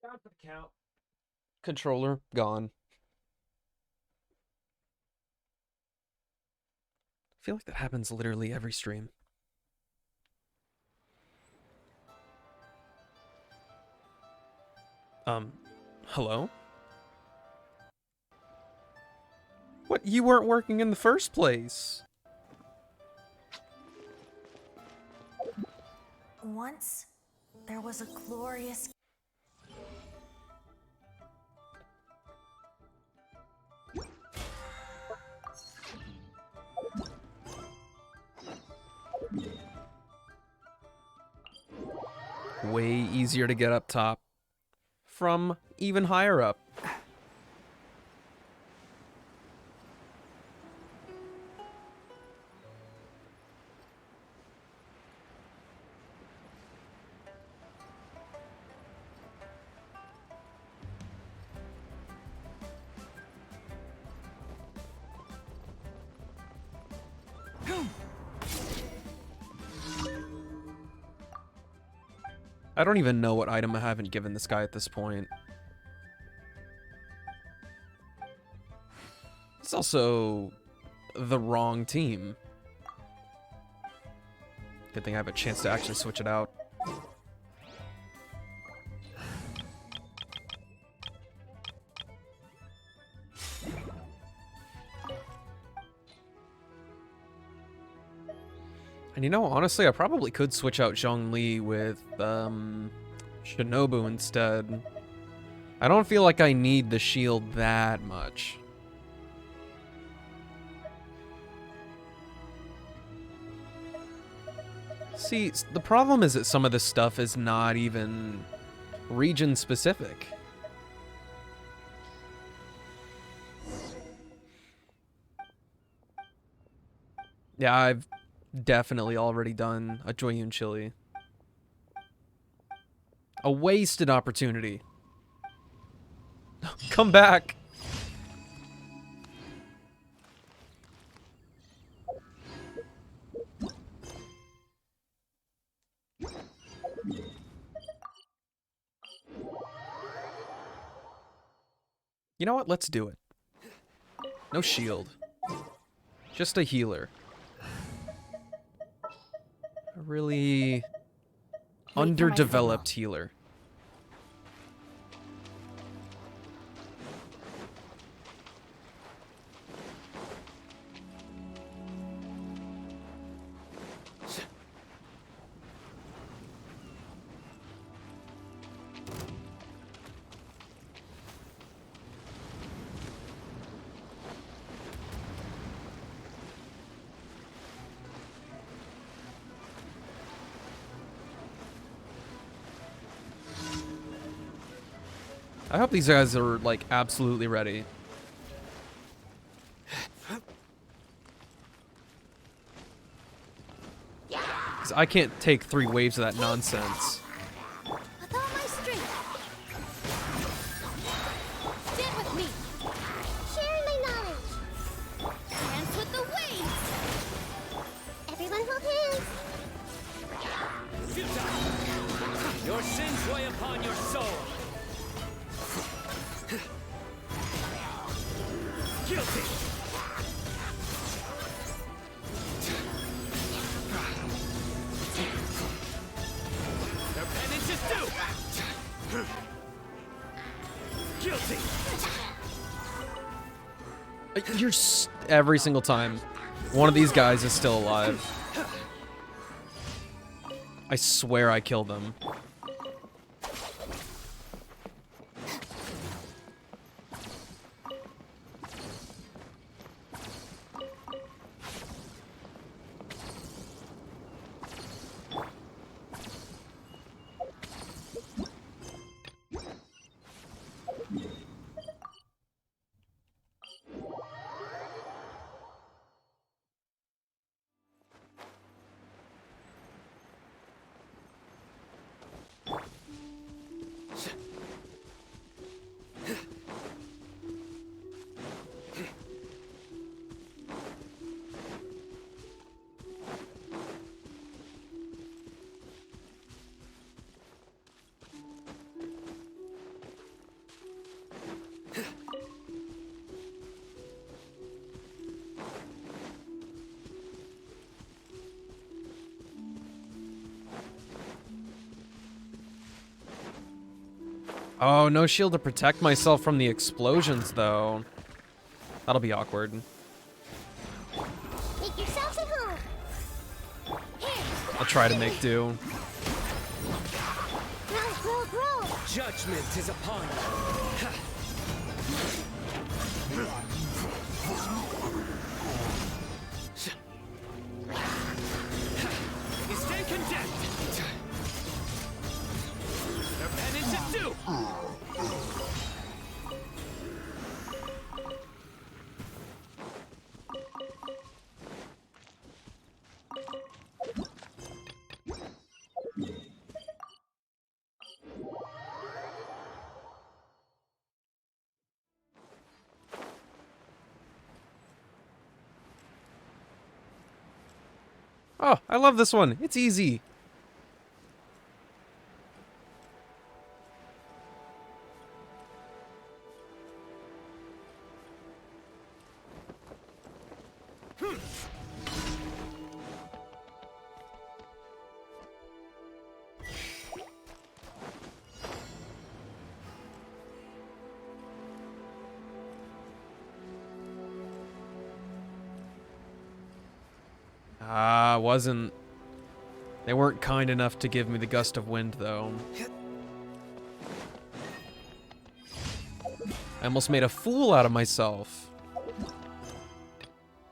Down for the count. Controller gone. I feel like that happens literally every stream. Hello? What? You weren't working in the first place? Once, there was a glorious... Way easier to get up top. From even higher up. I don't even know what item I haven't given this guy at this point. It's also the wrong team. Good thing I have a chance to actually switch it out. And you know, honestly, I probably could switch out Zhongli with, Shinobu instead. I don't feel like I need the shield that much. See, the problem is that some of this stuff is not even region specific. Yeah, I've definitely already done a Joyun Chili. A wasted opportunity. Come back! You know what? Let's do it. No shield. Just a healer. A really underdeveloped healer. I hope these guys are, like, absolutely ready. Because I can't take 3 waves of that nonsense. With all my strength. Stand with me. Sharing my knowledge. Dance with the waves. Everyone hold hands. Your sins weigh upon your soul. Guilty. Their penance is due. Guilty. You're every single time. One of these guys is still alive. I swear I killed them. Oh, no shield to protect myself from the explosions, though. That'll be awkward. Make yourselves at home. Here. I'll try to make do. Grow. Judgment is upon you. Ha. You stand condemned. Their penance is due. Oh, I love this one. It's easy. Wasn't... They weren't kind enough to give me the gust of wind, though. I almost made a fool out of myself.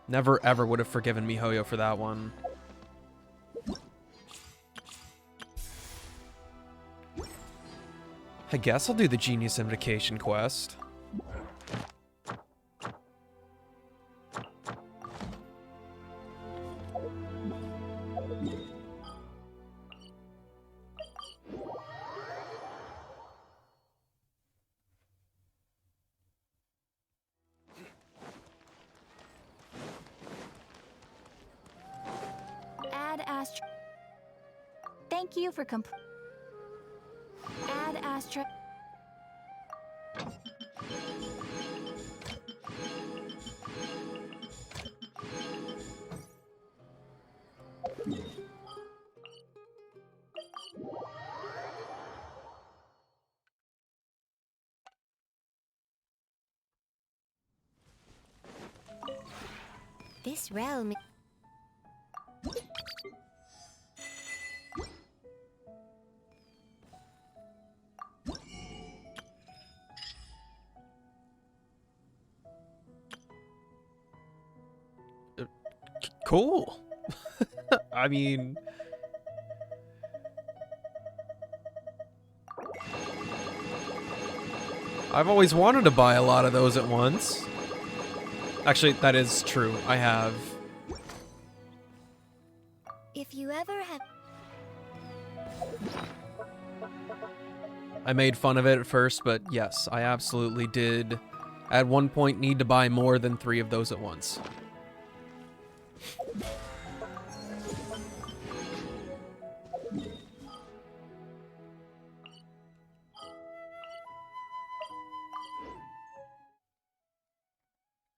Never ever would have forgiven MiHoYo for that one. I guess I'll do the Genius Invocation quest. Thank you for Add Astra. This realm. Cool. I mean... I've always wanted to buy a lot of those at once. Actually, that is true. I have. If you ever have... I made fun of it at first, but yes, I absolutely did at one point need to buy more than 3 of those at once.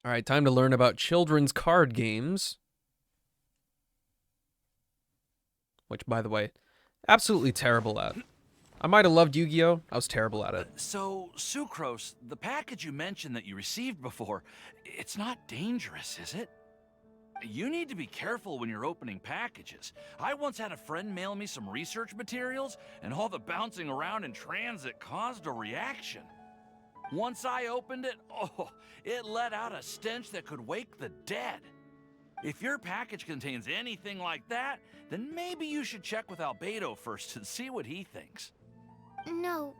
Alright, time to learn about children's card games. Which, by the way, absolutely terrible at. I might have loved Yu-Gi-Oh! I was terrible at it. So, Sucrose, the package you mentioned that you received before, it's not dangerous, is it? You need to be careful when you're opening packages. I once had a friend mail me some research materials, and all the bouncing around in transit caused a reaction. Once I opened it, oh, it let out a stench that could wake the dead. If your package contains anything like that, then maybe you should check with Albedo first and see what he thinks. No,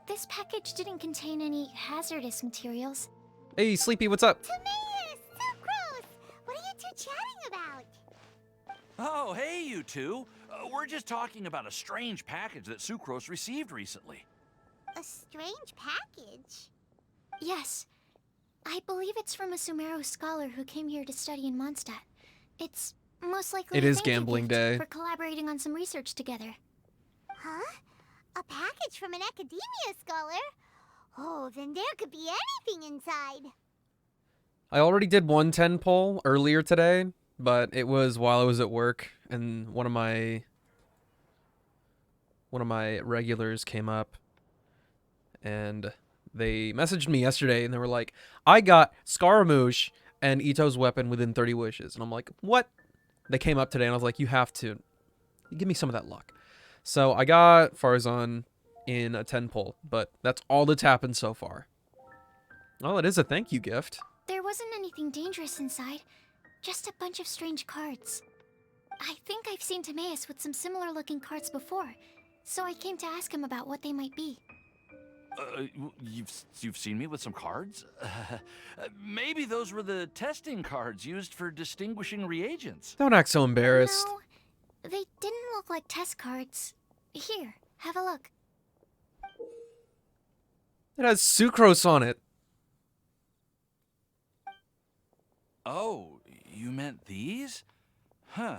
this package didn't contain any hazardous materials. Hey, Sleepy, what's up? Timaeus! Sucrose! What are you two chatting about? Oh, hey, you two. We're just talking about a strange package that Sucrose received recently. A strange package? Yes. I believe it's from a Sumeru scholar who came here to study in Mondstadt. It's most likely It a is thank you gambling gift day. for collaborating on some research together. Huh? A package from an academia scholar? Oh, then there could be anything inside. I already did 110 poll earlier today, but it was while I was at work, and one of my regulars came up, and they messaged me yesterday, and they were like, I got Scaramouche and Ito's weapon within 30 wishes. And I'm like, what? They came up today, and I was like, you have to give me some of that luck. So I got Farzan in a 10 pull, but that's all that's happened so far. Well, it is a thank you gift. There wasn't anything dangerous inside, just a bunch of strange cards. I think I've seen Timaeus with some similar looking cards before, so I came to ask him about what they might be. You've seen me with some cards? Maybe those were the testing cards used for distinguishing reagents. Don't act so embarrassed. No, they didn't look like test cards. Here, have a look. It has sucrose on it. Oh, you meant these? Huh.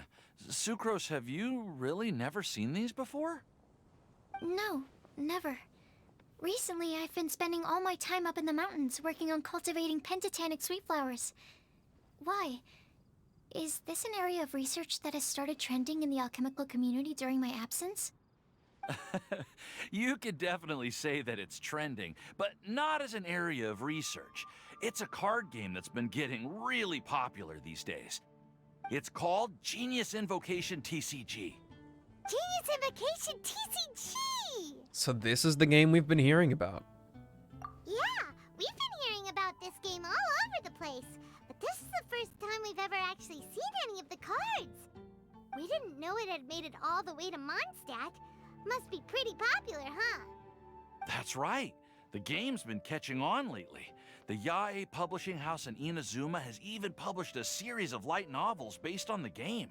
Sucrose, have you really never seen these before? No, never. Recently, I've been spending all my time up in the mountains working on cultivating pentatonic sweet flowers. Why? Is this an area of research that has started trending in the alchemical community during my absence? You could definitely say that it's trending, but not as an area of research. It's a card game that's been getting really popular these days. It's called Genius Invocation TCG. Genius Invocation TCG! So this is the game we've been hearing about. Yeah, we've been hearing about this game all over the place. But this is the first time we've ever actually seen any of the cards. We didn't know it had made it all the way to Mondstadt. Must be pretty popular, huh? That's right. The game's been catching on lately. The Yae publishing house in Inazuma has even published a series of light novels based on the game.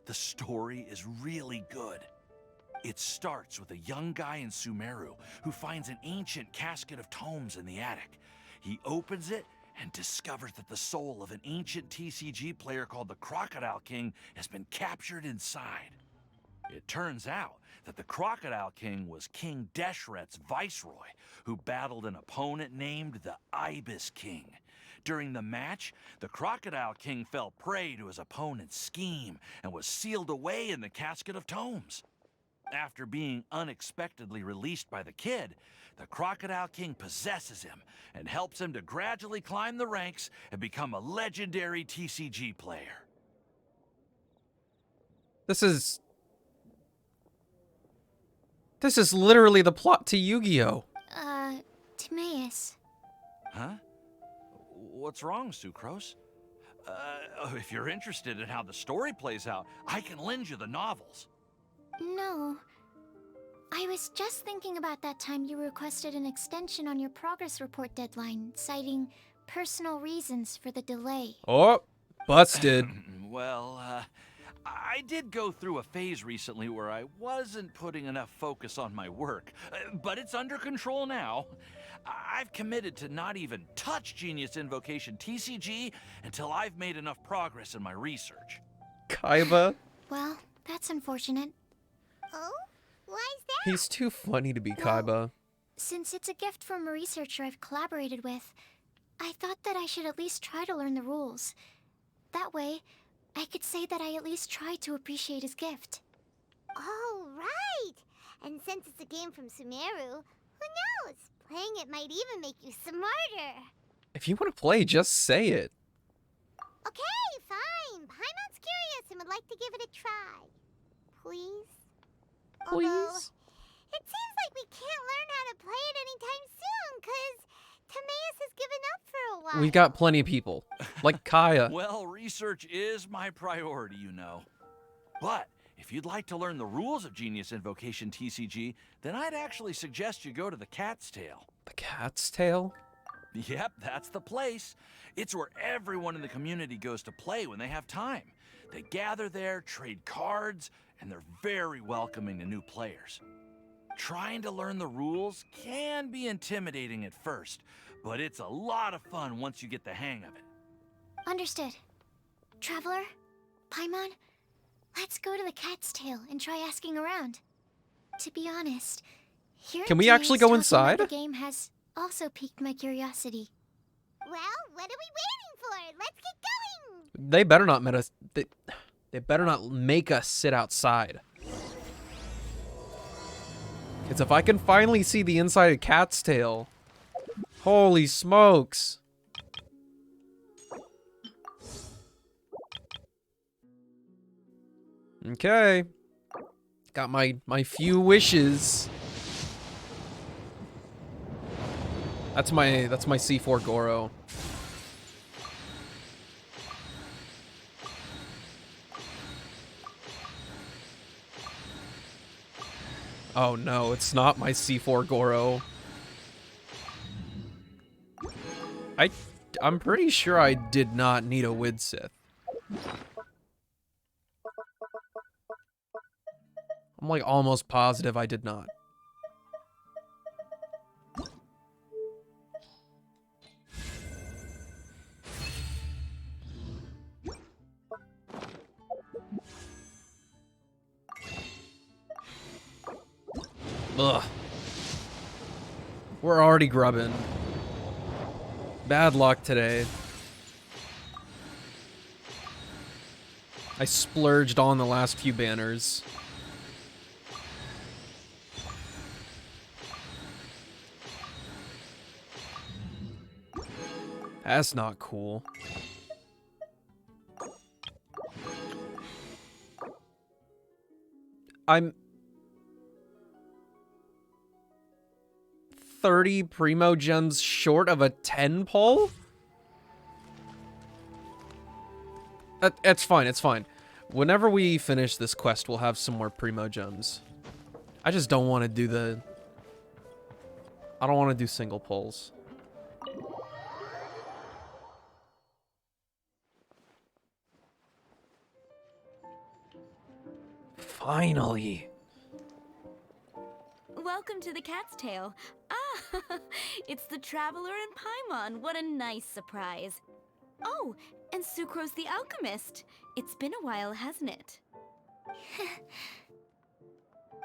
The story is really good. It starts with a young guy in Sumeru who finds an ancient casket of tomes in the attic. He opens it and discovers that the soul of an ancient TCG player called the Crocodile King has been captured inside. It turns out that the Crocodile King was King Deshret's viceroy, who battled an opponent named the Ibis King. During the match, the Crocodile King fell prey to his opponent's scheme and was sealed away in the casket of tomes. After being unexpectedly released by the kid, the Crocodile King possesses him and helps him to gradually climb the ranks and become a legendary TCG player. This is literally the plot to Yu-Gi-Oh! Timaeus. Huh? What's wrong, Sucrose? If you're interested in how the story plays out, I can lend you the novels. No. I was just thinking about that time you requested an extension on your progress report deadline, citing personal reasons for the delay. Oh, busted. Well, I did go through a phase recently where I wasn't putting enough focus on my work, but it's under control now. I've committed to not even touch Genius Invocation TCG until I've made enough progress in my research. Kaiba, Well, that's unfortunate. Oh? Why's that? he's too funny to be Kaiba. Since it's a gift from a researcher I've collaborated with, I thought that I should at least try to learn the rules. That way, I could say that I at least tried to appreciate his gift. Oh, right! And since it's a game from Sumeru, who knows? Playing it might even make you smarter. If you want to play, just say it. Okay, fine. Paimon's curious and would like to give it a try. Please? Although, Please? it seems like we can't learn how to play it anytime soon, because Timaeus has given up for a while. We've got plenty of people, like Kaya. Well, research is my priority, you know. But if you'd like to learn the rules of Genius Invocation TCG, then I'd actually suggest you go to the Cat's Tail. The Cat's Tail? Yep, that's the place. It's where everyone in the community goes to play when they have time. They gather there, trade cards, and they're very welcoming to new players. Trying to learn the rules can be intimidating at first, but it's a lot of fun once you get the hang of it. Understood. Traveler? Paimon? Let's go to the Cat's Tail and try asking around. To be honest, hearing Can we Timaeus actually go talking inside? about the game has also piqued my curiosity. Well, what are we waiting for? Let's get going! They better not they better not make us sit outside. It's if I can finally see the inside of Cat's tail. Holy smokes. Okay. Got my few wishes. That's my C4 Goro. Oh no, it's not my C4 Goro. I'm pretty sure I did not need a Widsith. I'm like almost positive I did not. Ugh. We're already grubbing. Bad luck today. I splurged on the last few banners. That's not cool. I'm 30 Primo Gems short of a 10 pull? It's fine, it's fine. Whenever we finish this quest, we'll have some more Primo Gems. I just don't want to do the... I don't want to do single pulls. Finally. Welcome to the Cat's Tail. Ah, it's the Traveler and Paimon. What a nice surprise. Oh, and Sucrose the Alchemist. It's been a while, hasn't it?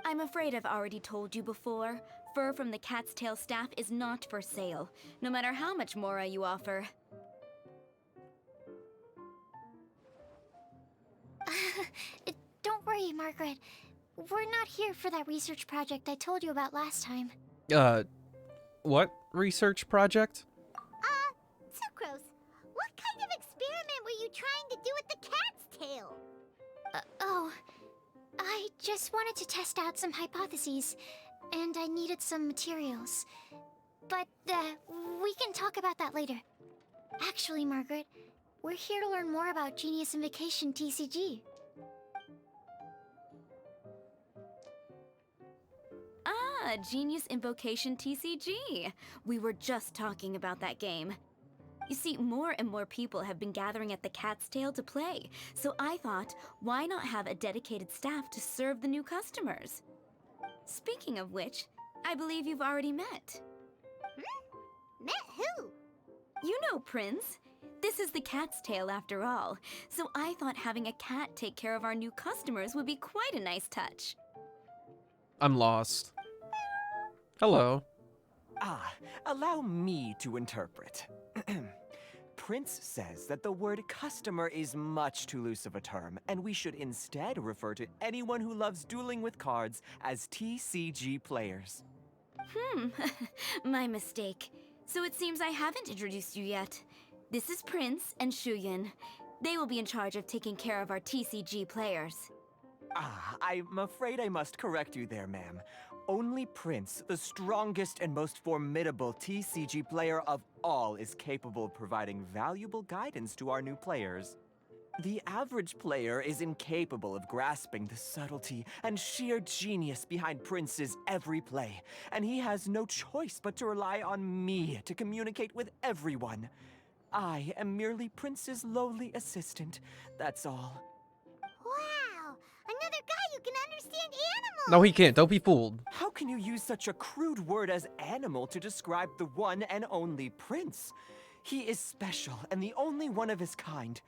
I'm afraid I've already told you before. Fur from the Cat's Tail staff is not for sale, no matter how much Mora you offer. Don't worry, Margaret. We're not here for that research project I told you about last time. What research project? Sucrose, what kind of experiment were you trying to do with the cat's tail? Oh, I just wanted to test out some hypotheses, and I needed some materials. But, we can talk about that later. Actually, Margaret, we're here to learn more about Genius Invocation TCG. Ah, Genius Invocation TCG. We were just talking about that game. You see, more and more people have been gathering at the Cat's Tail to play, so I thought, why not have a dedicated staff to serve the new customers? Speaking of which, I believe you've already met. Met who? You know, Prince. This is the Cat's Tail after all, so I thought having a cat take care of our new customers would be quite a nice touch. I'm lost. Hello. Allow me to interpret. Prince says that the word customer is much too loose of a term, and we should instead refer to anyone who loves dueling with cards as TCG players. My mistake. So it seems I haven't introduced you yet. This is Prince and Shuyan. They will be in charge of taking care of our TCG players. I'm afraid I must correct you there, ma'am. Only Prince, the strongest and most formidable TCG player of all, is capable of providing valuable guidance to our new players. The average player is incapable of grasping the subtlety and sheer genius behind Prince's every play, and he has no choice but to rely on me to communicate with everyone. I am merely Prince's lowly assistant, that's all. Wow, another guy who can understand animals! No, he can't. Don't be fooled. How can you use such a crude word as animal to describe the one and only Prince? He is special and the only one of his kind.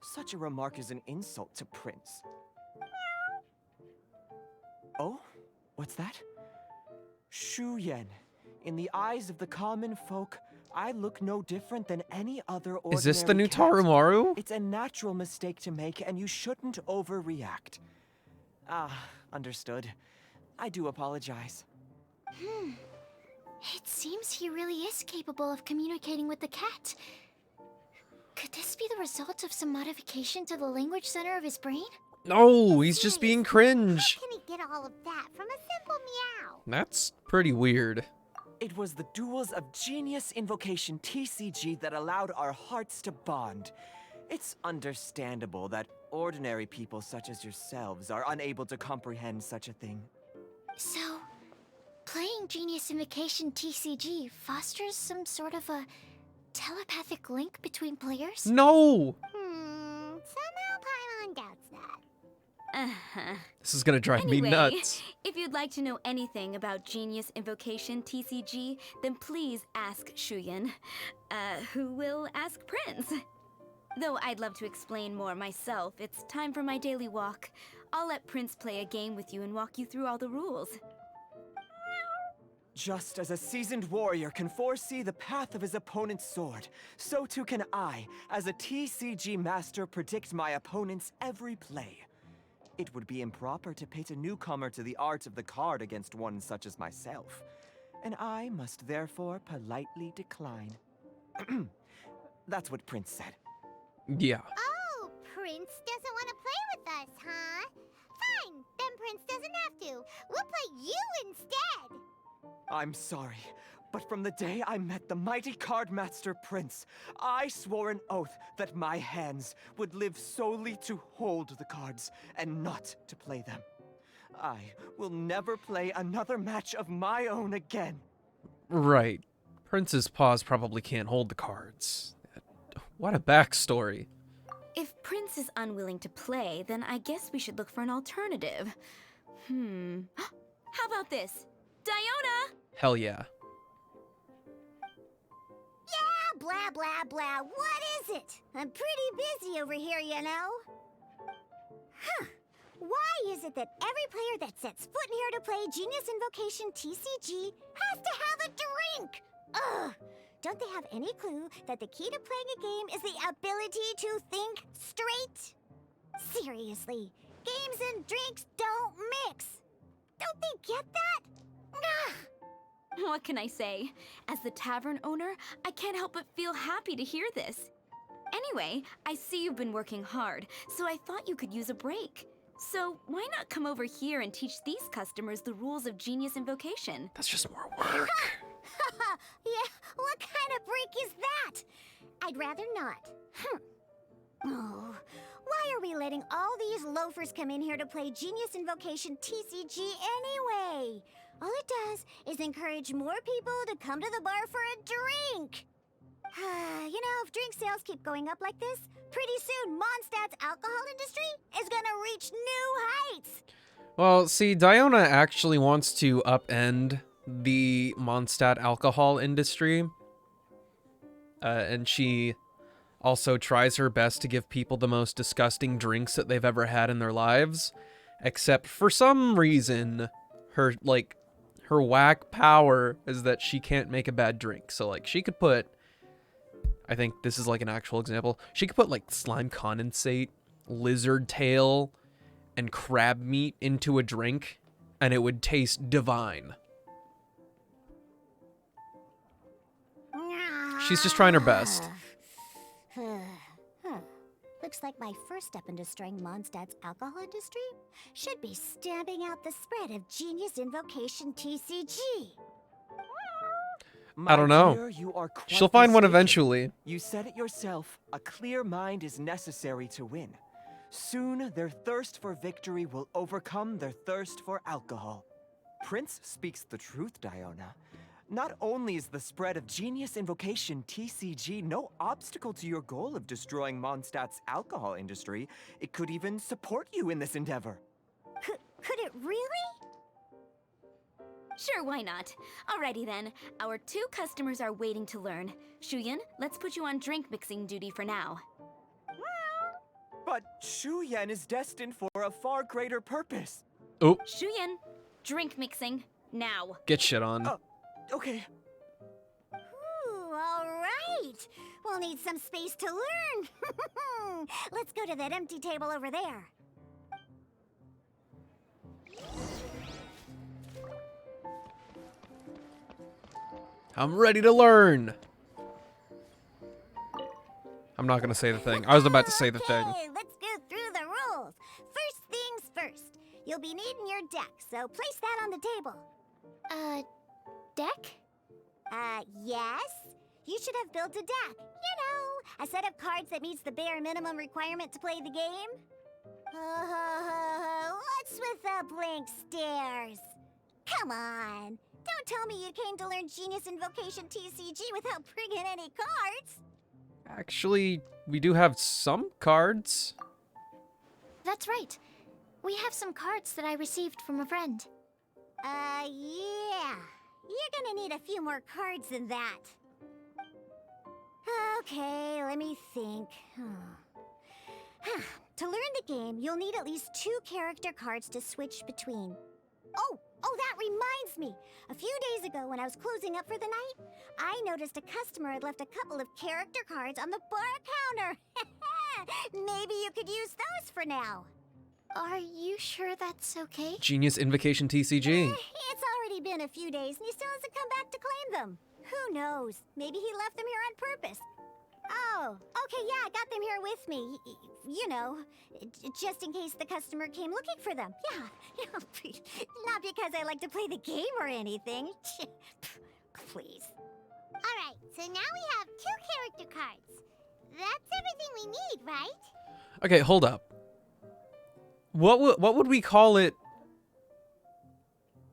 Such a remark is an insult to Prince. Oh? What's that? Shuyan. In the eyes of the common folk, I look no different than any other ordinary Is this the new cat. Tarumaru? It's a natural mistake to make, and you shouldn't overreact. Understood. I do apologize. It seems he really is capable of communicating with the cat. Could this be the result of some modification to the language center of his brain? No, he's just being cringe. How can he get all of that from a simple meow? That's pretty weird. It was the duels of Genius Invocation TCG that allowed our hearts to bond. It's understandable that ordinary people such as yourselves are unable to comprehend such a thing. So, playing Genius Invocation TCG fosters some sort of a telepathic link between players? No! Somehow Paimon doubts that. Uh-huh. This is gonna drive me Anyway, nuts. if you'd like to know anything about Genius Invocation TCG, then please ask Shuyan, who will ask Prince. Though I'd love to explain more myself, it's time for my daily walk. I'll let Prince play a game with you and walk you through all the rules. Just as a seasoned warrior can foresee the path of his opponent's sword, so too can I, as a TCG master, predict my opponent's every play. It would be improper to pit a newcomer to the art of the card against one such as myself, and I must therefore politely decline. That's what Prince said. Yeah. Oh, Prince doesn't want to play with us, huh? Fine, then Prince doesn't have to. We'll play you instead. I'm sorry, but from the day I met the mighty Cardmaster Prince, I swore an oath that my hands would live solely to hold the cards and not to play them. I will never play another match of my own again. Right. Prince's paws probably can't hold the cards. What a backstory. If Prince is unwilling to play, then I guess we should look for an alternative. How about this? Diona! Hell yeah. Yeah, blah, blah, blah. What is it? I'm pretty busy over here, you know. Huh. Why is it that every player that sets foot in here to play Genius Invocation TCG has to have a drink? Ugh! Don't they have any clue that the key to playing a game is the ability to think straight? Seriously, games and drinks don't mix. Don't they get that? Ugh. What can I say? As the tavern owner, I can't help but feel happy to hear this. Anyway, I see you've been working hard, so I thought you could use a break. So why not come over here and teach these customers the rules of Genius Invocation? That's just more work. Yeah, what kind of break is that? I'd rather not. Oh, why are we letting all these loafers come in here to play Genius Invocation TCG anyway? All it does is encourage more people to come to the bar for a drink. You know, if drink sales keep going up like this, pretty soon Mondstadt's alcohol industry is gonna reach new heights. Well, see, Diona actually wants to upend the Mondstadt alcohol industry. And she also tries her best to give people the most disgusting drinks that they've ever had in their lives. Except for some reason, her whack power is that she can't make a bad drink. So, like, she could put... I think this is, like, an actual example. She could put, like, slime condensate, lizard tail, and crab meat into a drink, and it would taste divine. She's just trying her best. Looks like my first step in destroying Mondstadt's alcohol industry should be stamping out the spread of Genius Invocation TCG. I don't know. Dear, you are quite She'll find one mistaken. eventually. You said it yourself, a clear mind is necessary to win. Soon, their thirst for victory will overcome their thirst for alcohol. Prince speaks the truth, Diona. Not only is the spread of Genius Invocation TCG no obstacle to your goal of destroying Mondstadt's alcohol industry, it could even support you in this endeavor. Could it really? Sure, why not? Alrighty then. Our 2 customers are waiting to learn. Shuyan, let's put you on drink mixing duty for now. But Shu Yan is destined for a far greater purpose. Oh, Shuyan, drink mixing, now. get shit on. Okay. Ooh, all right. We'll need some space to learn. Let's go to that empty table over there. I'm ready to learn. I'm not gonna say the thing. I was about to say the thing. Okay, let's go through the rules. First things first. You'll be needing your deck, so place that on the table. Deck? Yes? You should have built a deck. You know, a set of cards that meets the bare minimum requirement to play the game. What's with the blank stares? Come on. Don't tell me you came to learn Genius Invocation TCG without bringing any cards. Actually, we do have some cards. That's right. We have some cards that I received from a friend. Yeah. You're gonna need a few more cards than that. Okay, let me think. To learn the game, you'll need at least 2 character cards to switch between. Oh, that reminds me. A few days ago, when I was closing up for the night, I noticed a customer had left a couple of character cards on the bar counter. Maybe you could use those for now. Are you sure that's okay? Genius Invocation TCG. It's already been a few days and he still hasn't come back to claim them. Who knows? Maybe he left them here on purpose. Oh, okay, yeah, I got them here with me. You know, just in case the customer came looking for them. Yeah, not because I like to play the game or anything. Please. All right, so now we have 2 character cards. That's everything we need, right? Okay, hold up. What would we call it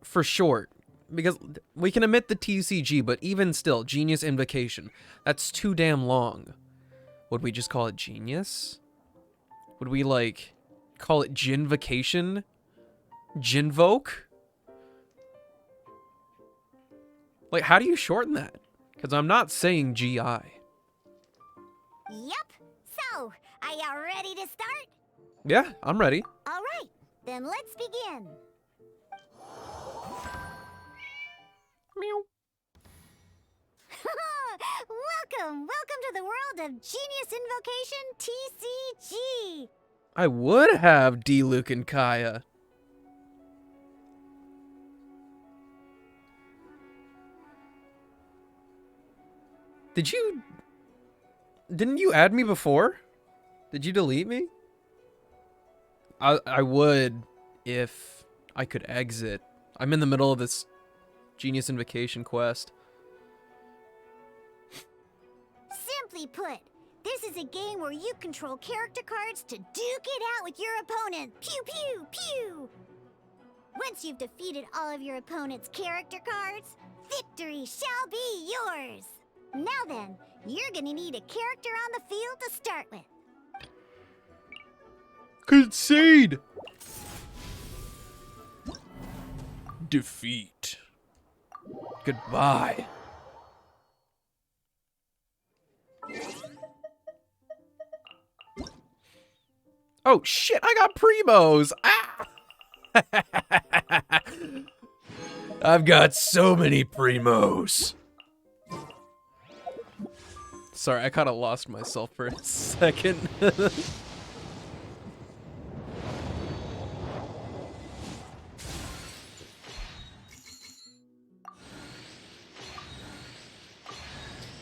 for short? Because we can omit the TCG, but even still, Genius Invocation. That's too damn long. Would we just call it Genius? Would we, like, call it Ginvocation? Ginvoke? Like, how do you shorten that? Because I'm not saying GI. Yep. So, are you ready to start? Yeah, I'm ready. All right, then let's begin. Meow. Welcome to the world of Genius Invocation TCG. I would have D-Luke and Kaya. Didn't you add me before? Did you delete me? I would if I could exit. I'm in the middle of this Genius Invocation quest. Simply put, this is a game where you control character cards to duke it out with your opponent. Pew, pew, pew! Once you've defeated all of your opponent's character cards, victory shall be yours! Now then, you're gonna need a character on the field to start with. Concede! Defeat. Goodbye. Oh shit, I got primos! Ah! I've got so many primos. Sorry, I kind of lost myself for a second.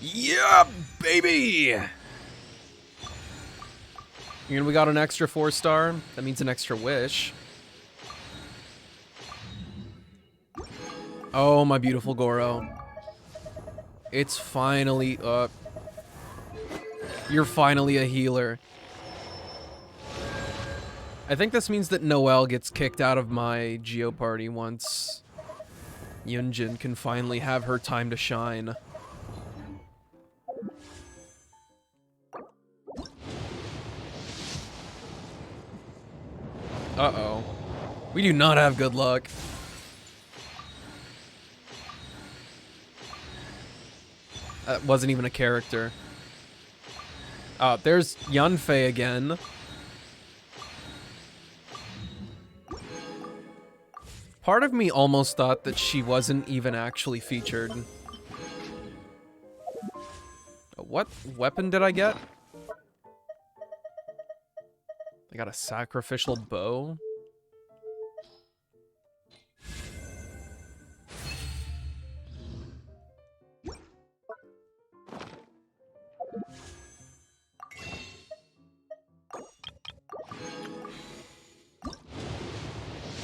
Yeah, baby! And we got an extra 4-star. That means an extra wish. Oh, my beautiful Goro. It's finally up. You're finally a healer. I think this means that Noelle gets kicked out of my Geo party once Yunjin can finally have her time to shine. Uh-oh. We do not have good luck. That wasn't even a character. There's Yanfei again. Part of me almost thought that she wasn't even actually featured. What weapon did I get? I got a sacrificial bow.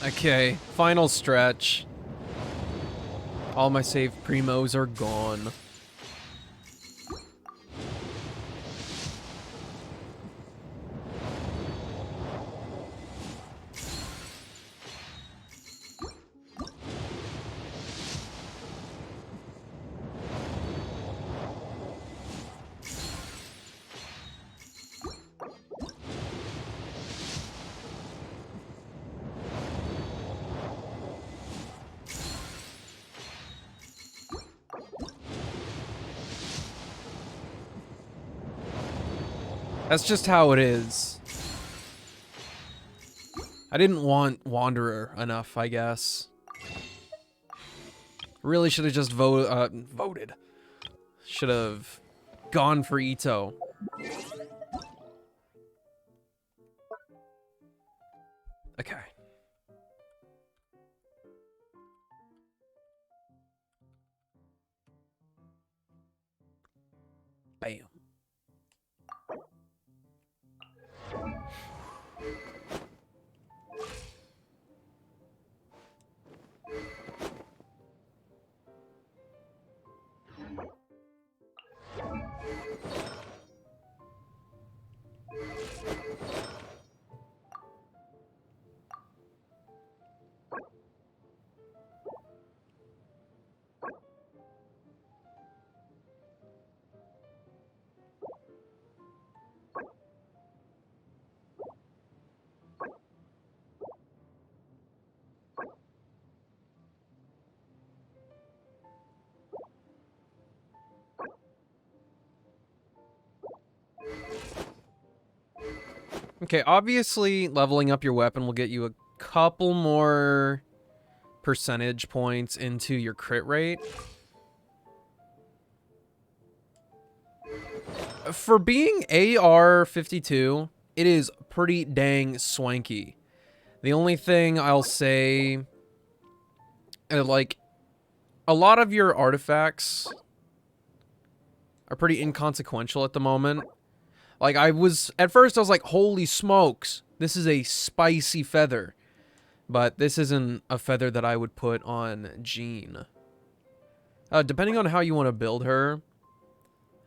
Okay, final stretch. All my save primos are gone. That's just how it is. I didn't want Wanderer enough, I guess. Really should have just voted. Should have gone for Ito. Okay. Bam. Okay, obviously leveling up your weapon will get you a couple more percentage points into your crit rate. For being AR-52, it is pretty dang swanky. The only thing I'll say, like, a lot of your artifacts are pretty inconsequential at the moment. Like, at first I was like, holy smokes, this is a spicy feather. But this isn't a feather that I would put on Jean. Depending on how you want to build her,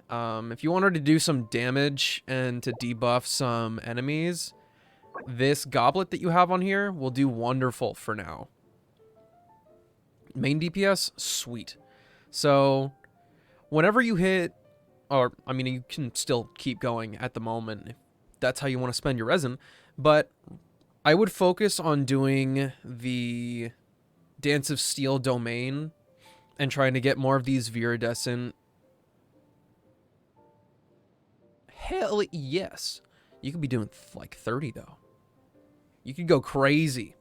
if you want her to do some damage and to debuff some enemies, this goblet that you have on here will do wonderful for now. Main DPS, sweet. So, whenever you hit, or, I mean, you can still keep going at the moment if that's how you want to spend your resin, but I would focus on doing the Dance of Steel domain and trying to get more of these viridescent. Hell yes. You could be doing like 30 though. You could go crazy.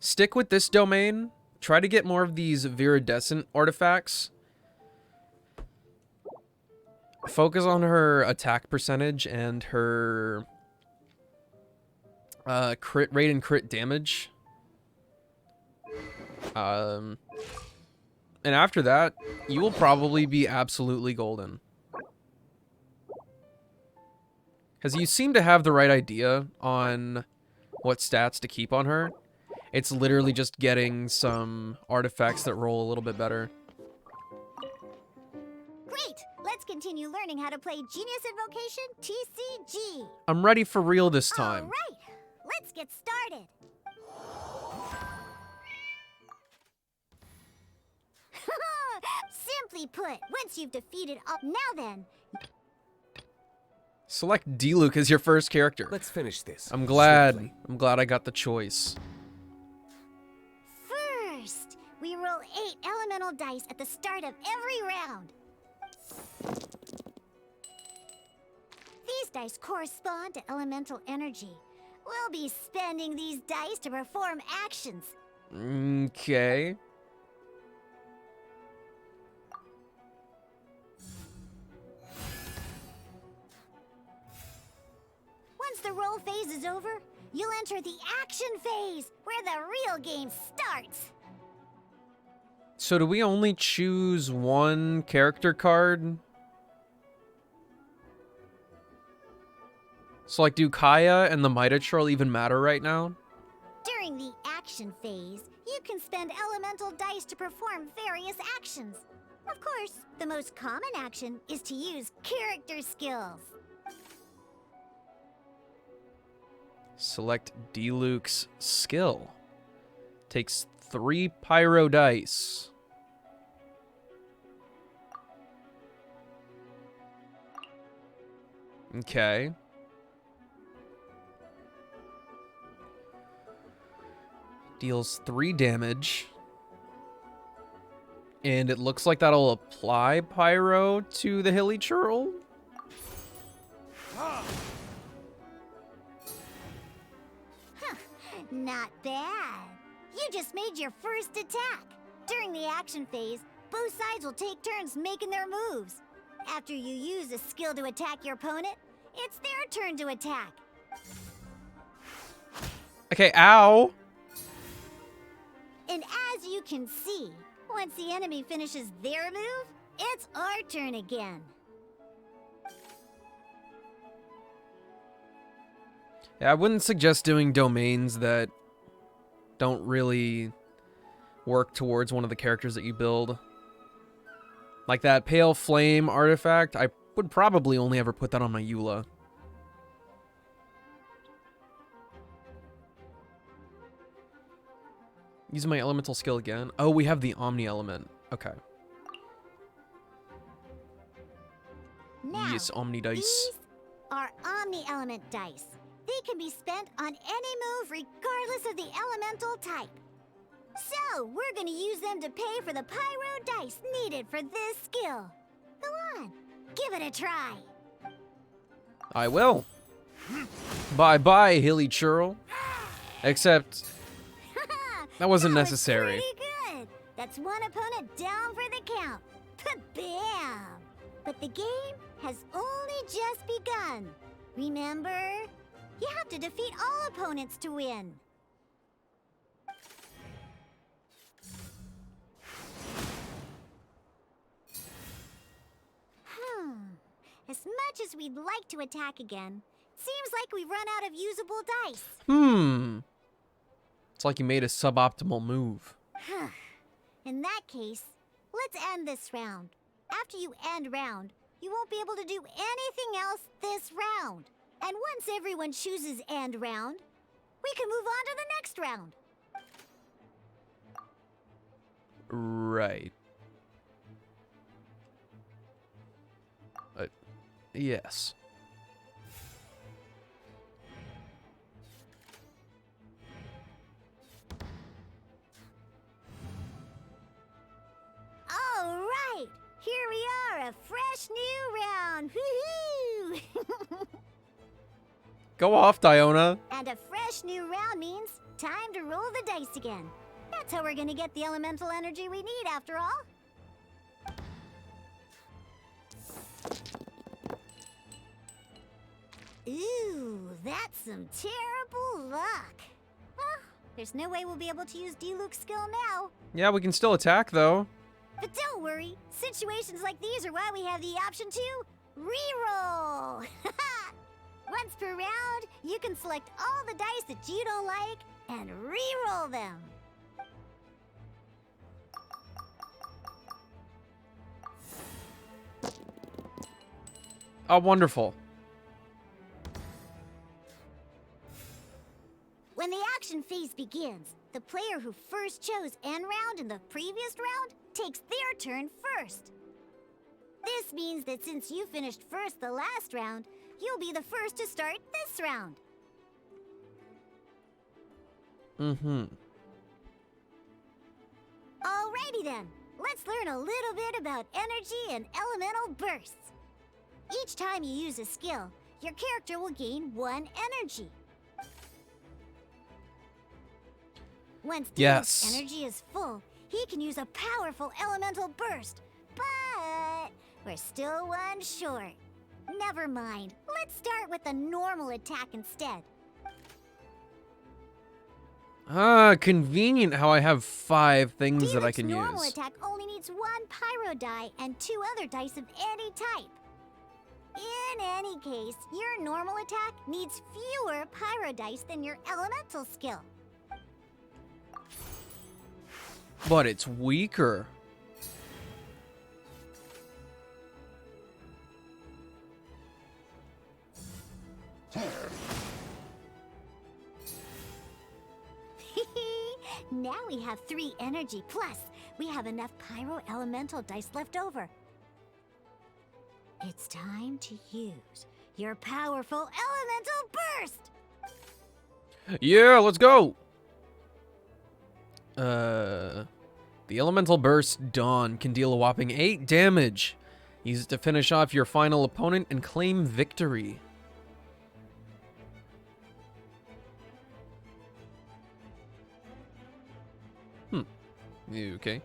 Stick with this domain. Try to get more of these viridescent artifacts. Focus on her attack percentage and her crit rate and crit damage. And after that, you will probably be absolutely golden. Because you seem to have the right idea on what stats to keep on her. It's literally just getting some artifacts that roll a little bit better. Great! Let's continue learning how to play Genius Invocation TCG. I'm ready for real this time. All right, let's get started. Simply put, once you've defeated all... Now then, Select D-Luke as your first character. Let's finish this. I'm glad. swiftly. I'm glad I got the choice. first, we roll 8 elemental dice at the start of every round. These dice correspond to elemental energy. We'll be spending these dice to perform actions. Okay. Once the roll phase is over, you'll enter the action phase, where the real game starts. So do we only choose one character card? So like, do Kaya and the Mighty Troll even matter right now? During the action phase, you can spend elemental dice to perform various actions. Of course, the most common action is to use character skills. Select Diluc's skill. Takes 3 pyro dice. Okay. Deals 3 damage. And it looks like that'll apply pyro to the hilly churl. Not bad. You just made your first attack. During the action phase, both sides will take turns making their moves. After you use a skill to attack your opponent, it's their turn to attack. Okay, ow. And as you can see, once the enemy finishes their move, it's our turn again. Yeah, I wouldn't suggest doing domains that don't really work towards one of the characters that you build. Like that Pale Flame artifact, I would probably only ever put that on my Eula. Using my elemental skill again. Oh, we have the Omni element. Okay. Now, Yes, Omni dice. these are Omni Element dice. They can be spent on any move regardless of the elemental type. So, we're gonna use them to pay for the pyro dice needed for this skill. Go on, give it a try. I will. Bye-bye, hilly churl. Except, that wasn't That was necessary. pretty good. That's one opponent down for the count. Bam! But the game has only just begun. Remember? You have to defeat all opponents to win. As much as we'd like to attack again, seems like we've run out of usable dice. It's like you made a suboptimal move. In that case, let's end this round. After you end round, you won't be able to do anything else this round. And once everyone chooses end round, we can move on to the next round. Right. Yes. All right, here we are, a fresh new round. Woohoo! Go off, Diona. And a fresh new round means time to roll the dice again. That's how we're gonna get the elemental energy we need after all. Ooh, that's some terrible luck. Well, there's no way we'll be able to use Diluc's skill now. Yeah, we can still attack, though. But don't worry, situations like these are why we have the option to reroll. Once per round, you can select all the dice that you don't like and reroll them. Oh, wonderful. When the action phase begins, the player who first chose end round in the previous round takes their turn first. This means that since you finished first the last round, you'll be the first to start this round. Mm-hmm. Alrighty then, let's learn a little bit about energy and elemental bursts. Each time you use a skill, your character will gain 1 energy. Once Yes. Diluc's energy is full, he can use a powerful elemental burst. But we're still 1 short. Never mind. Let's start with a normal attack instead. Ah, convenient how I have 5 things that I Diluc's can normal use. attack only needs 1 pyro die and 2 other dice of any type. In any case, your normal attack needs fewer pyro dice than your elemental skill. But it's weaker. Now we have 3 energy, plus we have enough Pyro Elemental dice left over. It's time to use your powerful Elemental Burst! Yeah, let's go! The Elemental Burst Dawn can deal a whopping 8 damage. Use it to finish off your final opponent and claim victory. Okay.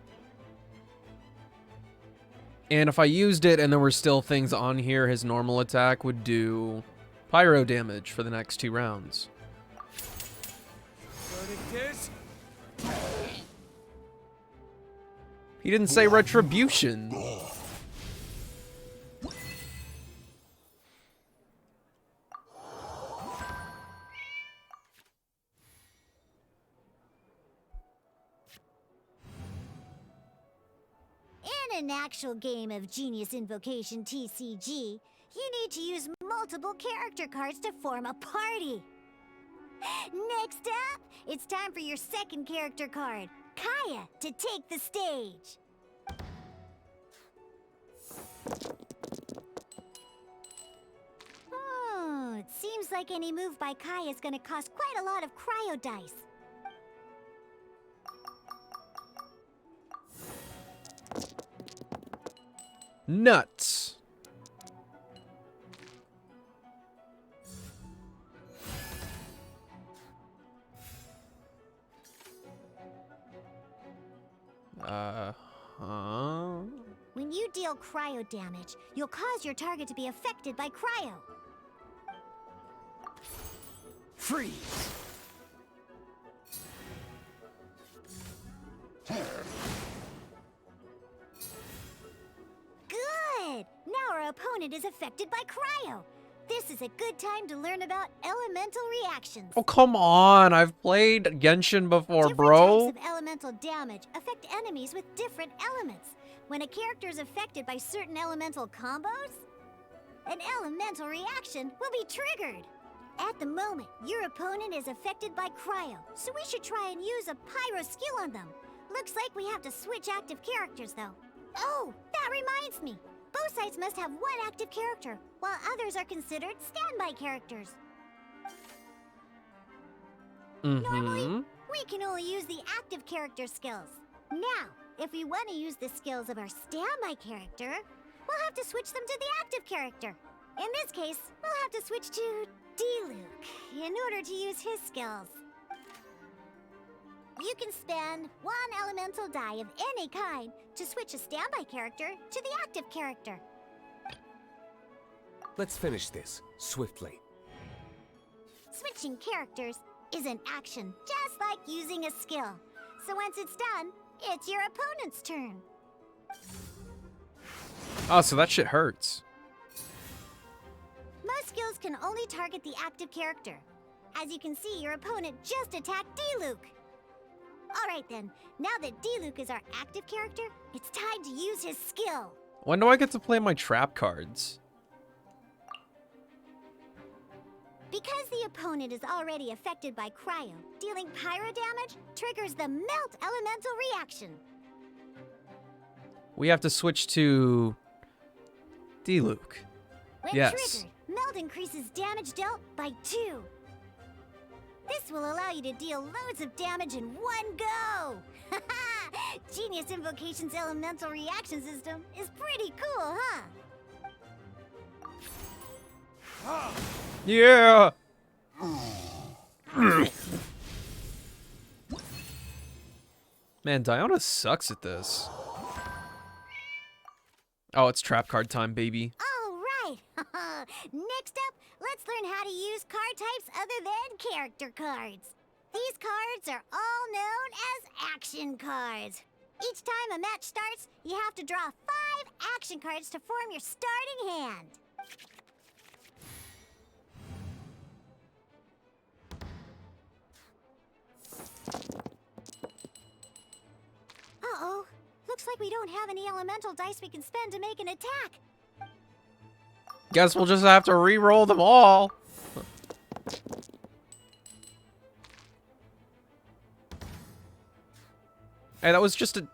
And if I used it and there were still things on here, his normal attack would do pyro damage for the next 2 rounds. Verdict is He didn't say retribution. In an actual game of Genius Invocation TCG, you need to use multiple character cards to form a party. Next up, it's time for your second character card, Kaya, to take the stage. Oh, it seems like any move by Kaya is gonna cost quite a lot of cryo dice. Nuts. Huh? When you deal cryo damage, you'll cause your target to be affected by cryo. freeze. Good! Now our opponent is affected by cryo. This is a good time to learn about elemental reactions. Oh, come on. I've played Genshin before, Different bro. types of elemental damage affect enemies with different elements. When a character is affected by certain elemental combos, an elemental reaction will be triggered. At the moment, your opponent is affected by cryo, so we should try and use a pyro skill on them. Looks like we have to switch active characters, though. Oh, that reminds me. Both sides must have one active character, while others are considered standby characters. Normally, we can only use the active character skills. Now, if we want to use the skills of our standby character, we'll have to switch them to the active character. In this case, we'll have to switch to Diluc in order to use his skills. You can spend one elemental die of any kind to switch a standby character to the active character. Let's finish this swiftly. Switching characters is an action, just like using a skill. So once it's done, it's your opponent's turn. Oh, so that shit hurts. Most skills can only target the active character. As you can see, your opponent just attacked Diluc. Alright then, now that Diluc is our active character, it's time to use his skill. When do I get to play my trap cards? Because the opponent is already affected by cryo, dealing pyro damage triggers the melt elemental reaction. We have to switch to Diluc. When Yes. triggered, melt increases damage dealt by 2. This will allow you to deal loads of damage in one go! Genius Invocation's elemental reaction system is pretty cool, huh? Yeah. Man, Diona sucks at this. Oh, it's trap card time, baby. Alright! Next up, let's learn how to use card types other than character cards. These cards are all known as action cards. Each time a match starts, you have to draw 5 action cards to form your starting hand. like we don't have any elemental dice we can spend to make an attack. Guess we'll just have to re-roll them all. Hey, that was just a...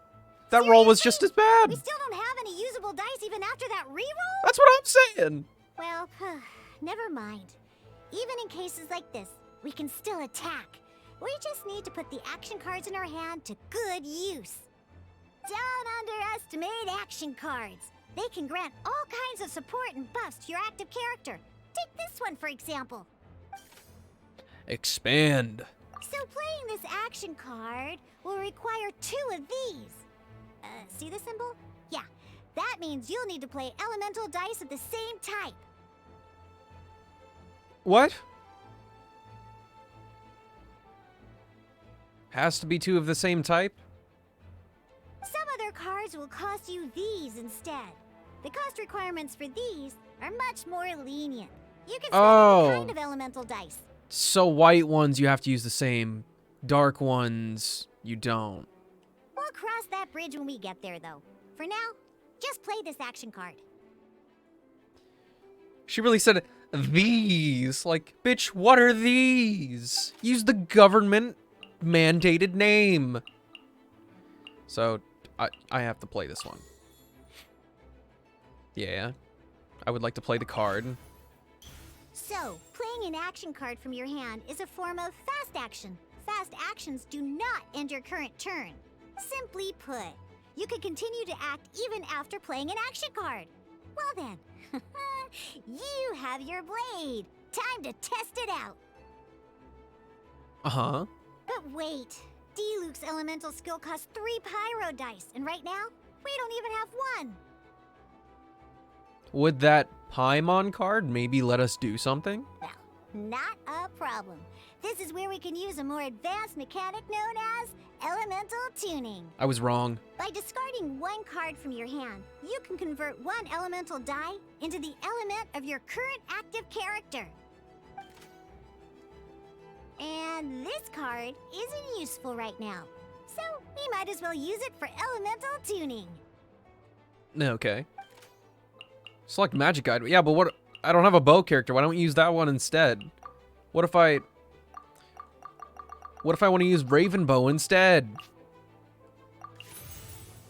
That roll was just as bad. We still don't have any usable dice even after that reroll? That's what I'm saying. Well, never mind. Even in cases like this, we can still attack. We just need to put the action cards in our hand to good use. Don't underestimate action cards. They can grant all kinds of support and buffs to your active character. Take this one, for example. Expand. So playing this action card will require 2 of these. See the symbol? Yeah, that means you'll need to play elemental dice of the same type. What? Has to be 2 of the same type? Some other cards will cost you these instead. The cost requirements for these are much more lenient. You can spend any kind of elemental dice. So white ones you have to use the same. Dark ones you don't. We'll cross that bridge when we get there, though. For now, just play this action card. She really said these. Like, bitch, what are these? Use the government mandated name. So, I have to play this one. Yeah. I would like to play the card. So, playing an action card from your hand is a form of fast action. Fast actions do not end your current turn. Simply put, you can continue to act even after playing an action card. Well then, you have your blade. Time to test it out. Uh-huh. But wait, Diluc's elemental skill costs 3 pyro dice, and right now, we don't even have 1. Would that Paimon card maybe let us do something? Well, not a problem. This is where we can use a more advanced mechanic known as elemental tuning. I was wrong. By discarding 1 card from your hand, you can convert 1 elemental die into the element of your current active character. And this card isn't useful right now, so we might as well use it for elemental tuning. Okay. Select magic guide. Yeah, but what? I don't have a bow character. Why don't we use that one instead? What if I want to use Ravenbow instead?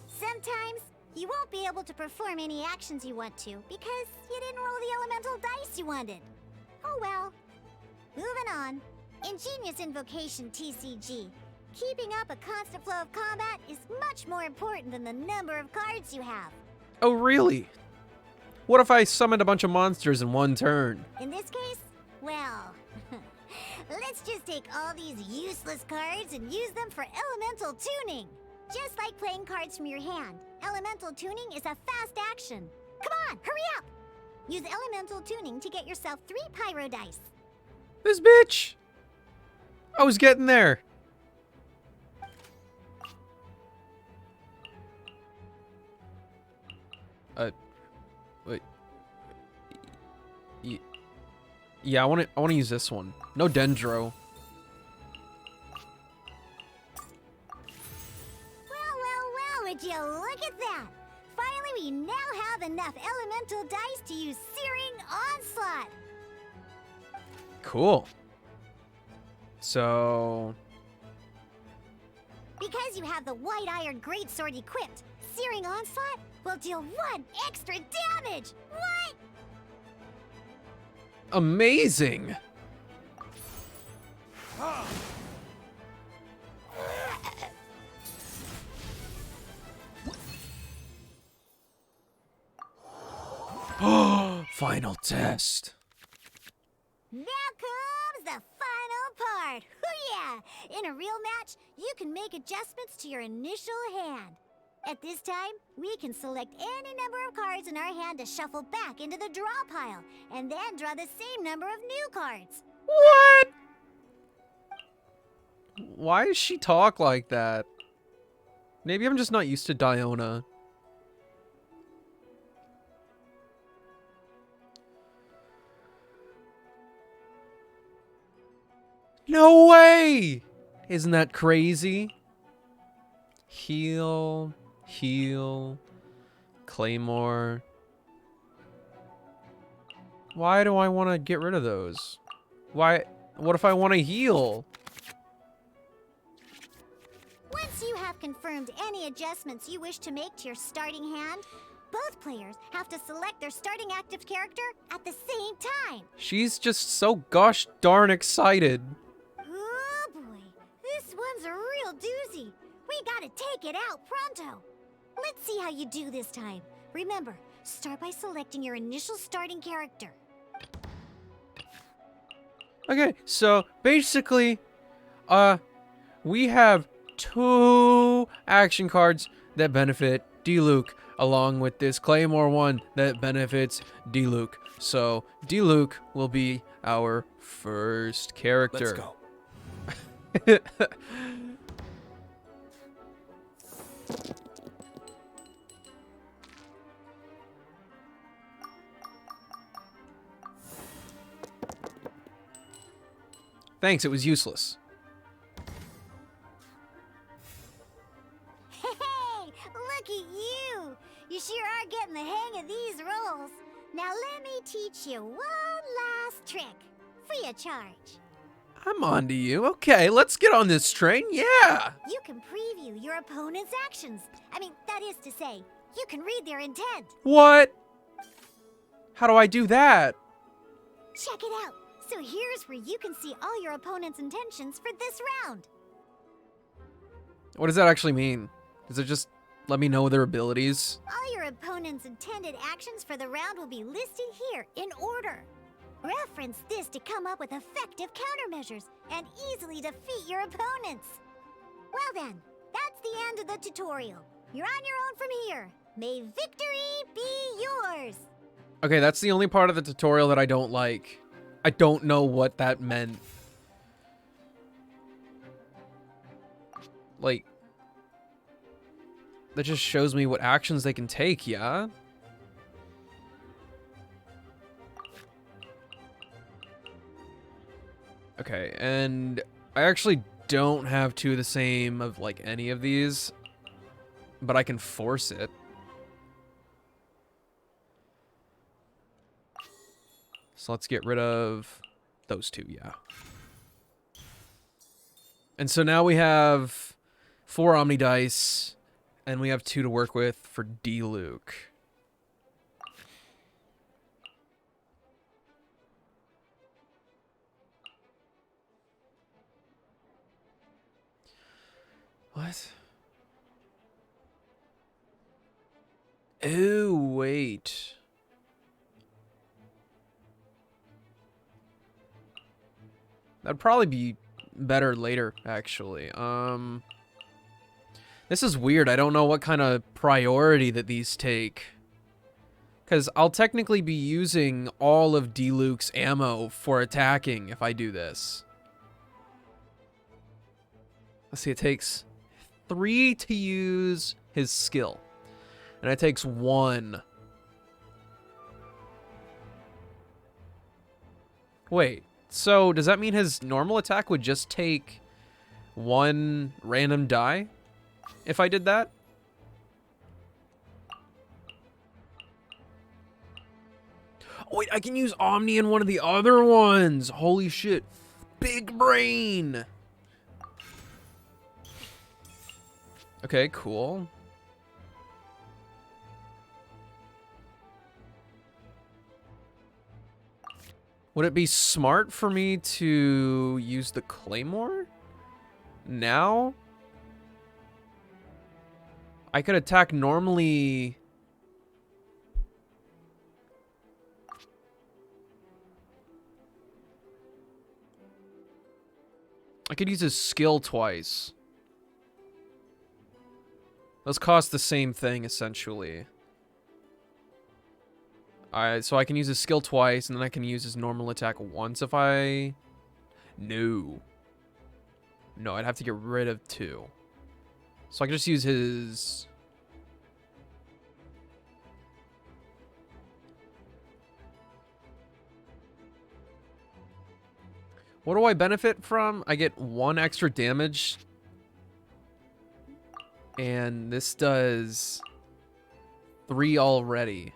Sometimes you won't be able to perform any actions you want to because you didn't roll the elemental dice you wanted. Oh well. Moving on. Ingenious Invocation TCG. Keeping up a constant flow of combat is much more important than the number of cards you have. Oh, really? What if I summoned a bunch of monsters in one turn? In this case, well, let's just take all these useless cards and use them for elemental tuning. Just like playing cards from your hand, elemental tuning is a fast action. Come on, hurry up! Use elemental tuning to get yourself 3 pyro dice. This bitch! I was getting there. Wait. Yeah, I want to use this one. No Dendro. Well, would you look at that? Finally, we now have enough elemental dice to use Searing Onslaught. Cool. So... Because you have the White Iron Greatsword equipped, Searing Onslaught will deal 1 extra damage! What? Amazing! Final test. Now comes the final part. Hoo-yeah! In a real match, you can make adjustments to your initial hand. At this time, we can select any number of cards in our hand to shuffle back into the draw pile, and then draw the same number of new cards. What? Why does she talk like that? Maybe I'm just not used to Diona. No way! Isn't that crazy? Heal, Heal. Claymore. Why do I want to get rid of those? Why? What if I want to heal? Once you have confirmed any adjustments you wish to make to your starting hand, both players have to select their starting active character at the same time. She's just so gosh darn excited. Oh boy, this one's a real doozy. We gotta take it out pronto. Let's see how you do this time. Remember, start by selecting your initial starting character. Okay, so basically, we have 2 action cards that benefit D-Luke, along with this Claymore one that benefits D-Luke. So D-Luke will be our first character. Let's go. Thanks, it was useless. Hey, look at you! You sure are getting the hang of these roles. Now let me teach you one last trick, free of charge. I'm on to you. Okay, let's get on this train. Yeah. You can preview your opponent's actions. I mean, that is to say, you can read their intent. What? How do I do that? Check it out. So here's where you can see all your opponent's intentions for this round. What does that actually mean? Does it just let me know their abilities? All your opponent's intended actions for the round will be listed here in order. Reference this to come up with effective countermeasures and easily defeat your opponents. Well then, that's the end of the tutorial. You're on your own from here. May victory be yours. Okay, that's the only part of the tutorial that I don't like. I don't know what that meant. Like, that just shows me what actions they can take, yeah? Okay, and I actually don't have 2 of the same of, like, any of these, but I can force it. So let's get rid of those 2, yeah. And so now we have 4 Omni Dice, and we have 2 to work with for D-Luke. What? Oh, wait. That'd probably be better later, actually. This is weird. I don't know what kind of priority that these take. Because I'll technically be using all of D-Luke's ammo for attacking if I do this. Let's see, it takes 3 to use his skill. And it takes 1. Wait. So, does that mean his normal attack would just take 1 random die if I did that? Oh, wait, I can use Omni in one of the other ones. Holy shit. Big brain. Okay, cool. Would it be smart for me to use the Claymore now? I could attack normally. I could use his skill twice. Those cost the same thing, essentially. Alright, so I can use his skill twice, and then I can use his normal attack once if I... No. No, I'd have to get rid of 2. So I can just use his... What do I benefit from? I get 1 extra damage. And this does 3 already.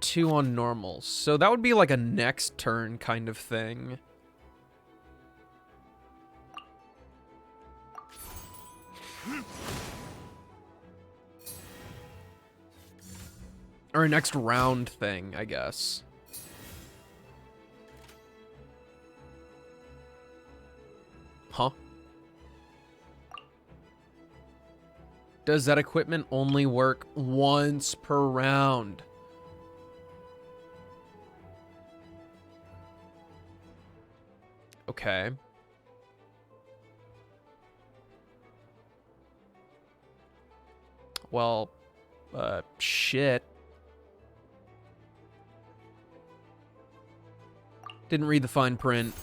2 on normal. So that would be like a next turn kind of thing. Or a next round thing, I guess. Huh? Does that equipment only work once per round? Okay. Well, shit. Didn't read the fine print.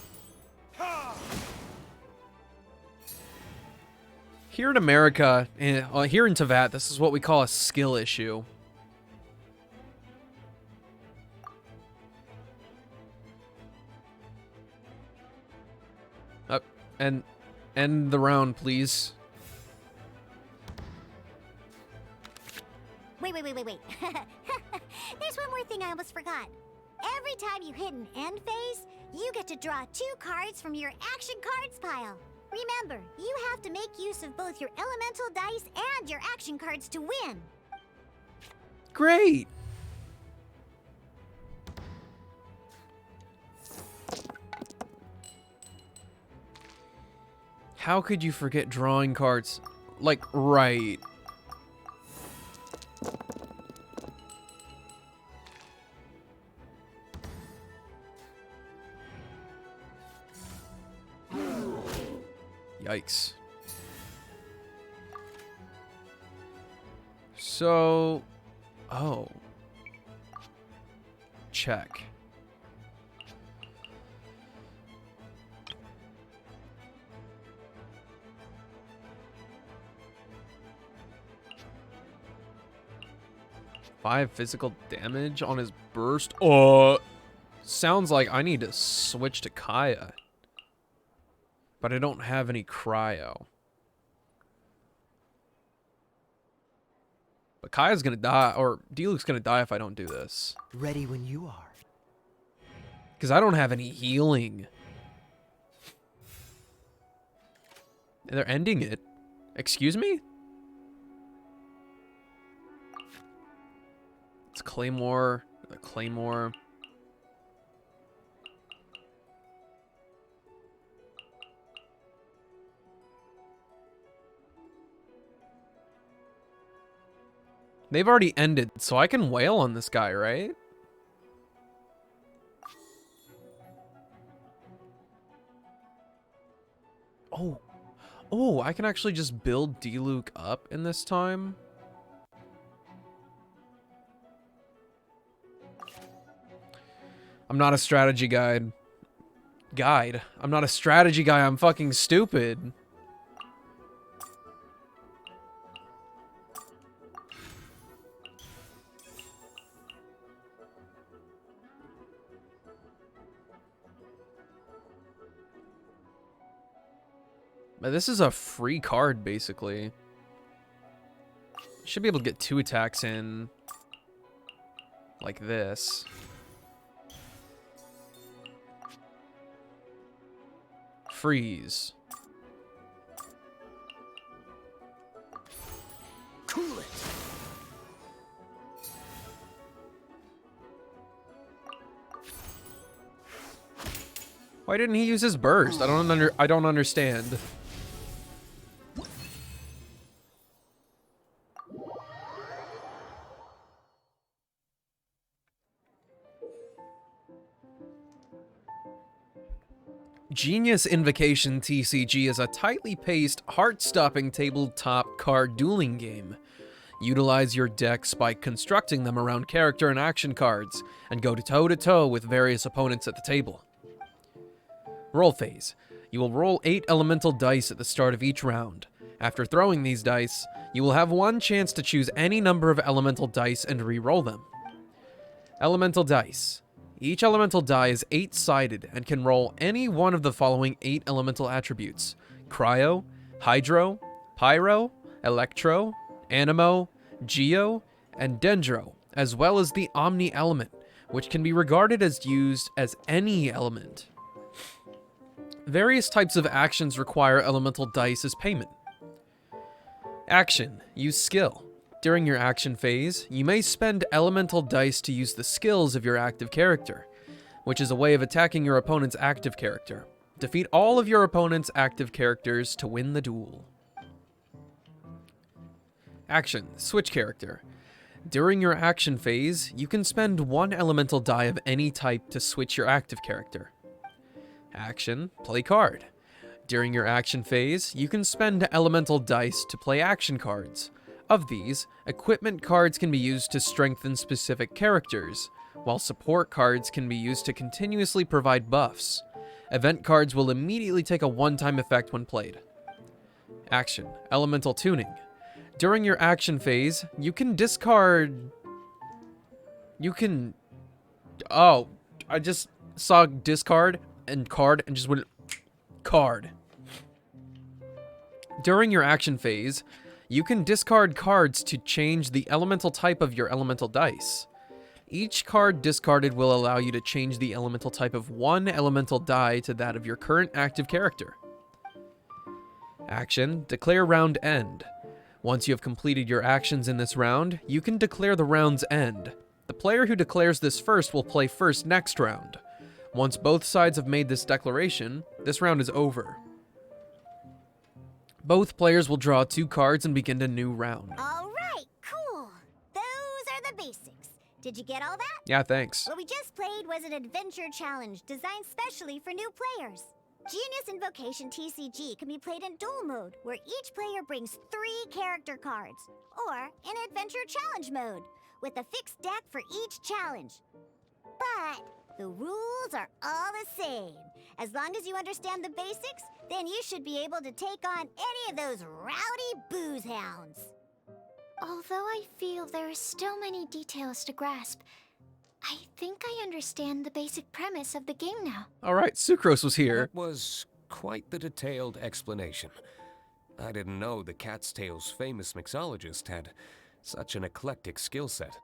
Here in America, here in Teyvat, this is what we call a skill issue. And end the round, please. Wait. There's one more thing I almost forgot. Every time you hit an end phase, you get to draw 2 cards from your action cards pile. Remember, you have to make use of both your elemental dice and your action cards to win. Great! How could you forget drawing cards? Like, right. Yikes. So... Oh. Check. Five physical damage on his burst? Sounds like I need to switch to Kaya. But I don't have any cryo. But Kaya's gonna die, or Diluc's gonna die if I don't do this. Ready when you are. Because I don't have any healing. And they're ending it. Excuse me? It's Claymore. The Claymore. They've already ended, so I can wail on this guy, right? Oh, I can actually just build Diluc up in this time. I'm not a strategy guide. I'm not a strategy guy, I'm fucking stupid. But this is a free card, basically. Should be able to get 2 attacks in. Like this. Freeze. Cool it. Why didn't he use his burst? I don't understand. Genius Invocation TCG is a tightly paced, heart-stopping tabletop card dueling game. Utilize your decks by constructing them around character and action cards, and go toe-to-toe with various opponents at the table. Roll phase. You will roll 8 elemental dice at the start of each round. After throwing these dice, you will have 1 chance to choose any number of elemental dice and re-roll them. Elemental dice. Each elemental die is 8-sided and can roll any one of the following 8 elemental attributes: Cryo, Hydro, Pyro, Electro, Animo, Geo, and Dendro, as well as the Omni element, which can be regarded as used as any element. Various types of actions require elemental dice as payment. Action. Use skill. During your action phase, you may spend elemental dice to use the skills of your active character, which is a way of attacking your opponent's active character. Defeat all of your opponent's active characters to win the duel. Action. Switch character. During your action phase, you can spend one elemental die of any type to switch your active character. Action. Play card. During your action phase, you can spend elemental dice to play action cards. Of these, equipment cards can be used to strengthen specific characters, while support cards can be used to continuously provide buffs. Event cards will immediately take a one-time effect when played. Action. Elemental tuning. During your action phase, you can discard... Oh, I just saw discard and card and just went... Card. During your action phase, you can discard cards to change the elemental type of your elemental dice. Each card discarded will allow you to change the elemental type of one elemental die to that of your current active character. Action. Declare round end. Once you have completed your actions in this round, you can declare the round's end. The player who declares this first will play first next round. Once both sides have made this declaration, this round is over. Both players will draw 2 cards and begin a new round. All right, cool. Those are the basics. Did you get all that? Yeah, thanks. What we just played was an adventure challenge designed specially for new players. Genius Invocation TCG can be played in duel mode, where each player brings 3 character cards, or in adventure challenge mode, with a fixed deck for each challenge. But the rules are all the same. As long as you understand the basics, then you should be able to take on any of those rowdy booze hounds. Although I feel there are still many details to grasp, I think I understand the basic premise of the game now. All right, Sucrose was here. That was quite the detailed explanation. I didn't know the Cat's Tail's famous mixologist had such an eclectic skill set.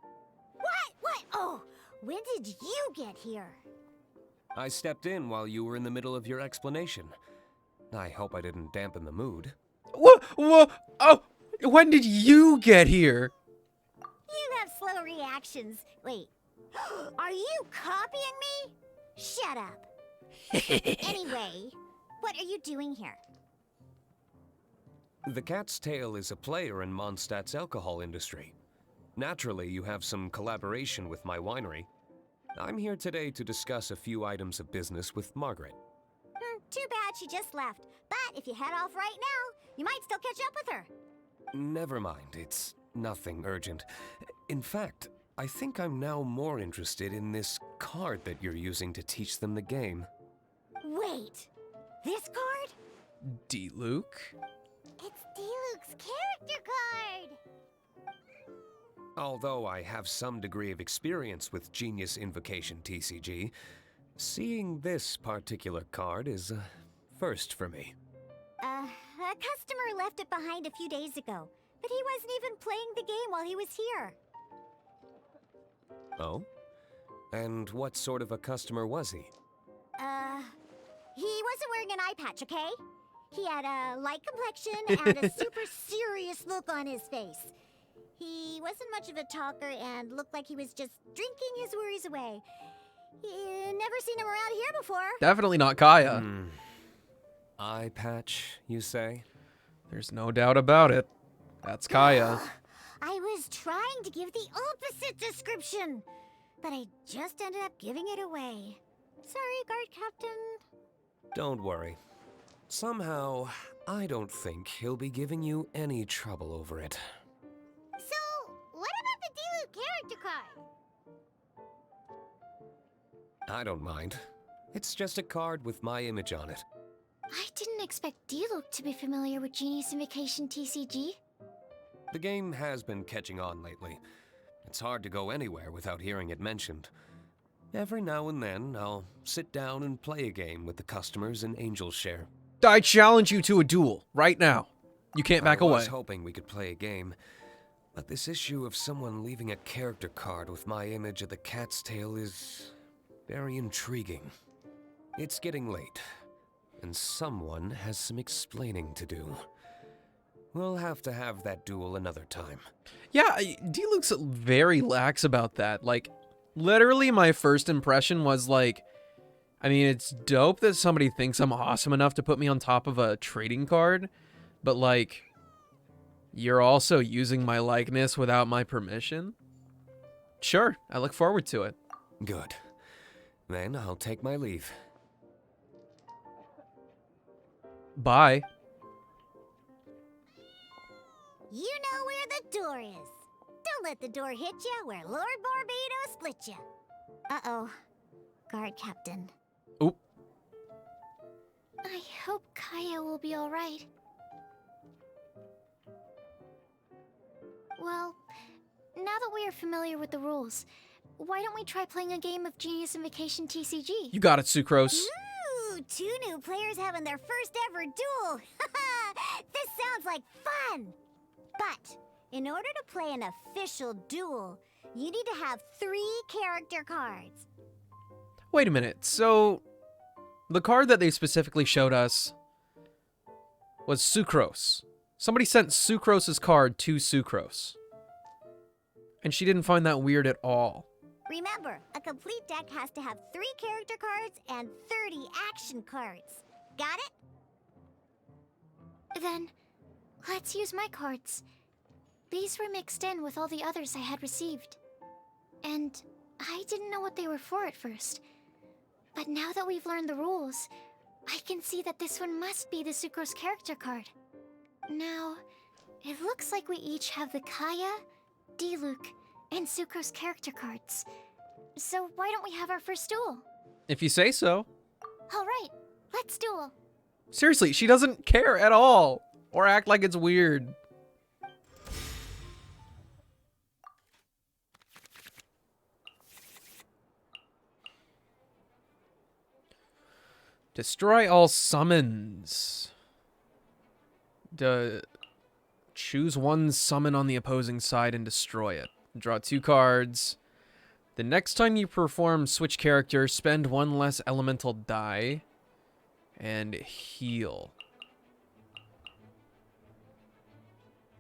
What? Oh, when did you get here? I stepped in while you were in the middle of your explanation. I hope I didn't dampen the mood. What? Oh, when did you get here? You have slow reactions. Wait, are you copying me? Shut up. Anyway, what are you doing here? The Cat's Tail is a player in Mondstadt's alcohol industry. Naturally, you have some collaboration with my winery. I'm here today to discuss a few items of business with Margaret. Too bad she just left. But if you head off right now, you might still catch up with her. Never mind, it's nothing urgent. In fact, I think I'm now more interested in this card that you're using to teach them the game. Wait, this card? D-Luke? It's D-Luke's character card! Although I have some degree of experience with Genius Invocation TCG, seeing this particular card is a first for me. A customer left it behind a few days ago, but he wasn't even playing the game while he was here. Oh? And what sort of a customer was he? He wasn't wearing an eye patch, okay? He had a light complexion and a super serious look on his face. He wasn't much of a talker and looked like he was just drinking his worries away. Never seen him around here before. Definitely not Kaya. Eye patch, you say? There's no doubt about it. That's Kaya. I was trying to give the opposite description, but I just ended up giving it away. Sorry, guard captain. Don't worry. Somehow, I don't think he'll be giving you any trouble over it. So, what about the D-Luke character card? I don't mind. It's just a card with my image on it. I didn't expect D-Luke to be familiar with Genius Invocation TCG. The game has been catching on lately. It's hard to go anywhere without hearing it mentioned. Every now and then, I'll sit down and play a game with the customers in Angel's Share. I challenge you to a duel, right now. You can't back I away. was hoping we could play a game, but this issue of someone leaving a character card with my image of the cat's tail is very intriguing. It's getting late, and someone has some explaining to do. We'll have to have that duel another time. Yeah, D-Luke's very lax about that. Like, literally my first impression was like, I mean, it's dope that somebody thinks I'm awesome enough to put me on top of a trading card, but like, you're also using my likeness without my permission? Sure, I look forward to it. Good. Then I'll take my leave. Bye. You know where the door is. Don't let the door hit you where Lord Barbados split you. Uh-oh. Guard captain. Oop. I hope Kaya will be alright. Well, now that we are familiar with the rules, why don't we try playing a game of Genius Invocation TCG? You got it, Sucrose. Ooh, 2 new players having their first ever duel. This sounds like fun. But in order to play an official duel, you need to have 3 character cards. Wait a minute, so the card that they specifically showed us was Sucrose. Somebody sent Sucrose's card to Sucrose. And she didn't find that weird at all. Remember, a complete deck has to have 3 character cards and 30 action cards. Got it? Then, let's use my cards. These were mixed in with all the others I had received. And I didn't know what they were for at first. But now that we've learned the rules, I can see that this one must be the Sucrose character card. Now, it looks like we each have the Kaya, D-Luke, and Sucrose character cards. So why don't we have our first duel? If you say so. Alright, let's duel. Seriously, she doesn't care at all. Or act like it's weird. Destroy all summons. Choose one summon on the opposing side and destroy it. Draw 2 cards. The next time you perform switch character, spend 1 less elemental die. And heal.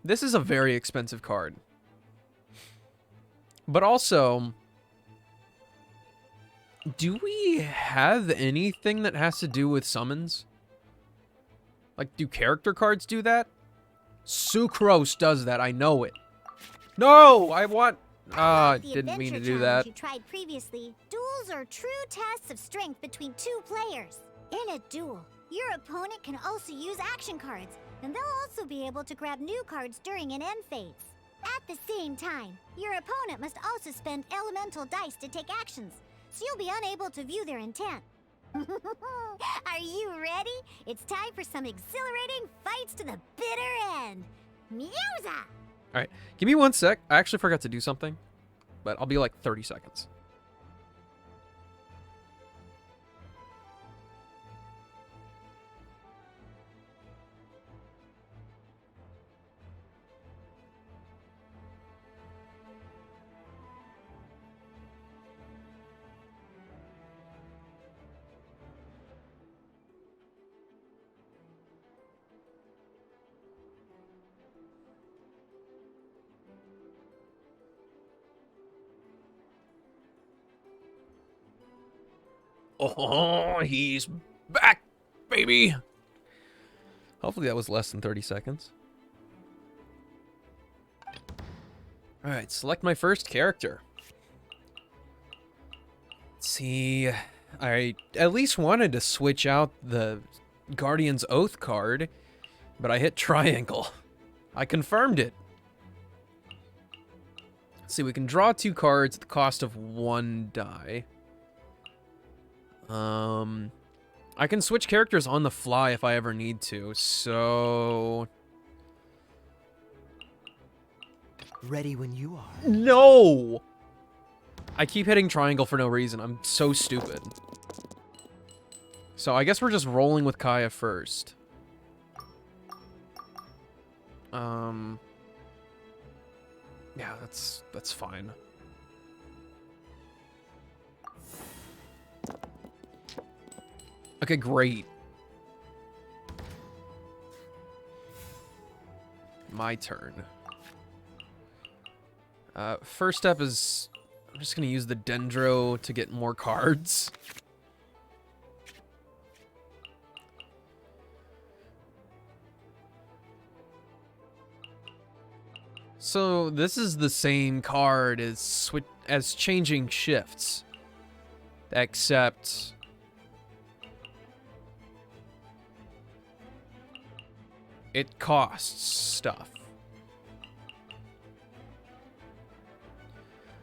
This is a very expensive card. But also, do we have anything that has to do with summons? Like, do character cards do that? Sucrose does that, I know it. No, I want... Unlike the didn't mean to adventure do that. challenge you tried previously, duels are true tests of strength between 2 players. In a duel, your opponent can also use action cards, and they'll also be able to grab new cards during an end phase. At the same time, your opponent must also spend elemental dice to take actions, so you'll be unable to view their intent. Are you ready? It's time for some exhilarating fights to the bitter end. Musa! Alright, give me 1 sec. I actually forgot to do something, but I'll be like 30 seconds. Oh, he's back, baby. Hopefully that was less than 30 seconds. All right, select my first character. Let's see. I at least wanted to switch out the Guardian's Oath card, but I hit triangle. I confirmed it. Let's see, we can draw 2 cards at the cost of 1 die. I can switch characters on the fly if I ever need to, so... Ready when you are. No! I keep hitting triangle for no reason. I'm so stupid. So I guess we're just rolling with Kaya first. Yeah, that's fine. Okay, great. My turn. First step is I'm just gonna use the Dendro to get more cards. So this is the same card as changing shifts, except it costs stuff.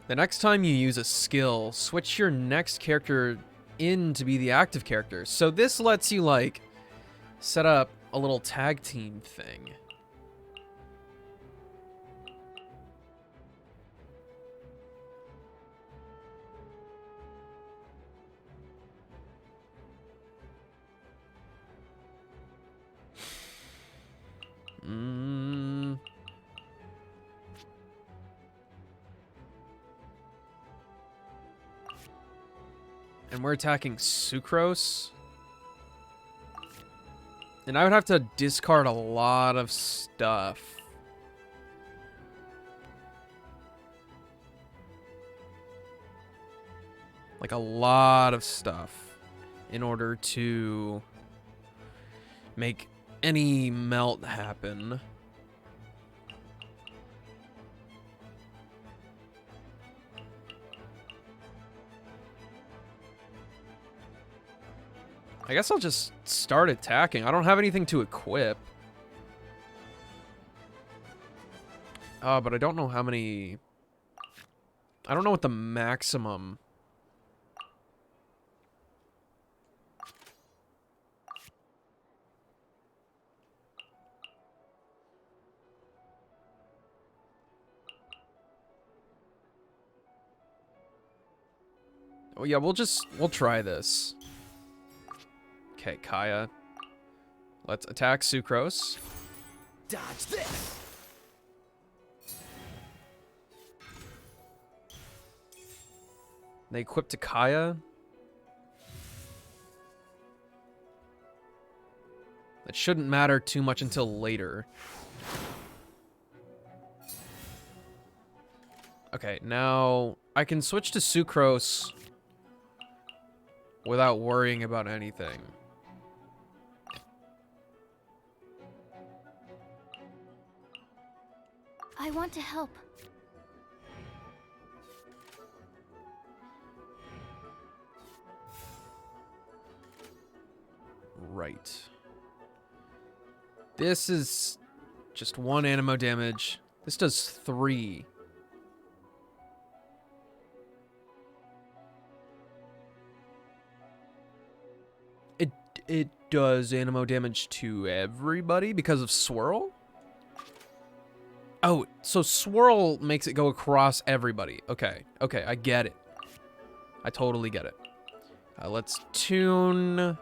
The next time you use a skill, switch your next character in to be the active character. So this lets you, like, set up a little tag team thing. And we're attacking Sucrose. And I would have to discard a lot of stuff. Like a lot of stuff in order to make any melt happen. I guess I'll just start attacking. I don't have anything to equip. But I don't know how many... I don't know what the maximum... Oh yeah, we'll try this. Okay, Kaya. Let's attack Sucrose. Dodge this! They equip to Kaya. That shouldn't matter too much until later. Okay, now I can switch to Sucrose without worrying about anything. I want to help. Right. This is just 1 animo damage. This does 3. It does animo damage to everybody because of Swirl? Oh, so Swirl makes it go across everybody. Okay, okay, I get it. I totally get it. Let's tune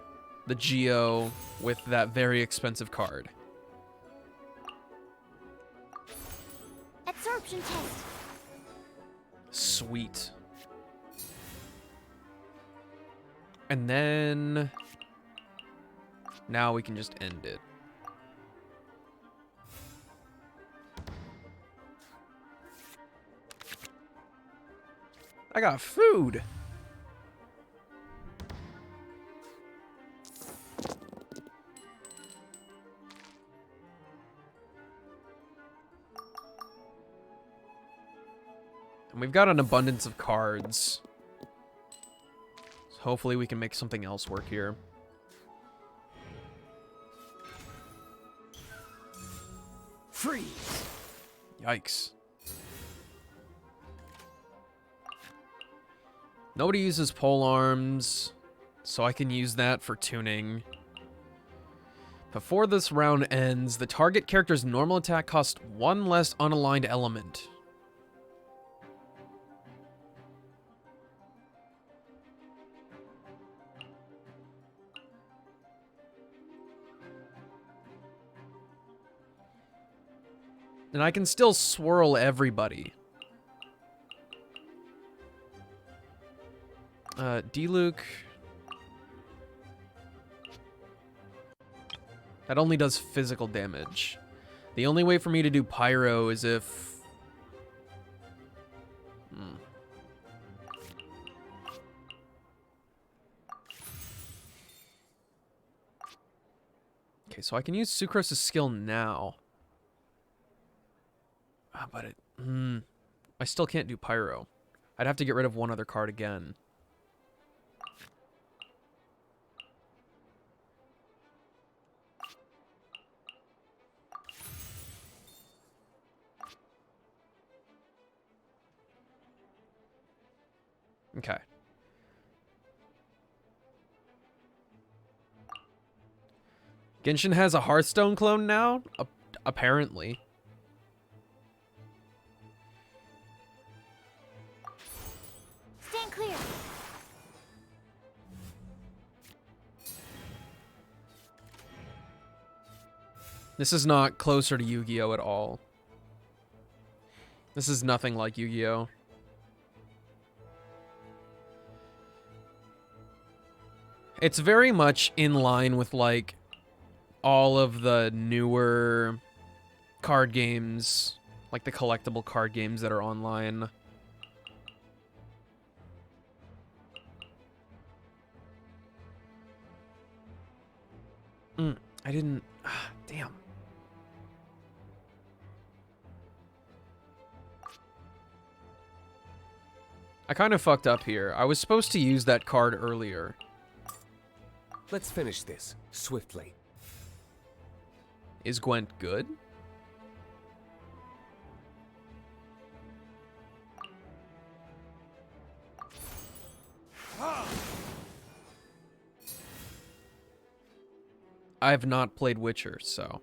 the Geo with that very expensive card. Absorption test. Sweet. And then... now we can just end it. I got food. And we've got an abundance of cards. So hopefully we can make something else work here. Freeze! Yikes. Nobody uses pole arms, so I can use that for tuning. Before this round ends, the target character's normal attack costs 1 less unaligned element. And I can still swirl everybody. D-Luke. That only does physical damage. The only way for me to do Pyro is if... Okay, so I can use Sucrose's skill now. But it... I still can't do Pyro. I'd have to get rid of one other card again. Okay. Genshin has a Hearthstone clone now? Apparently. Stand clear. This is not closer to Yu-Gi-Oh! At all. This is nothing like Yu-Gi-Oh! It's very much in line with, like, all of the newer card games, like the collectible card games that are online. I didn't... damn. I kind of fucked up here. I was supposed to use that card earlier. Let's finish this, swiftly. Is Gwent good? I have not played Witcher, so...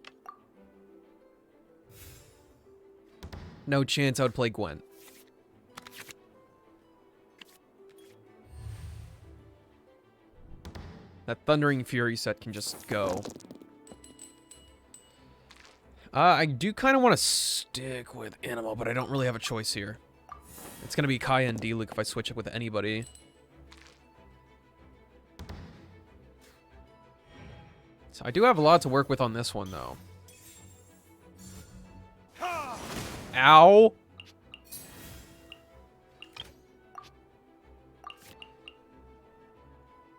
no chance I would play Gwent. That Thundering Fury set can just go. I do kind of want to stick with Animal, but I don't really have a choice here. It's going to be Kaya and D-Luke if I switch it with anybody. So I do have a lot to work with on this one, though. Ow!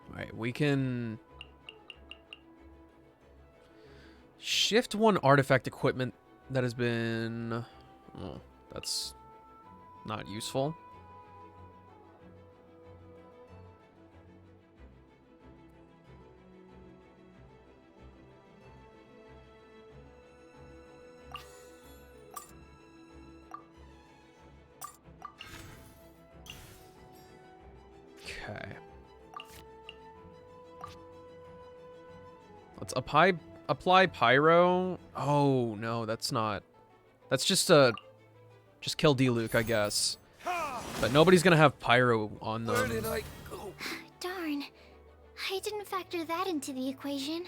Alright, we can... shift one artifact equipment that has been... oh, that's not useful. Okay. Let's apply Pyro. Oh, no, that's not... that's just a... just kill D-Luke, I guess. But nobody's gonna have Pyro on them. Where did I go? Darn. I didn't factor that into the equation.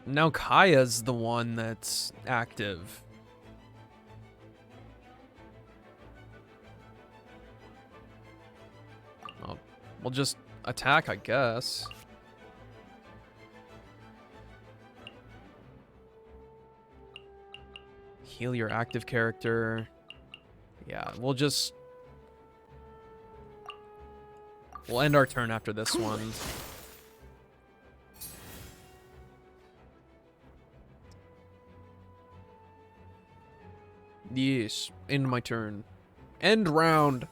Now Kaya's the one that's active. Well, we'll just attack, I guess. Heal your active character. Yeah, we'll just... we'll end our turn after this one. Yes, end my turn. End round.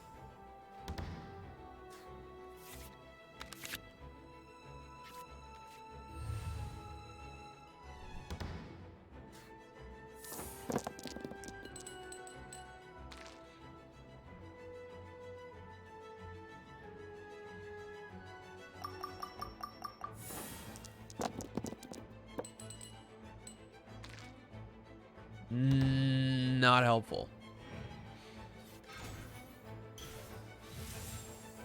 Not helpful.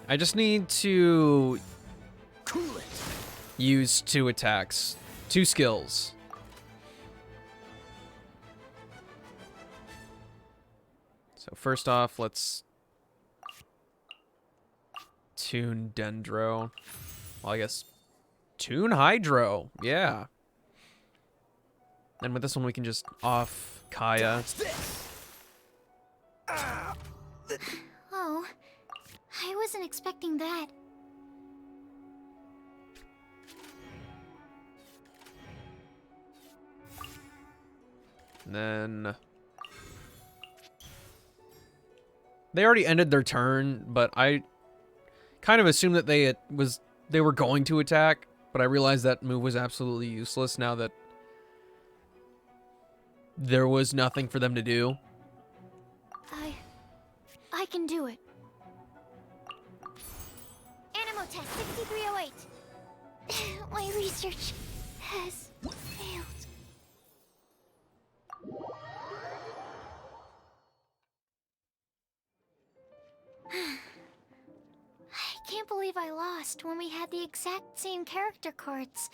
I just need to use 2 attacks, 2 skills. So first off, let's tune Dendro. Well, I guess tune Hydro. Yeah. And with this one, we can just off Kaya. Oh, I wasn't expecting that. And then they already ended their turn, but I kind of assumed that they were going to attack, but I realized that move was absolutely useless now that there was nothing for them to do. I can do it. Animo test 6308. My research has failed. I can't believe I lost when we had the exact same character cards.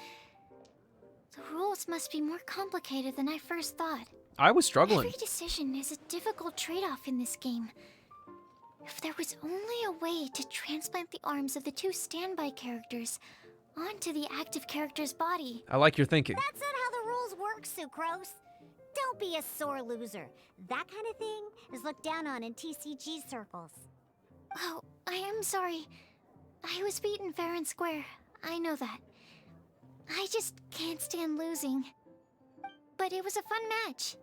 The rules must be more complicated than I first thought. I was struggling. Every decision is a difficult trade-off in this game. If there was only a way to transplant the arms of the 2 standby characters onto the active character's body. I like your thinking. That's not how the rules work, Sucrose. Don't be a sore loser. That kind of thing is looked down on in TCG circles. Oh, I am sorry. I was beaten fair and square. I know that. I just can't stand losing. But it was a fun match.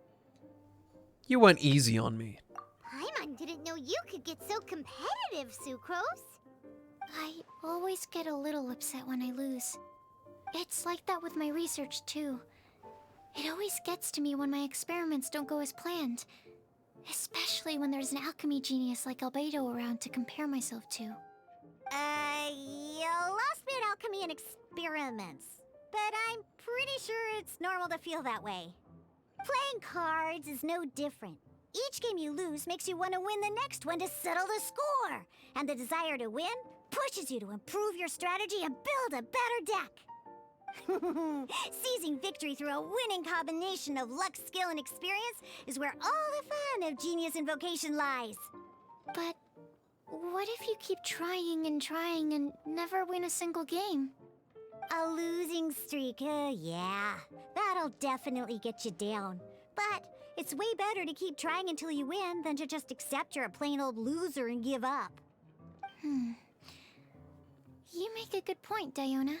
You went easy on me. Paimon didn't know you could get so competitive, Sucrose. I always get a little upset when I lose. It's like that with my research, too. It always gets to me when my experiments don't go as planned. Especially when there's an alchemy genius like Albedo around to compare myself to. You lost me at alchemy and experiments. But I'm pretty sure it's normal to feel that way. Playing cards is no different. Each game you lose makes you want to win the next one to settle the score. And the desire to win pushes you to improve your strategy and build a better deck. Seizing victory through a winning combination of luck, skill, and experience is where all the fun of Genius Invocation lies. But what if you keep trying and never win a single game? A losing streak, yeah. That'll definitely get you down. But it's way better to keep trying until you win than to just accept you're a plain old loser and give up. You make a good point, Diona.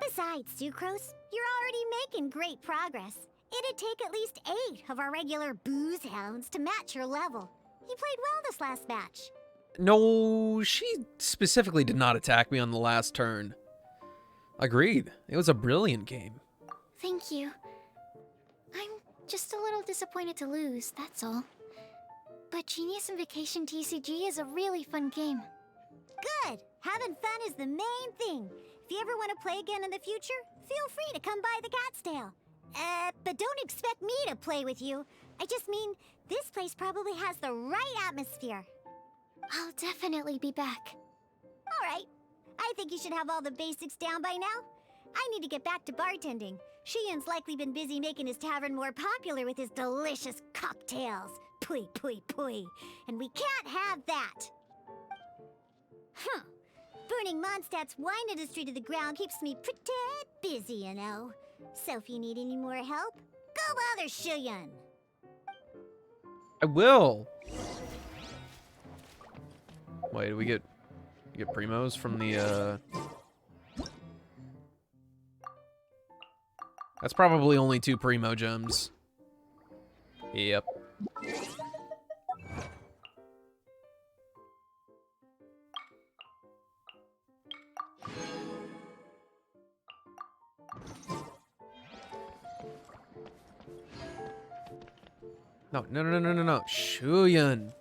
Besides, Sucrose, you're already making great progress. It'd take at least 8 of our regular booze hounds to match your level. You played well this last match. No, she specifically did not attack me on the last turn. Agreed. It was a brilliant game. Thank you. I'm just a little disappointed to lose, that's all. But Genius Invocation TCG is a really fun game. Good! Having fun is the main thing. If you ever want to play again in the future, feel free to come by the Cat's Tail. But don't expect me to play with you. I just mean, this place probably has the right atmosphere. I'll definitely be back. Alright. I think you should have all the basics down by now. I need to get back to bartending. Shiyan's likely been busy making his tavern more popular with his delicious cocktails. Pui, pui, pui. And we can't have that. Huh. Burning Mondstadt's wine industry to the ground keeps me pretty busy, you know. So if you need any more help, go bother Shiyan. I will. Wait, do we get primos from the That's probably only 2 primo gems. Yep. No. Shuyan.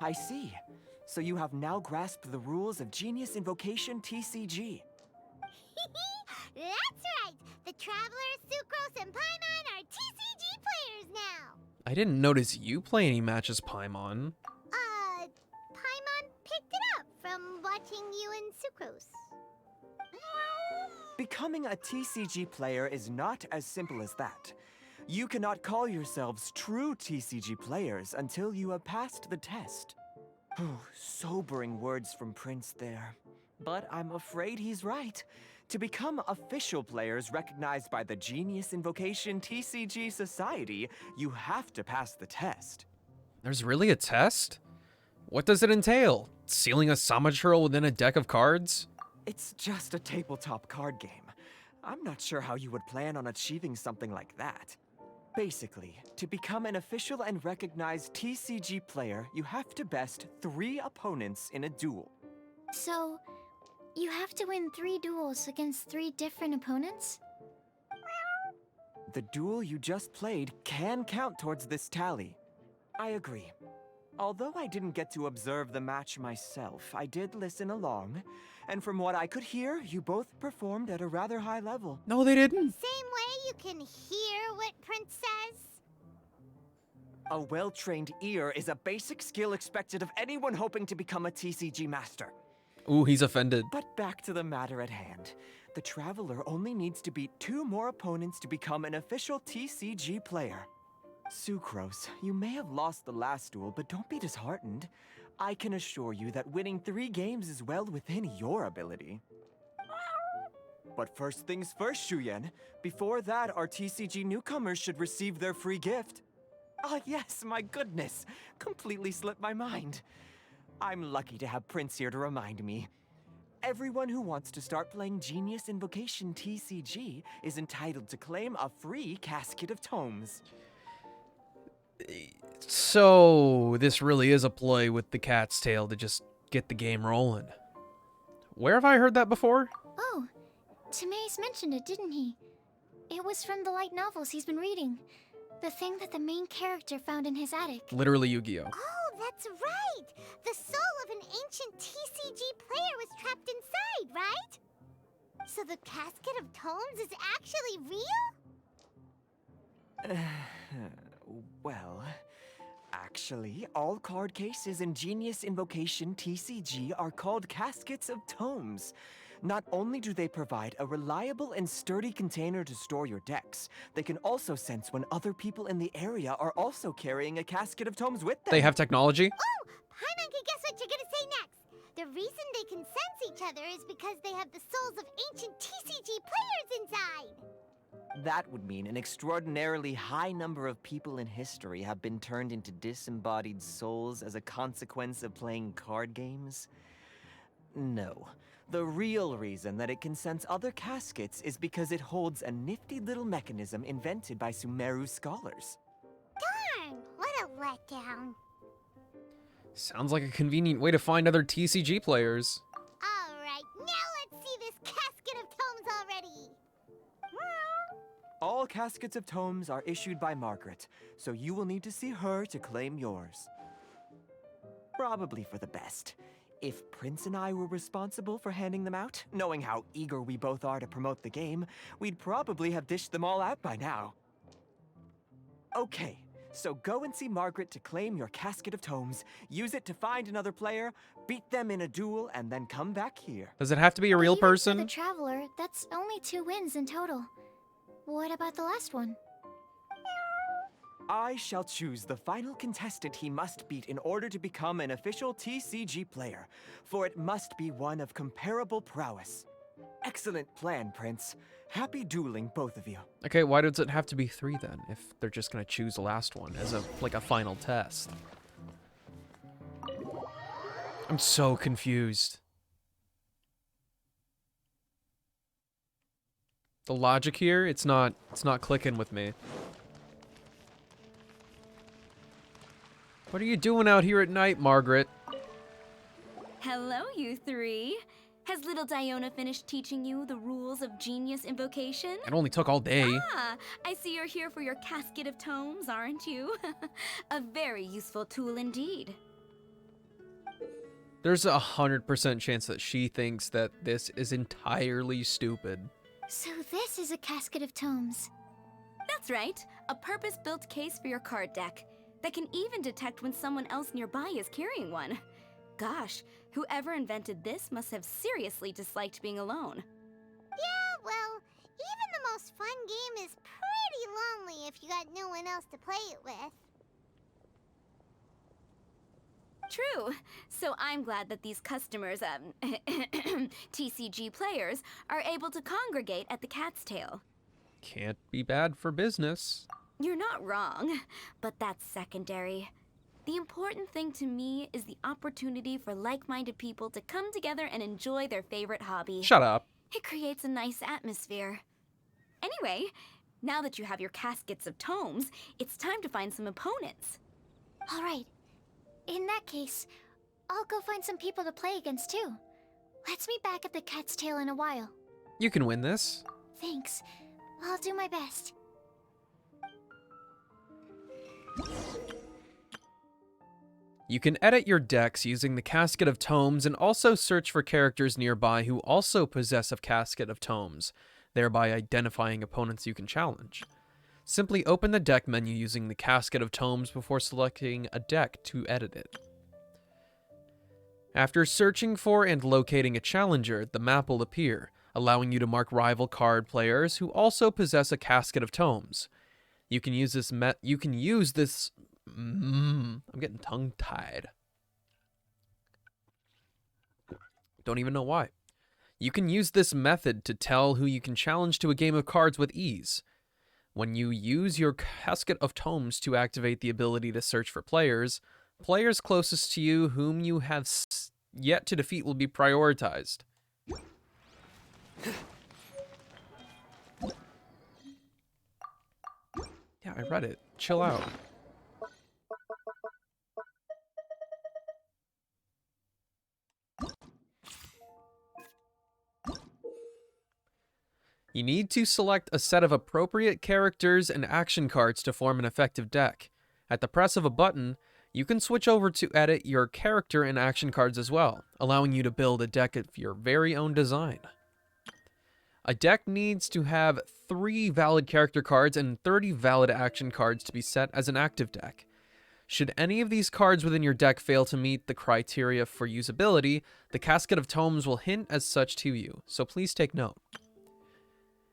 I see. So you have now grasped the rules of Genius Invocation TCG. That's right! The Travelers, Sucrose, and Paimon are TCG players now! I didn't notice you play any matches, Paimon. Paimon picked becoming a TCG player is not as simple as that. You cannot call yourselves true TCG players until you have passed the test. Sobering words from Prince there. But I'm afraid he's right. To become official players recognized by the Genius Invocation TCG Society, you have to pass the test. There's really a test? What does it entail? Sealing a Samaturl within a deck of cards? It's just a tabletop card game. I'm not sure how you would plan on achieving something like that. Basically, to become an official and recognized TCG player, you have to best 3 opponents in a duel. So, you have to win 3 duels against 3 different opponents? The duel you just played can count towards this tally. I agree. Although I didn't get to observe the match myself, I did listen along, and from what I could hear, you both performed at a rather high level. No, they didn't. Same way you can hear what Prince says. A well-trained ear is a basic skill expected of anyone hoping to become a TCG master. Ooh, he's offended. But back to the matter at hand. The Traveler only needs to beat 2 more opponents to become an official TCG player. Sucrose, you may have lost the last duel, but don't be disheartened. I can assure you that winning 3 games is well within your ability. But first things first, Shuyen. Before that, our TCG newcomers should receive their free gift. Ah, yes, my goodness. Completely slipped my mind. I'm lucky to have Prince here to remind me. Everyone who wants to start playing Genius Invocation TCG is entitled to claim a free Casket of Tomes. So, this really is a play with the cat's tail to just get the game rolling. Where have I heard that before? Oh, Timaeus mentioned it, didn't he? It was from the light novels he's been reading. The thing that the main character found in his attic. Literally Yu-Gi-Oh! Oh, that's right! The soul of an ancient TCG player was trapped inside, right? So the Casket of Tomes is actually real? Well, actually, all card cases in Genius Invocation TCG are called Caskets of Tomes. Not only do they provide a reliable and sturdy container to store your decks, they can also sense when other people in the area are also carrying a Casket of Tomes with them. They have technology? Oh, Paimon, guess what you're gonna say next? The reason they can sense each other is because they have the souls of ancient TCG players inside! That would mean an extraordinarily high number of people in history have been turned into disembodied souls as a consequence of playing card games? No. The real reason that it can sense other caskets is because it holds a nifty little mechanism invented by Sumeru scholars. Darn, what a letdown. Sounds like a convenient way to find other TCG players. Alright, now let's see this Casket of Tomes already! All Caskets of Tomes are issued by Margaret, so you will need to see her to claim yours. Probably for the best. If Prince and I were responsible for handing them out, knowing how eager we both are to promote the game, we'd probably have dished them all out by now. Okay, so go and see Margaret to claim your Casket of Tomes, use it to find another player, beat them in a duel, and then come back here. Does it have to be a real Even person? For the Traveler, that's only 2 wins in total. What about the last one? I shall choose the final contestant he must beat in order to become an official TCG player, for it must be one of comparable prowess. Excellent plan, Prince. Happy dueling, both of you. Okay, why does it have to be 3 then, if they're just gonna choose the last one as a final test? I'm so confused. The logic here, it's not clicking with me. What are you doing out here at night, Margaret? Hello, you 3. Has little Diona finished teaching you the rules of Genius Invocation? It only took all day. Ah, I see you're here for your Casket of Tomes, aren't you? A very useful tool indeed. There's 100% chance that she thinks that this is entirely stupid. So this is a Casket of Tomes. That's right, a purpose-built case for your card deck that can even detect when someone else nearby is carrying one. Gosh, whoever invented this must have seriously disliked being alone. Yeah, well, anyone else to play it with. True. So I'm glad that these customers, TCG players, are able to congregate at the Cat's Tail. Can't be bad for business. You're not wrong, but that's secondary. The important thing to me is the opportunity for like-minded people to come together and enjoy their favorite hobby. Shut up. It creates a nice atmosphere. Anyway, now that you have your caskets of tomes, it's time to find some opponents. All right. In that case, I'll go find some people to play against too. Let's meet back at the Cat's Tail in a while. You can win this. Thanks. I'll do my best. You can edit your decks using the Casket of Tomes and also search for characters nearby who also possess a Casket of Tomes, thereby identifying opponents you can challenge. Simply open the deck menu using the Casket of Tomes before selecting a deck to edit it. After searching for and locating a challenger, the map will appear, allowing you to mark rival card players who also possess a Casket of Tomes. You can use this I'm getting tongue-tied. Don't even know why. You can use this method to tell who you can challenge to a game of cards with ease. When you use your Casket of Tomes to activate the ability to search for players, players closest to you whom you have yet to defeat will be prioritized. Yeah, I read it. Chill out. You need to select a set of appropriate characters and action cards to form an effective deck. At the press of a button, you can switch over to edit your character and action cards as well, allowing you to build a deck of your very own design. A deck needs to have 3 valid character cards and 30 valid action cards to be set as an active deck. Should any of these cards within your deck fail to meet the criteria for usability, the Casket of Tomes will hint as such to you, so please take note.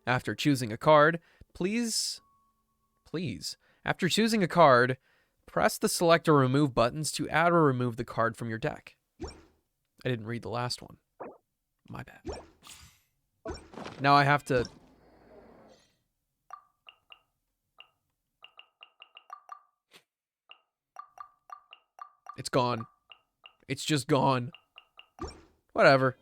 After choosing a card, after choosing a card, press the select or remove buttons to add or remove the card from your deck. I didn't read the last one. My bad. Now I have to... It's gone. It's just gone. Whatever.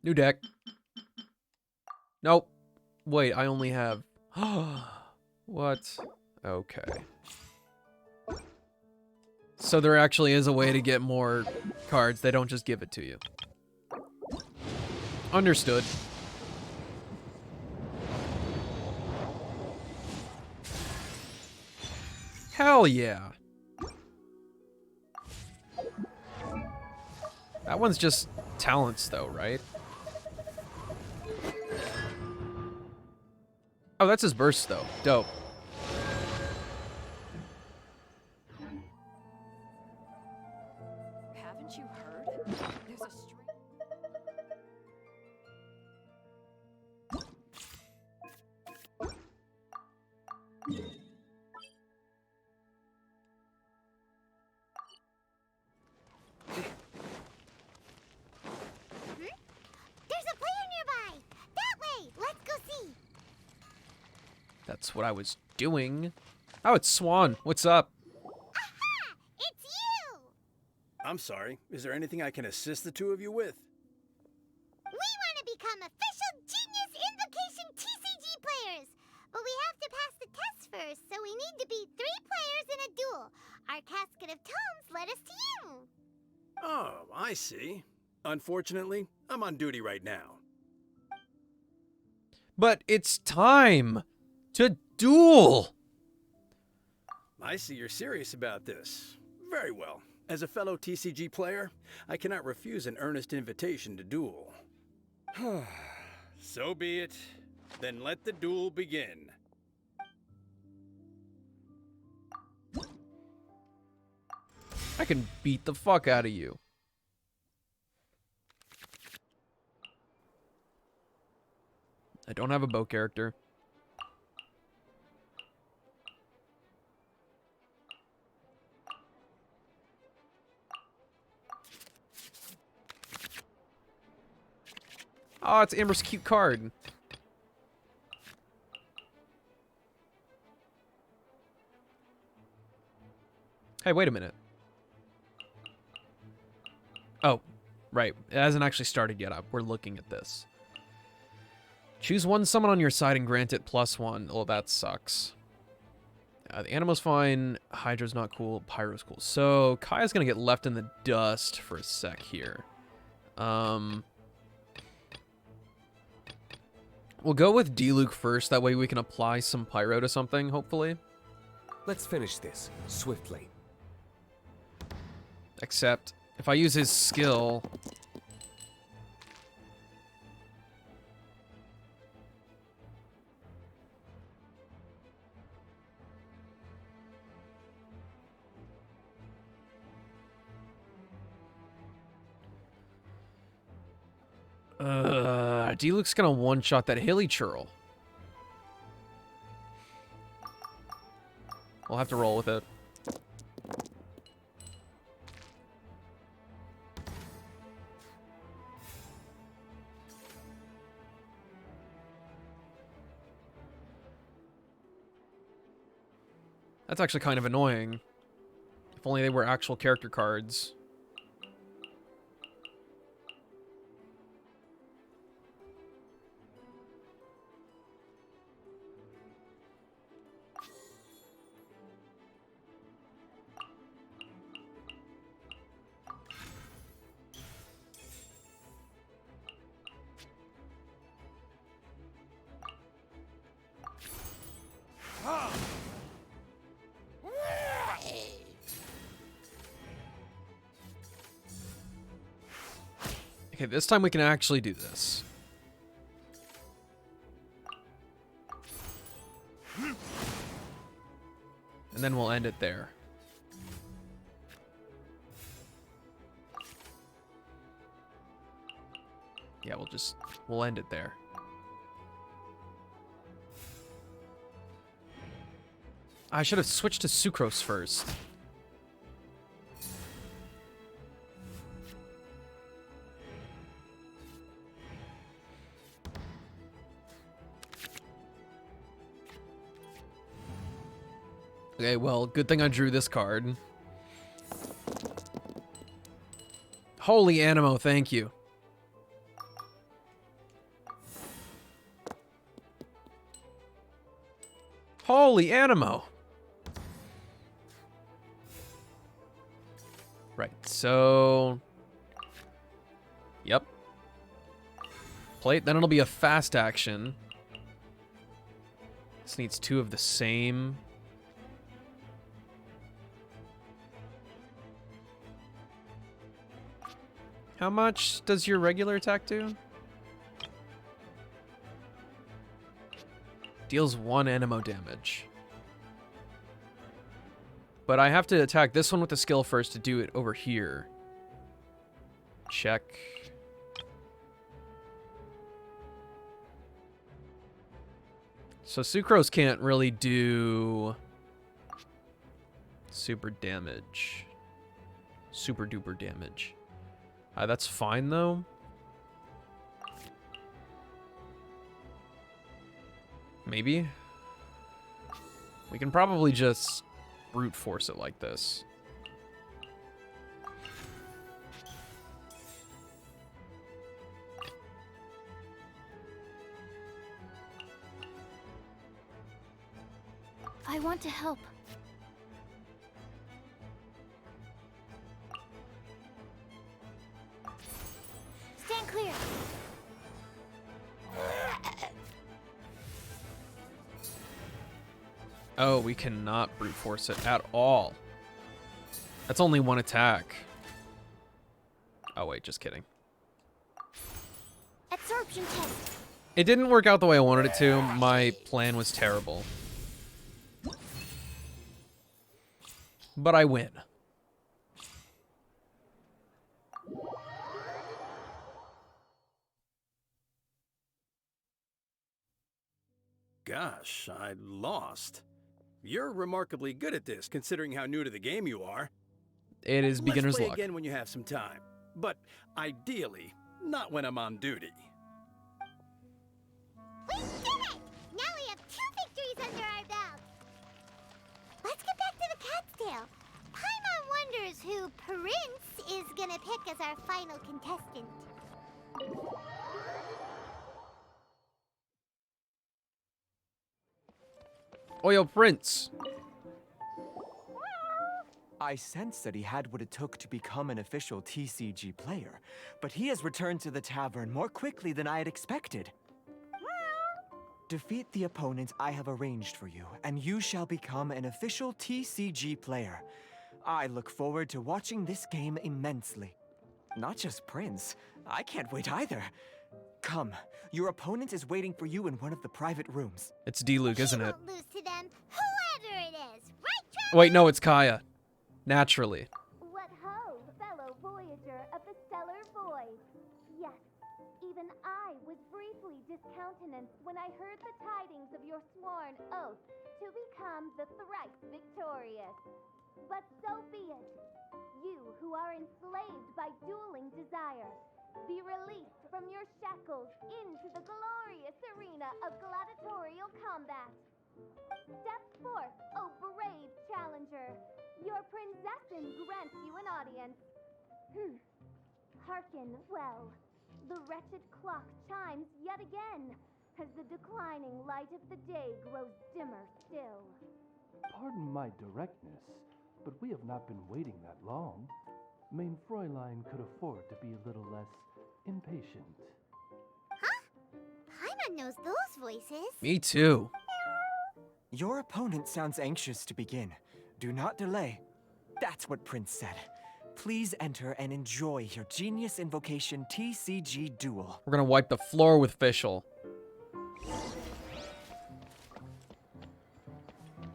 New deck. Nope. Wait, I only have... What? Okay. So there actually is a way to get more cards. They don't just give it to you. Understood. Hell yeah. That one's just talents though, right? Oh, that's his burst though. Dope. Haven't you heard? There's a string. There's a player nearby! That way! Let's go see! That's what I was doing. Oh, it's Swan. What's up? Aha! It's you! I'm sorry. Is there anything I can assist the two of you with? We want to become official Genius Invocation TCG players! But we have to pass the test first, so we need to beat 3 players in a duel. Our Casket of Tomes led us to you! Oh, I see. Unfortunately, I'm on duty right now. But it's time to duel! I see you're serious about this. Very well. As a fellow TCG player, I cannot refuse an earnest invitation to duel. So be it. Then let the duel begin. I can beat the fuck out of you. I don't have a bow character. Oh, it's Amber's cute card. Hey, wait a minute. Oh, right. It hasn't actually started yet. We're looking at this. Choose one summon on your side and grant it +1. Oh, that sucks. The Animo's fine. Hydra's not cool. Pyro's cool. So, Kaya's gonna get left in the dust for a sec here. We'll go with D-Luke first. That way we can apply some Pyro to something, hopefully. Let's finish this swiftly. Except, if I use his skill... D-Luke's gonna one-shot that Hilly Churl. We'll have to roll with it. That's actually kind of annoying. If only they were actual character cards. Okay, this time we can actually do this. And then we'll end it there. Yeah, we'll end it there. I should have switched to Sucrose first. Okay, well, good thing I drew this card. Holy Animo, thank you. Holy Animo. Right, so... Yep. Plate, then it'll be a fast action. This needs two of the same... How much does your regular attack do? Deals 1 Animo damage. But I have to attack this one with the skill first to do it over here. Check. So Sucrose can't really do super damage. Super duper damage. That's fine, though. Maybe. We can probably just brute force it like this. I want to help. Stand clear. Oh, we cannot brute force it at all. That's only one attack. Oh, wait, just kidding. Absorption test. It didn't work out the way I wanted it to. My plan was terrible. But I win. gosh, I lost. You're remarkably good at this, considering how new to the game you are. It is beginner's Let's play luck. again when you have some time. But ideally, not when I'm on duty. We did it! Now we have 2 victories under our belt. Let's get back to the Cat's Tail. Paimon wonders who Prince is gonna pick as our final contestant. Oyo Prince. I sensed that he had what it took to become an official TCG player, but he has returned to the tavern more quickly than I had expected. Defeat the opponent I have arranged for you, and you shall become an official TCG player. I look forward to watching this game immensely. Not just Prince, I can't wait either. Come, your opponent is waiting for you in one of the private rooms. It's D-Luke, isn't We it? won't lose to them, whoever it is. Right, Trevor? Wait, no, it's Kaya. Naturally. What ho, fellow voyager of the stellar void. Yes, even I was briefly discountenanced when I heard the tidings of your sworn oath to become the thrice victorious. But so be it. You who are enslaved by dueling desire, be released from your shackles into the glorious arena of gladiatorial combat. Step forth, O brave challenger. Your princessin grants you an audience. Hearken well. The wretched clock chimes yet again, as the declining light of the day grows dimmer still. Pardon my directness, but we have not been waiting that long. Mein Fräulein could afford to be a little less impatient. Paimon knows those voices. Me too. Your opponent sounds anxious to begin. Do not delay. That's what Prince said. Please enter and enjoy your Genius Invocation TCG duel. We're gonna wipe the floor with Fischl.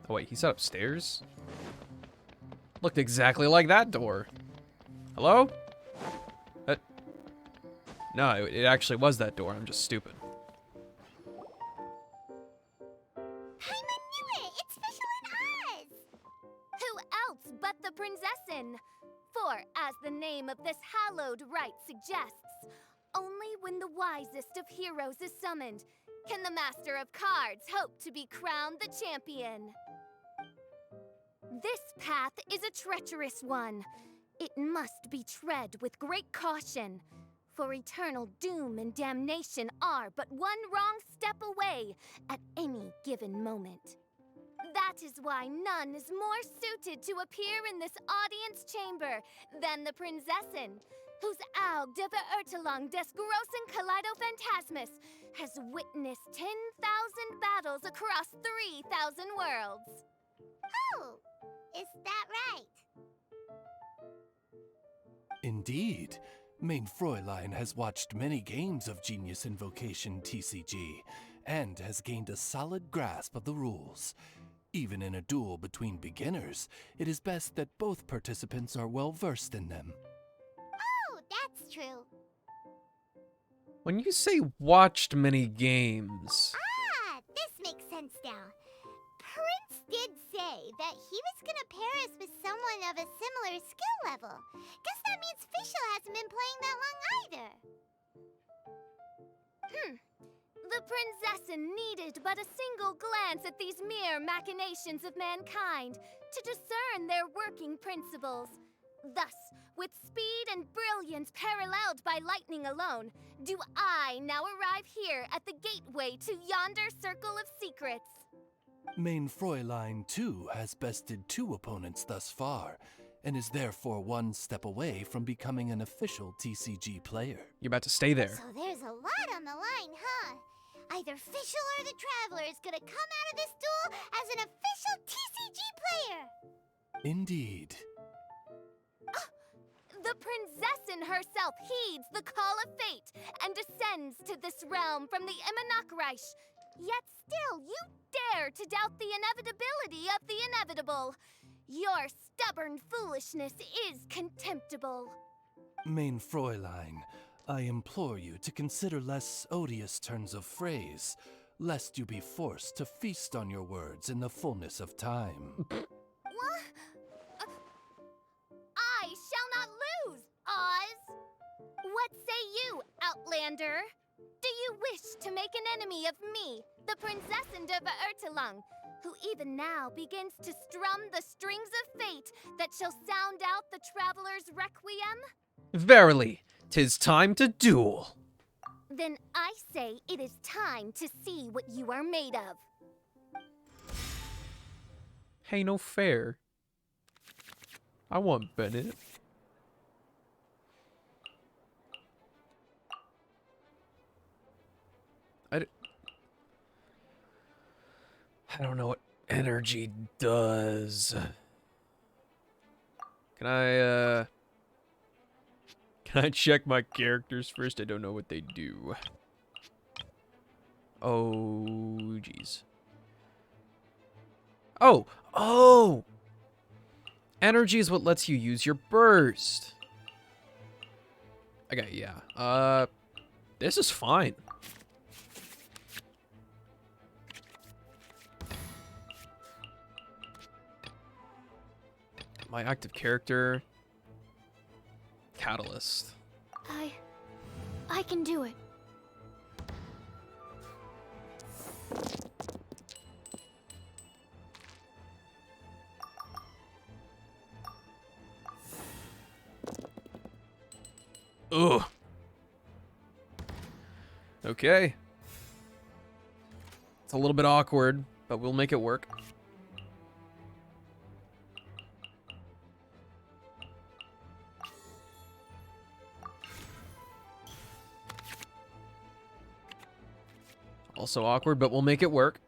Oh wait, he's upstairs? Looked exactly like that door. Hello? No, it actually was that door. I'm just stupid. Paimon knew it! It's Fischl and Oz! Who else but the princessin? For, as the name of this hallowed rite suggests, only when the wisest of heroes is summoned can the master of cards hope to be crowned the champion. This path is a treacherous one. It must be tread with great caution, for eternal doom and damnation are but one wrong step away at any given moment. That is why none is more suited to appear in this audience chamber than the princessin, whose Aug de Beurtelang des Großen Kaleido-Phantasmus has witnessed 10,000 battles across 3,000 worlds. Oh, is that right? Indeed. Mein Fräulein has watched many games of Genius Invocation TCG, and has gained a solid grasp of the rules. Even in a duel between beginners, it is best that both participants are well versed in them. Oh, that's true. When you say watched many games, Ah, this makes sense now. Prince did say that he was gonna pair us with someone of a similar skill level. Guess that means Fischl hasn't been playing that long either. The princessin needed but a single glance at these mere machinations of mankind to discern their working principles. Thus, with speed and brilliance paralleled by lightning alone, do I now arrive here at the gateway to yonder circle of secrets. Mein Fräulein, too, has bested 2 opponents thus far, and is therefore one step away from becoming an official TCG player. you're about to stay there. So there's a lot on the line, huh? Either Fischl or the Traveler is gonna come out of this duel as an official TCG player! Indeed. The princessin herself heeds the call of fate and descends to this realm from the Immanakreich. Yet still you dare to doubt the inevitability of the inevitable. Your stubborn foolishness is contemptible. Mein Fräulein, I implore you to consider less odious turns of phrase. lest you be forced to feast on your words in the fullness of time. What? I shall not lose, Oz! What say you, Outlander? Do you wish to make an enemy of me, the Princess of Ertelung, who even now begins to strum the strings of fate that shall sound out the traveler's requiem? Verily, 'tis time to duel. Then I say it is time to see what you are made of. Hey, no fair. I want Bennett. I don't know what energy does. Can I check my characters first? I don't know what they do. Oh, jeez. Oh! Energy is what lets you use your burst. Okay, yeah. This is fine. My active character. Catalyst. I can do it. Ugh. Okay. It's a little bit awkward, but we'll make it work. Also awkward, but we'll make it work.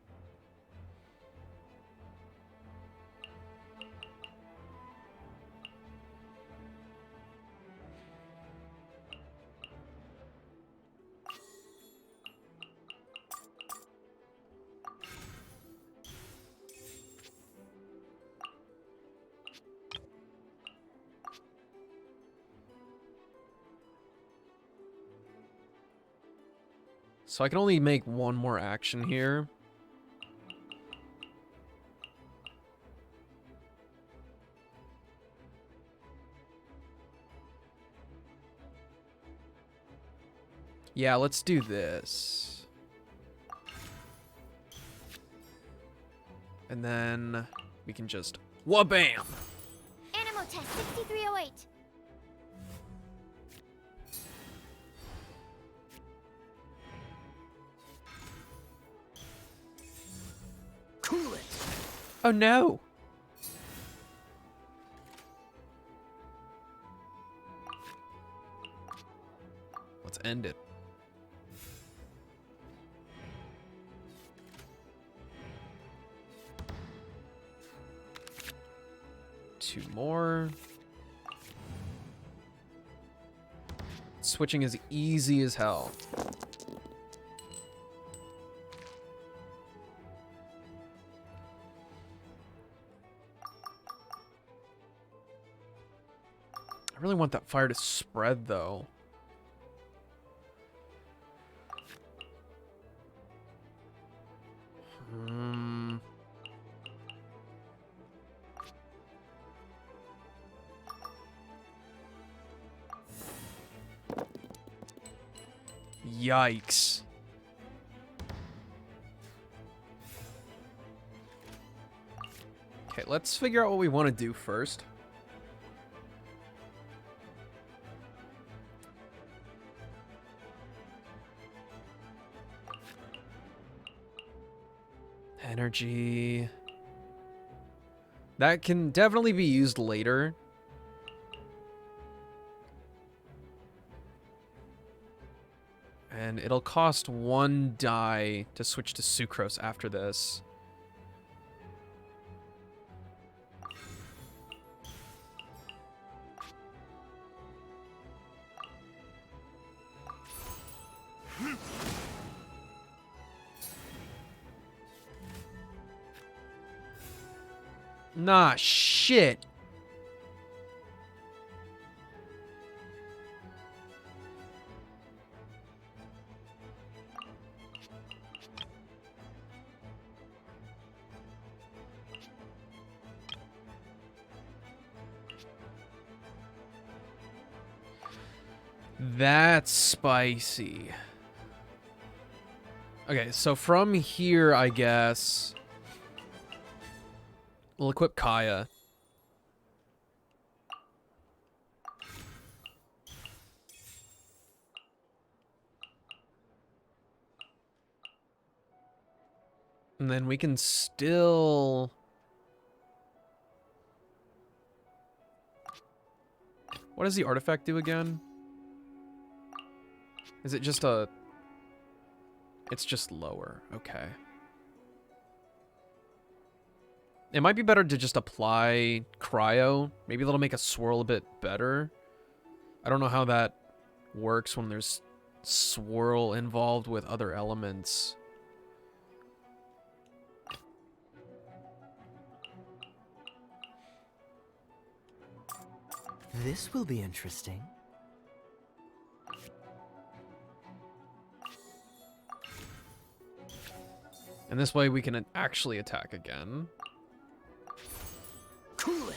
So I can only make one more action here. Yeah, let's do this. And then we can just wha-bam! Animo test 6308. Cool it! Oh no! Let's end it. Two more. Switching is easy as hell. I really want that fire to spread, though. Yikes. Okay, let's figure out what we want to do first. Energy. That can definitely be used later. And it'll cost 1 die to switch to Sucrose after this. Nah, shit. That's spicy. Okay, so from here, I guess we'll equip Kaya. And then we can still... What does the artifact do again? Is it just a... It's just lower. Okay. It might be better to just apply cryo. Maybe that'll make a swirl a bit better. I don't know how that works when there's swirl involved with other elements. This will be interesting. And this way we can actually attack again. Cool it.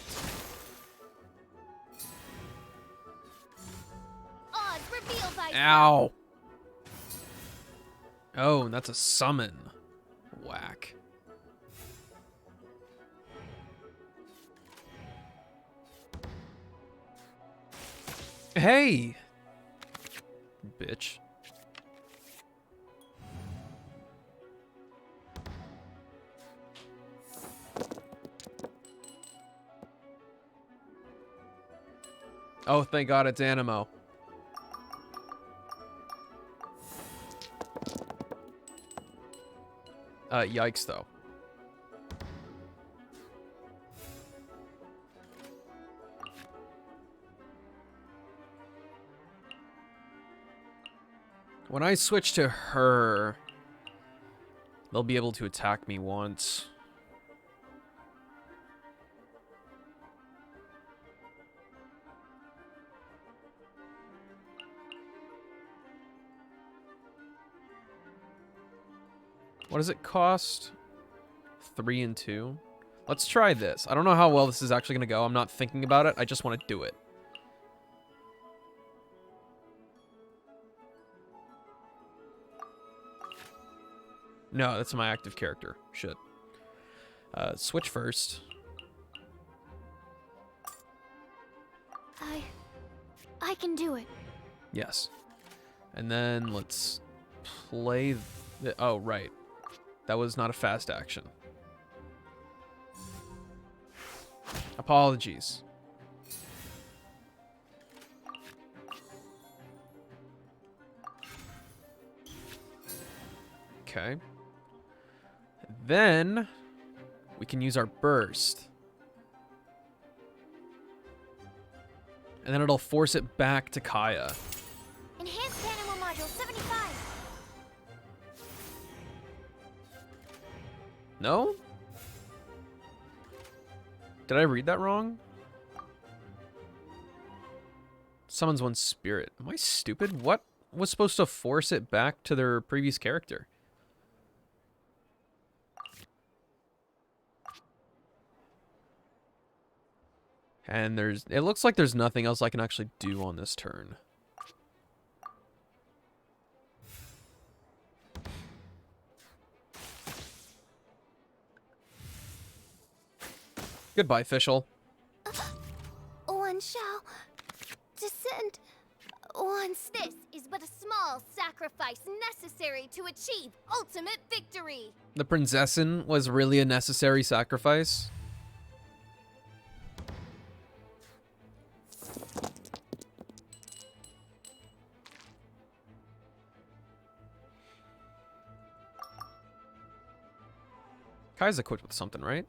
Oz, reveal thyself. Ow! Oh, and that's a summon. Whack. Hey! Bitch. Oh, thank God it's Animo. Yikes, though. When I switch to her, they'll be able to attack me once. What does it cost? 3 and 2. Let's try this. I don't know how well this is actually going to go. I'm not thinking about it. I just want to do it. No, that's my active character. Shit. Switch first. I can do it. Yes. And then let's play... Oh, right. That was not a fast action. Apologies. Okay. Then we can use our burst. And then it'll force it back to Kaya. Enhanced Animal Module 75. No? Did I read that wrong? Summons one spirit. Am I stupid? What was supposed to force it back to their previous character? And it looks like there's nothing else I can actually do on this turn. Goodbye, Fischl. One shall descend. Once this is but a small sacrifice necessary to achieve ultimate victory. The Prinzessin was really a necessary sacrifice. Kai's equipped with something, right?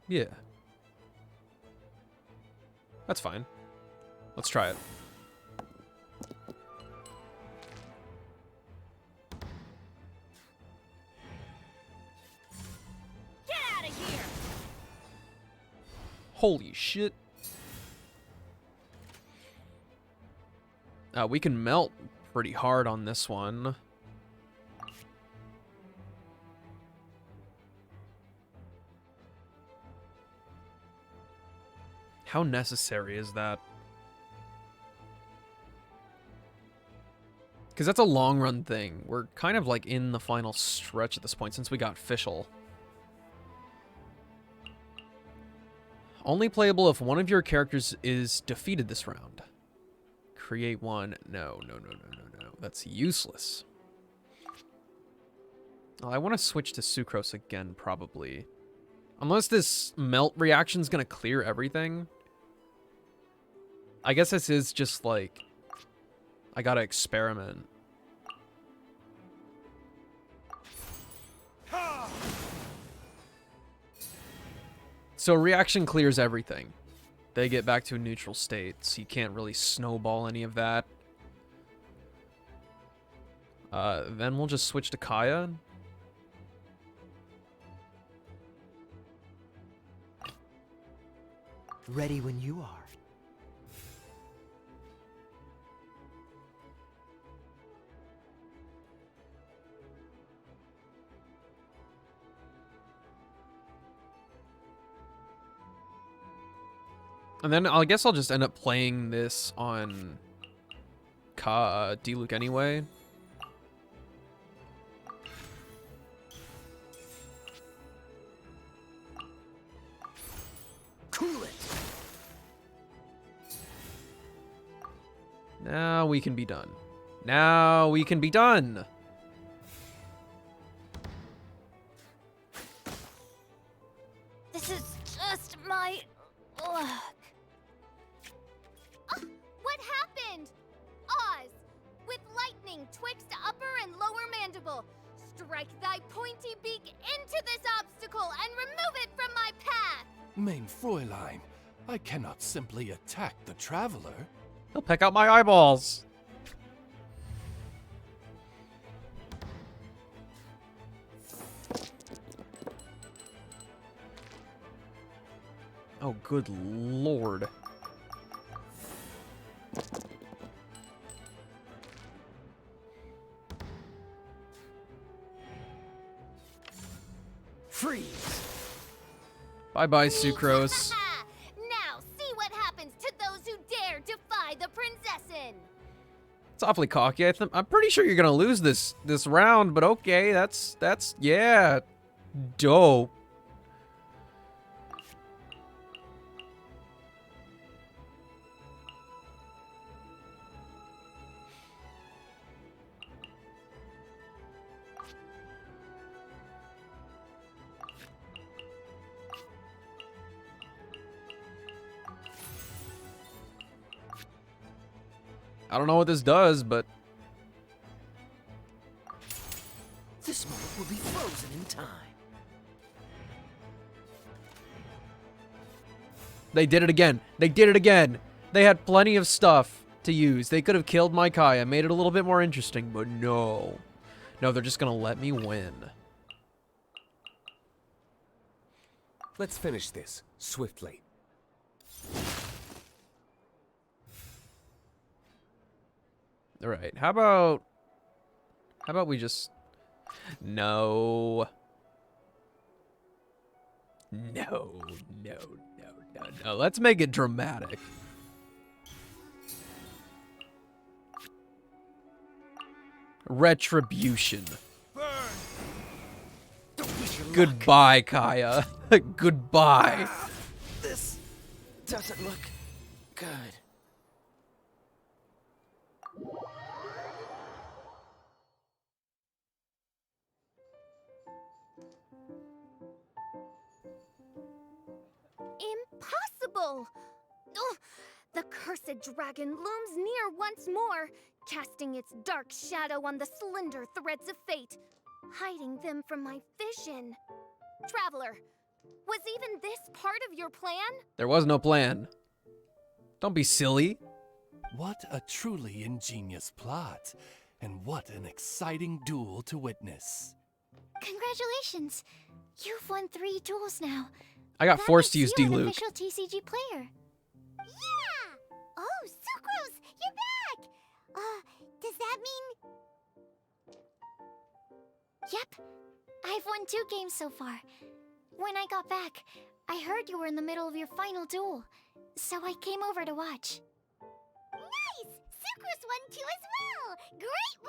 Yeah. That's fine. Let's try it. Get out of here! Holy shit. We can melt pretty hard on this one. How necessary is that? Because that's a long run thing. We're kind of like in the final stretch at this point since we got Fischl. Only playable if one of your characters is defeated this round. Create one. No. That's useless. Oh, I want to switch to Sucrose again, probably. Unless this melt reaction's going to clear everything. I guess this is just like... I gotta experiment. So reaction clears everything. They get back to a neutral state, so you can't really snowball any of that. Then we'll just switch to Kaya. Ready when you are. And then I guess I'll just end up playing this on Diluc anyway. Cool it. Now we can be done. Now we can be done. This is just my luck. What happened? Oz, with lightning twixt upper and lower mandible, strike thy pointy beak into this obstacle and remove it from my path. Mein Fräulein, I cannot simply attack the traveler. He'll peck out my eyeballs. Oh, good lord. Freeze. Bye-bye, Sucrose. Now see what happens to those who dare defy the Prinzessin. It's awfully cocky. I'm pretty sure you're gonna lose this round, but okay, that's yeah, dope. I don't know what this does, but This moment will be frozen in time. they did it again. They did it again. They had plenty of stuff to use. They could have killed my Kaya, made it a little bit more interesting, but no. No, they're just gonna let me win. Let's finish this swiftly. All right, how about we just... No. No. Let's make it dramatic. Retribution. Goodbye, Kaya. Goodbye. This doesn't look good. Impossible! Ugh, the cursed dragon looms near once more, casting its dark shadow on the slender threads of fate, hiding them from my vision. Traveler, was even this part of your plan? There was no plan. Don't be silly. What a truly ingenious plot, and what an exciting duel to witness. Congratulations! You've won 3 duels now. I got That forced to makes use you an Diluc. official TCG player. Yeah! Oh, Sucrose, you're back! Does that mean... Yep. I've won 2 games so far. When I got back, I heard you were in the middle of your final duel, so I came over to watch. Nice! Sucrose won too as well! Great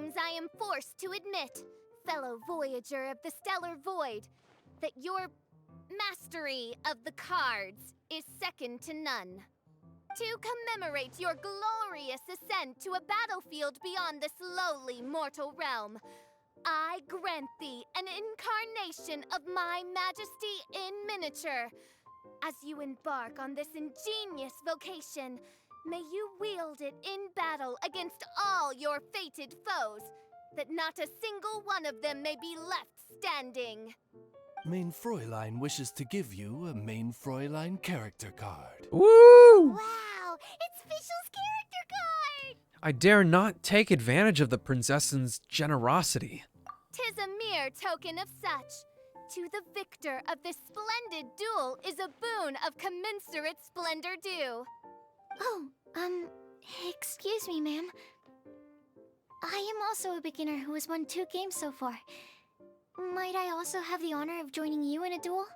seems I am forced to admit, fellow voyager of the stellar void, that your mastery of the cards is second to none. To commemorate your glorious ascent to a battlefield beyond this lowly mortal realm, I grant thee an incarnation of my majesty in miniature. As you embark on this ingenious vocation, may you wield it in battle against all your fated foes, that not a single one of them may be left standing. Main Fräulein wishes to give you a Main Fräulein character card. Woo! Wow, it's Fischl's character card! I dare not take advantage of the princess's generosity. 'Tis a mere token of such. To the victor of this splendid duel is a boon of commensurate splendor due. Oh, excuse me, ma'am. I am also a beginner who has won 2 games so far. Might I also have the honor of joining you in a duel?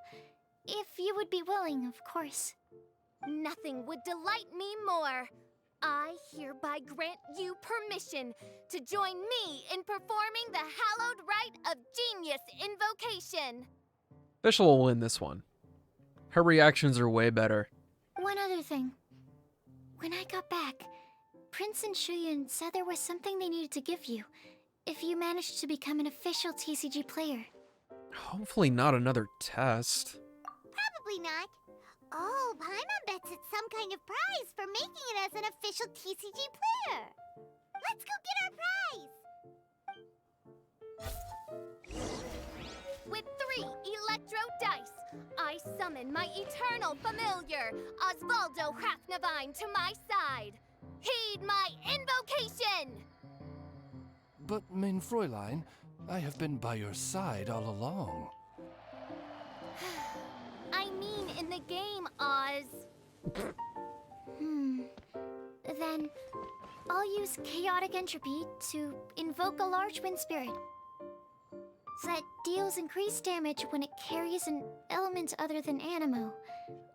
If you would be willing, of course. Nothing would delight me more. I hereby grant you permission to join me in performing the hallowed rite of genius invocation. Fischl will win this one. Her reactions are way better. One other thing. When I got back, Prince and Shuyan said there was something they needed to give you if you managed to become an official TCG player. Hopefully not another test. Probably not. Oh, Paimon bets it's some kind of prize for making it as an official TCG player. Let's go get our prize! With 3 Electro dice, I summon my eternal familiar, Osvaldo Hrafnavine, to my side. Heed my invocation! But, Main Fräulein, I have been by your side all along. I mean in the game, Oz. Then, I'll use Chaotic Entropy to invoke a large wind spirit that deals increased damage when it carries an element other than Anemo.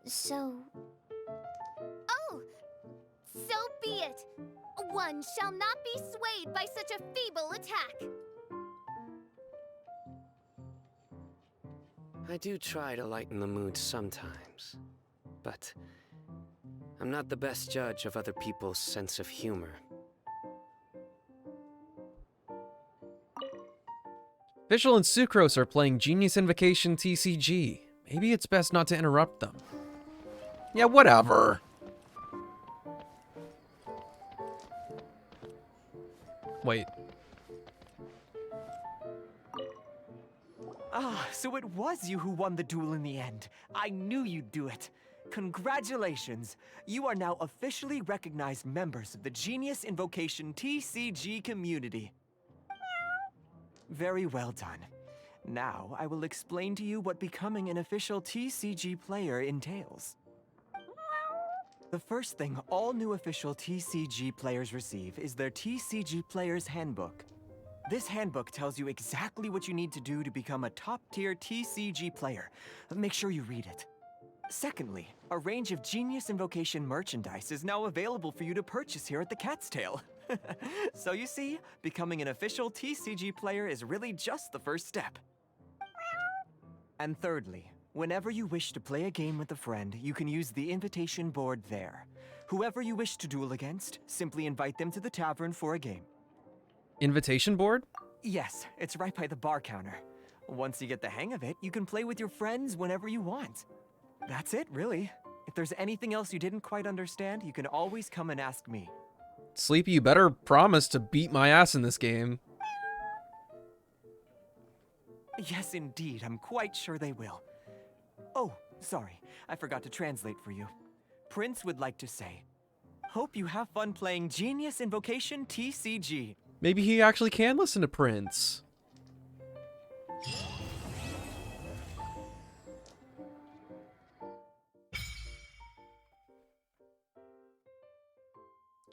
So... Oh! So be it! One shall not be swayed by such a feeble attack! I do try to lighten the mood sometimes, but I'm not the best judge of other people's sense of humor. Fischl and Sucrose are playing Genius Invocation TCG. Maybe it's best not to interrupt them. Yeah, whatever. Wait. Ah, so it was you who won the duel in the end. I knew you'd do it. Congratulations. You are now officially recognized members of the Genius Invocation TCG community. Very well done. Now, I will explain to you what becoming an official TCG player entails. The first thing all new official TCG players receive is their TCG Player's Handbook. This handbook tells you exactly what you need to do to become a top-tier TCG player. Make sure you read it. Secondly, a range of Genius Invocation merchandise is now available for you to purchase here at the Cat's Tail. So you see, becoming an official TCG player is really just the first step. And thirdly, whenever you wish to play a game with a friend, you can use the invitation board there. Whoever you wish to duel against, simply invite them to the tavern for a game. Invitation board? Yes, it's right by the bar counter. Once you get the hang of it, you can play with your friends whenever you want. That's it, really. If there's anything else you didn't quite understand, you can always come and ask me. Sleepy, you better promise to beat my ass in this game. Yes, indeed. I'm quite sure they will. Oh, sorry. I forgot to translate for you. Prince would like to say, hope you have fun playing Genius Invocation TCG. Maybe he actually can listen to Prince.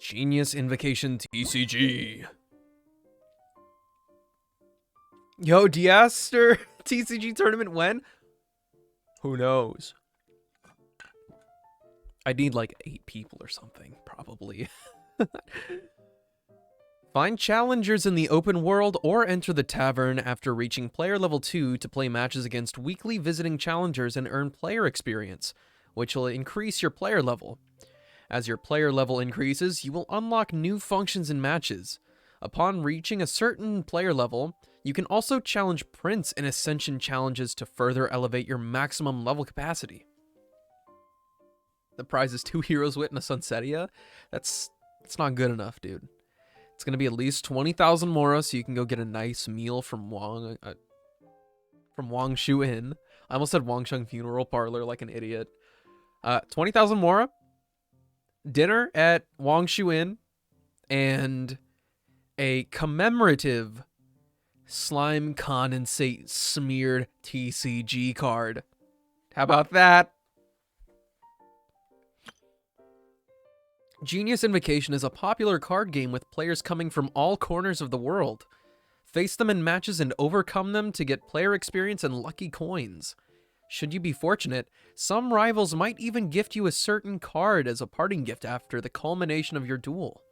Genius Invocation TCG. Yo, Diaster TCG tournament when? Who knows? I'd need like 8 people or something, probably. Find challengers in the open world or enter the tavern after reaching player level 2 to play matches against weekly visiting challengers and earn player experience, which will increase your player level. As your player level increases, you will unlock new functions in matches. Upon reaching a certain player level, you can also challenge Prince in Ascension challenges to further elevate your maximum level capacity. The prize is 2 Heroes Wit and a Sunsetia? That's not good enough, dude. It's going to be at least 20,000 Mora so you can go get a nice meal from Wang Shu Inn. I almost said Wangsheng Funeral Parlor like an idiot. 20,000 Mora, dinner at Wang Shu Inn, and a commemorative slime condensate smeared TCG card. How about that? Genius Invocation is a popular card game with players coming from all corners of the world. Face them in matches and overcome them to get player experience and lucky coins. Should you be fortunate, some rivals might even gift you a certain card as a parting gift after the culmination of your duel.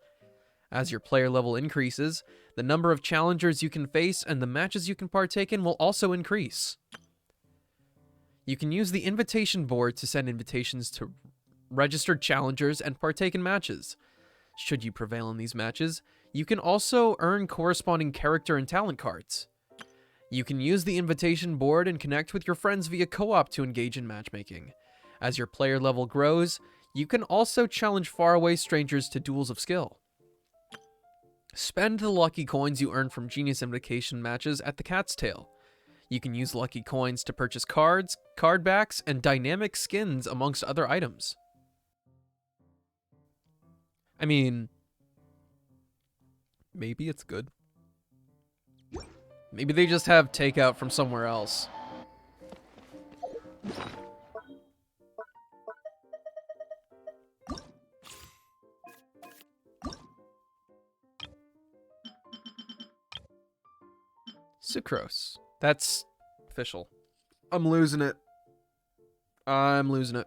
As your player level increases, the number of challengers you can face and the matches you can partake in will also increase. You can use the invitation board to send invitations to registered challengers and partake in matches. Should you prevail in these matches, you can also earn corresponding character and talent cards. You can use the invitation board and connect with your friends via co-op to engage in matchmaking. As your player level grows, you can also challenge faraway strangers to duels of skill. Spend the lucky coins you earn from Genius Invocation matches at the Cat's Tail. You can use lucky coins to purchase cards, card backs, and dynamic skins amongst other items. I mean, maybe it's good. Maybe they just have takeout from somewhere else. Sucrose. That's official. I'm losing it. I'm losing it.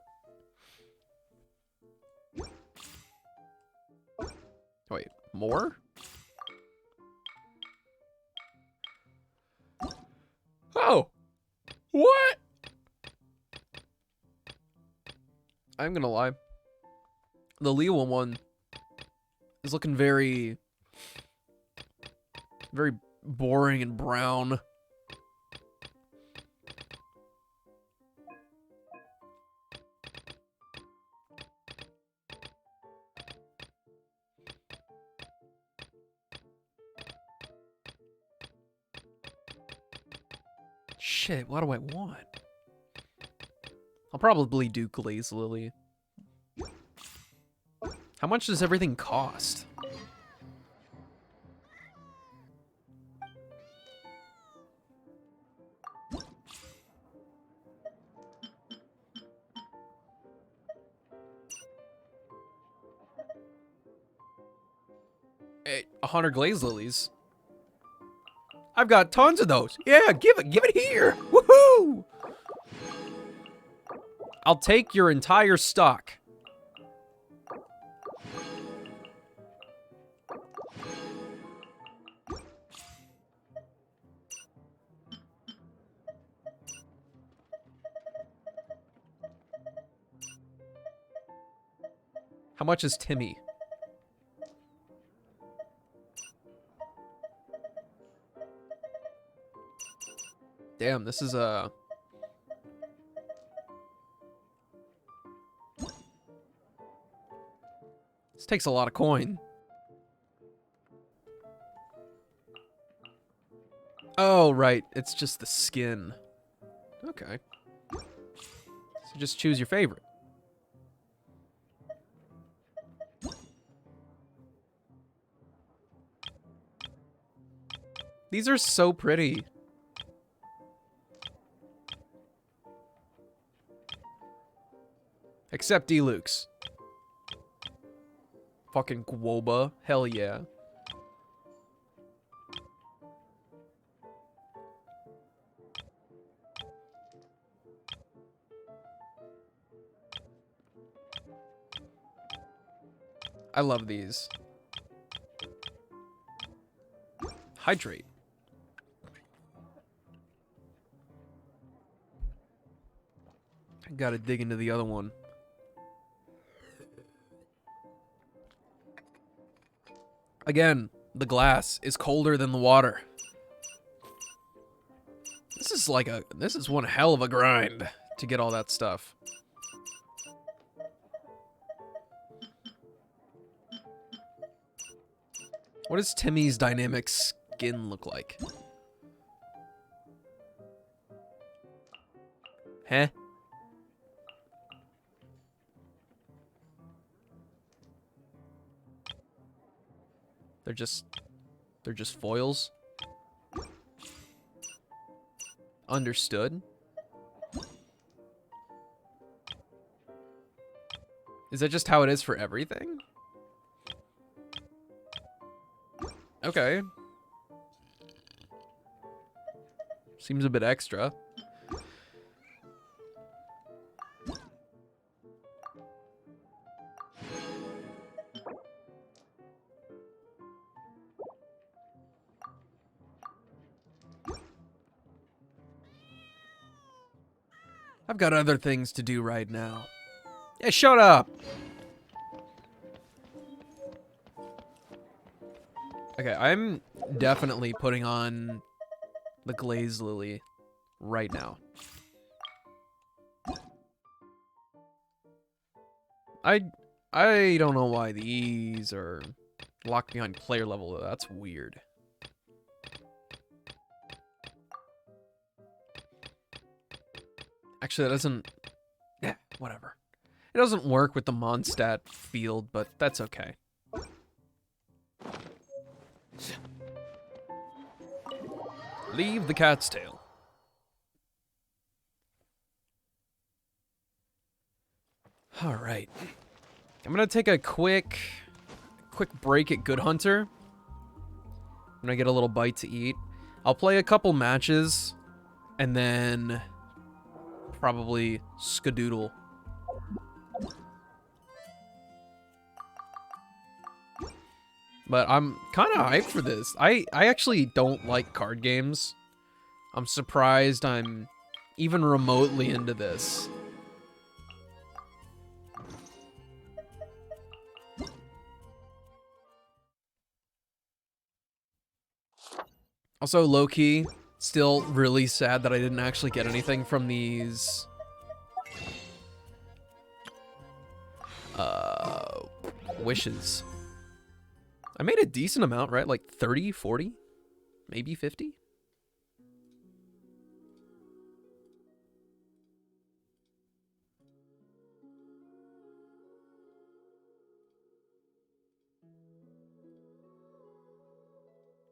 Wait, more? Oh! What? I'm gonna lie. The Lewa one is looking very boring and brown. Shit, what do I want? I'll probably do Glaze Lily. How much does everything cost? Hey, 100 Glaze Lilies. I've got tons of those. Yeah, give it here. Woohoo! I'll take your entire stock. How much is Timmy? Damn, this is a... This takes a lot of coin. Oh, right. It's just the skin. Okay. So just choose your favorite. These are so pretty. Except Deluxe. Fucking Guoba. Hell yeah. I love these. Hydrate. I gotta dig into the other one. Again, the glass is colder than the water. This is one hell of a grind to get all that stuff. What does Timmy's dynamic skin look like? Huh? They're just foils. Understood. Is that just how it is for everything? Okay. Seems a bit extra. I've got other things to do right now. Yeah, shut up! Okay, I'm definitely putting on the Glaze Lily right now. I don't know why these are locked behind player level, though. That's weird. Actually, that doesn't... Yeah, whatever. It doesn't work with the Mondstadt field, but that's okay. Leave the cat's tail. All right. I'm gonna take a quick break at Good Hunter. I'm gonna get a little bite to eat. I'll play a couple matches, and then probably skadoodle. But I'm kind of hyped for this. I actually don't like card games. I'm surprised I'm even remotely into this. Also, low-key, still really sad that I didn't actually get anything from these... wishes. I made a decent amount, right? Like 30, 40? Maybe 50?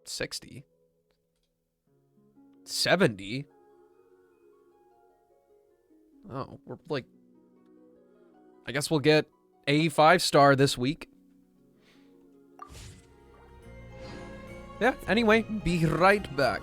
$60? $70? Oh, we're like... I guess we'll get a 5-star this week. Yeah, anyway, be right back.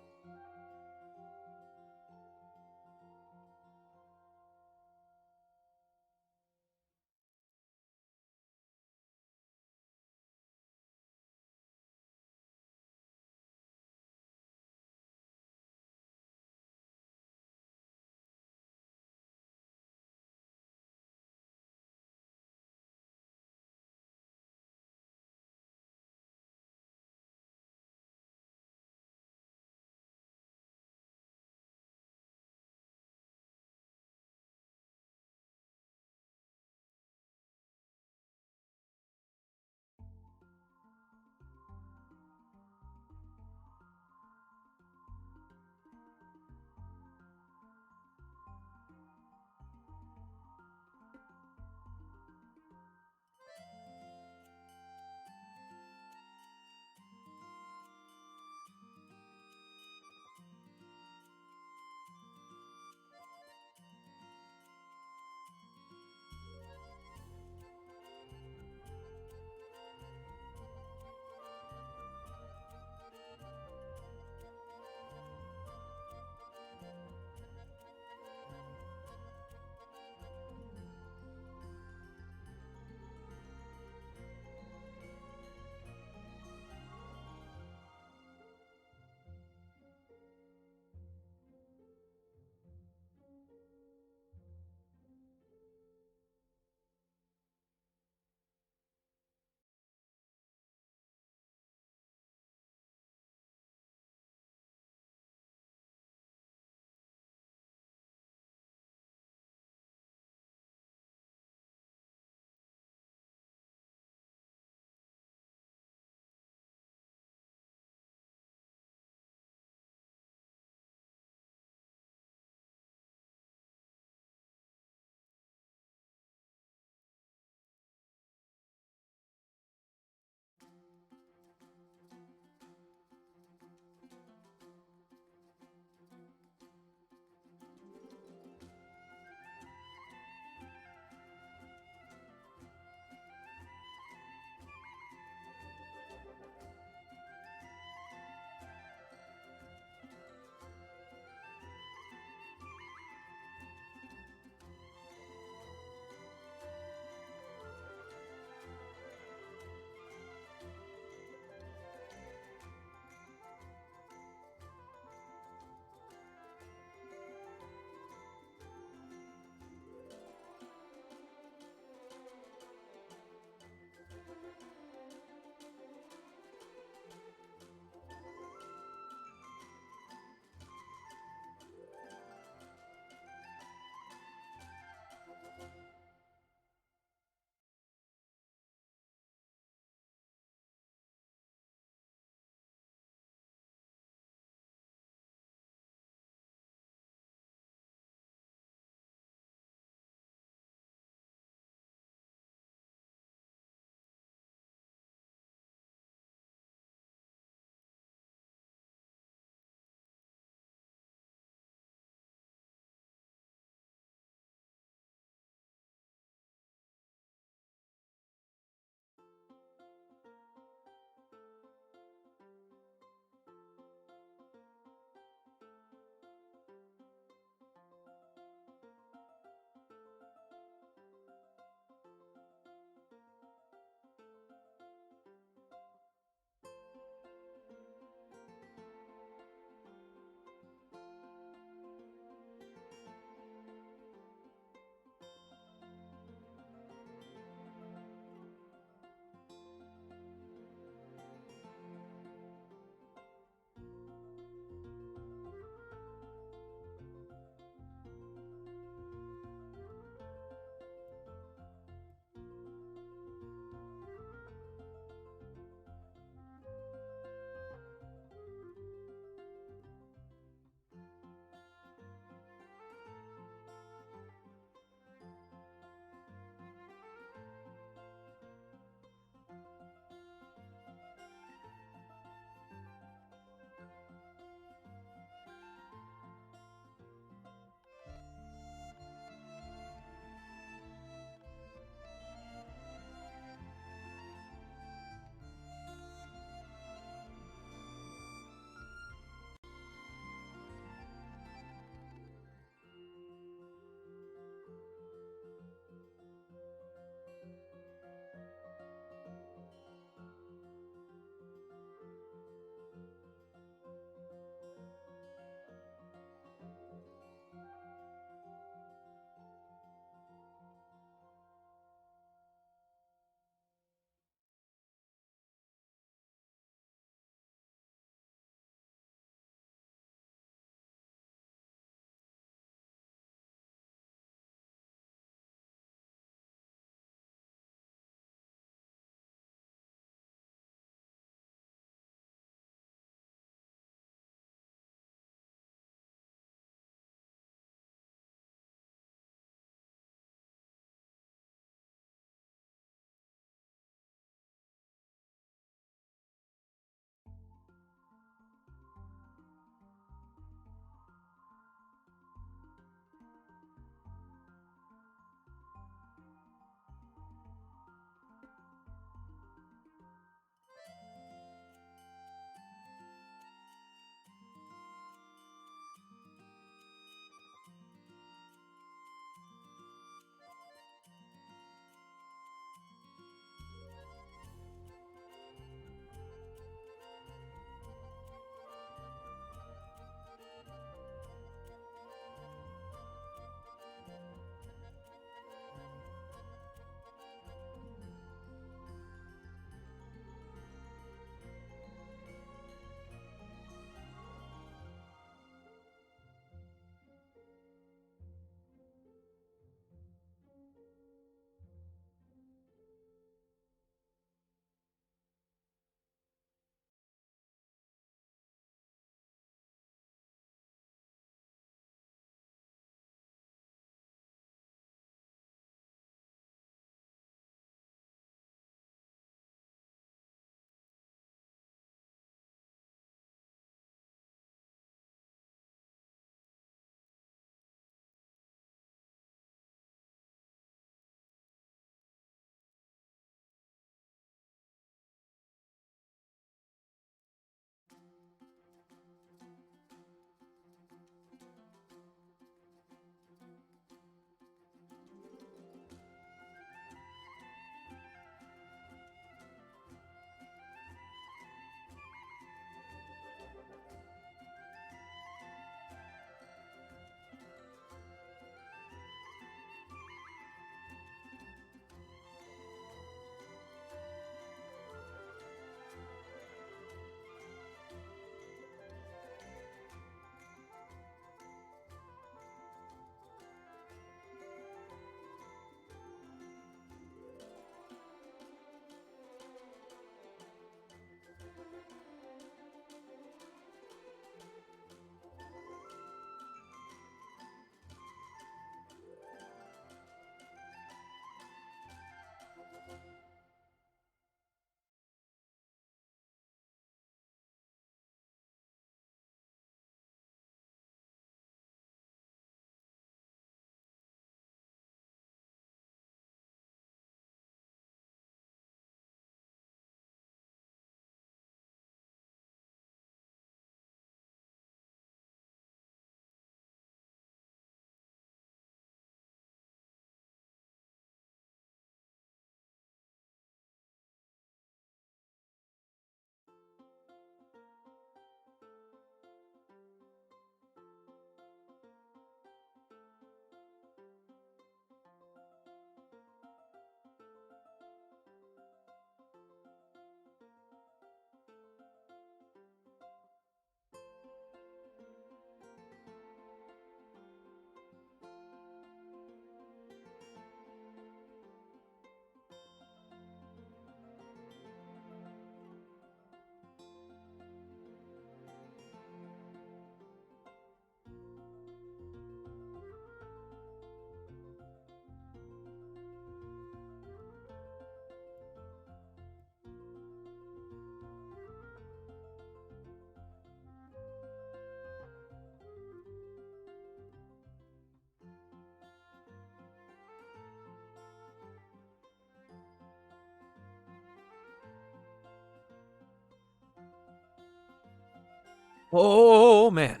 Oh, man.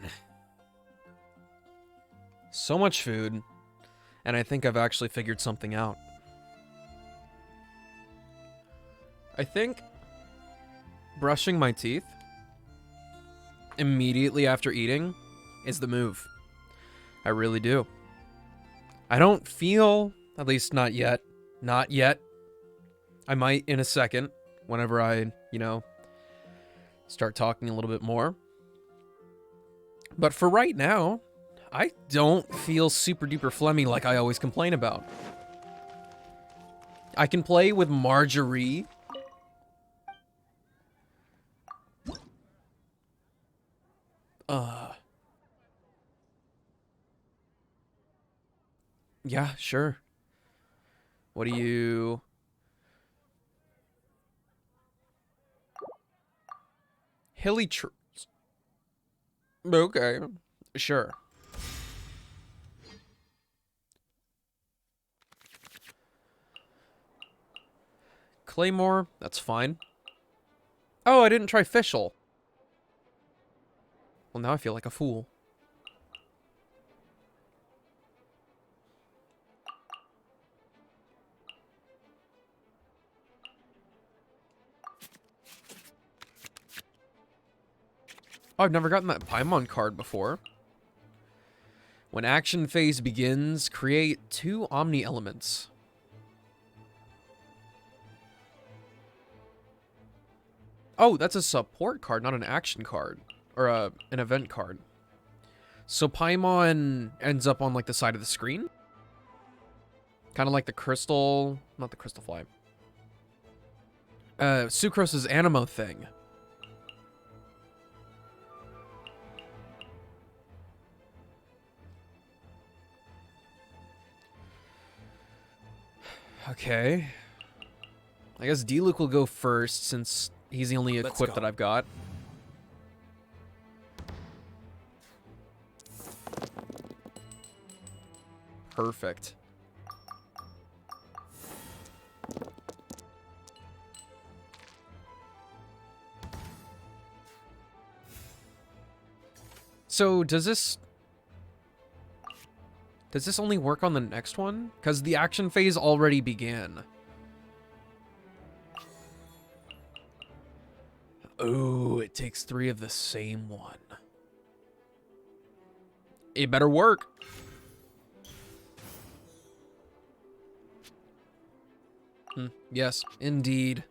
So much food. And I think I've actually figured something out. I think brushing my teeth immediately after eating is the move. I really do. I don't feel, at least not yet, I might in a second, whenever I, start talking a little bit more. But for right now, I don't feel super duper phlegmy like I always complain about. I can play with Marjorie. Yeah, sure. What do you... Hilly Okay, sure. Claymore, that's fine. Oh, I didn't try Fischl. Well, now I feel like a fool. Oh, I've never gotten that Paimon card before. When action phase begins, create 2 Omni elements. Oh, that's a support card, not an action card. Or an event card. So Paimon ends up on, like, the side of the screen? Kind of like the crystal... Not the crystal fly. Sucrose's Anemo thing. Okay. I guess Diluc will go first, since he's the only equip that I've got. Perfect. So, does this only work on the next one? Because the action phase already began. Oh, it takes 3 of the same one. It better work. Yes, indeed.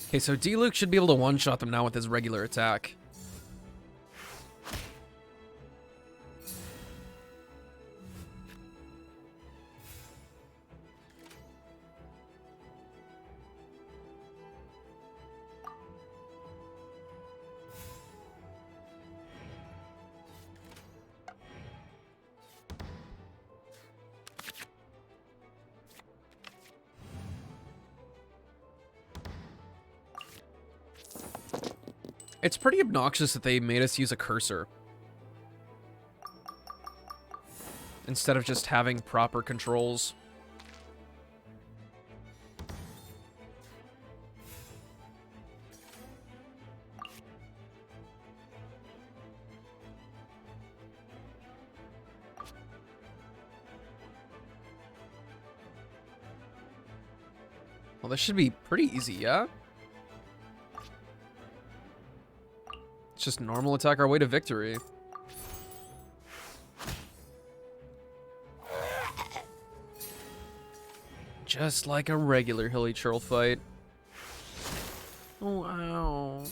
Okay, so Diluc should be able to one-shot them now with his regular attack. It's pretty obnoxious that they made us use a cursor instead of just having proper controls. Well, this should be pretty easy, yeah? It's just normal attack our way to victory. Just like a regular Hilly Churl fight. Oh, ow.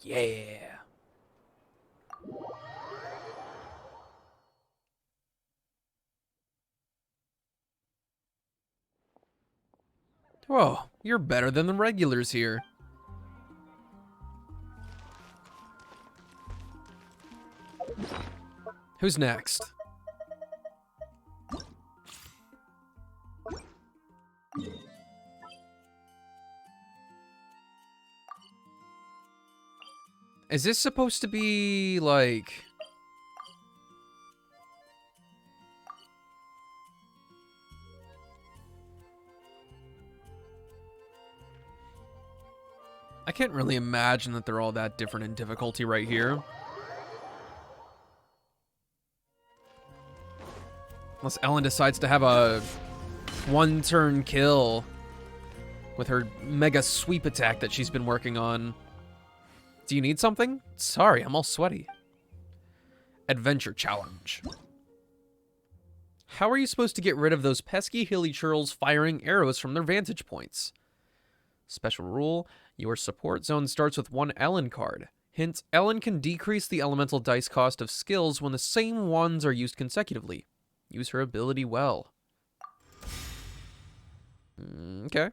Yeah. Whoa, you're better than the regulars here. Who's next? Is this supposed to be like... I can't really imagine that they're all that different in difficulty right here. Unless Ellen decides to have a one-turn kill with her mega sweep attack that she's been working on. Do you need something? Sorry, I'm all sweaty. Adventure challenge. How are you supposed to get rid of those pesky hilly churls firing arrows from their vantage points? Special rule, your support zone starts with 1 Ellen card. Hint, Ellen can decrease the elemental dice cost of skills when the same ones are used consecutively. Use her ability well. Okay.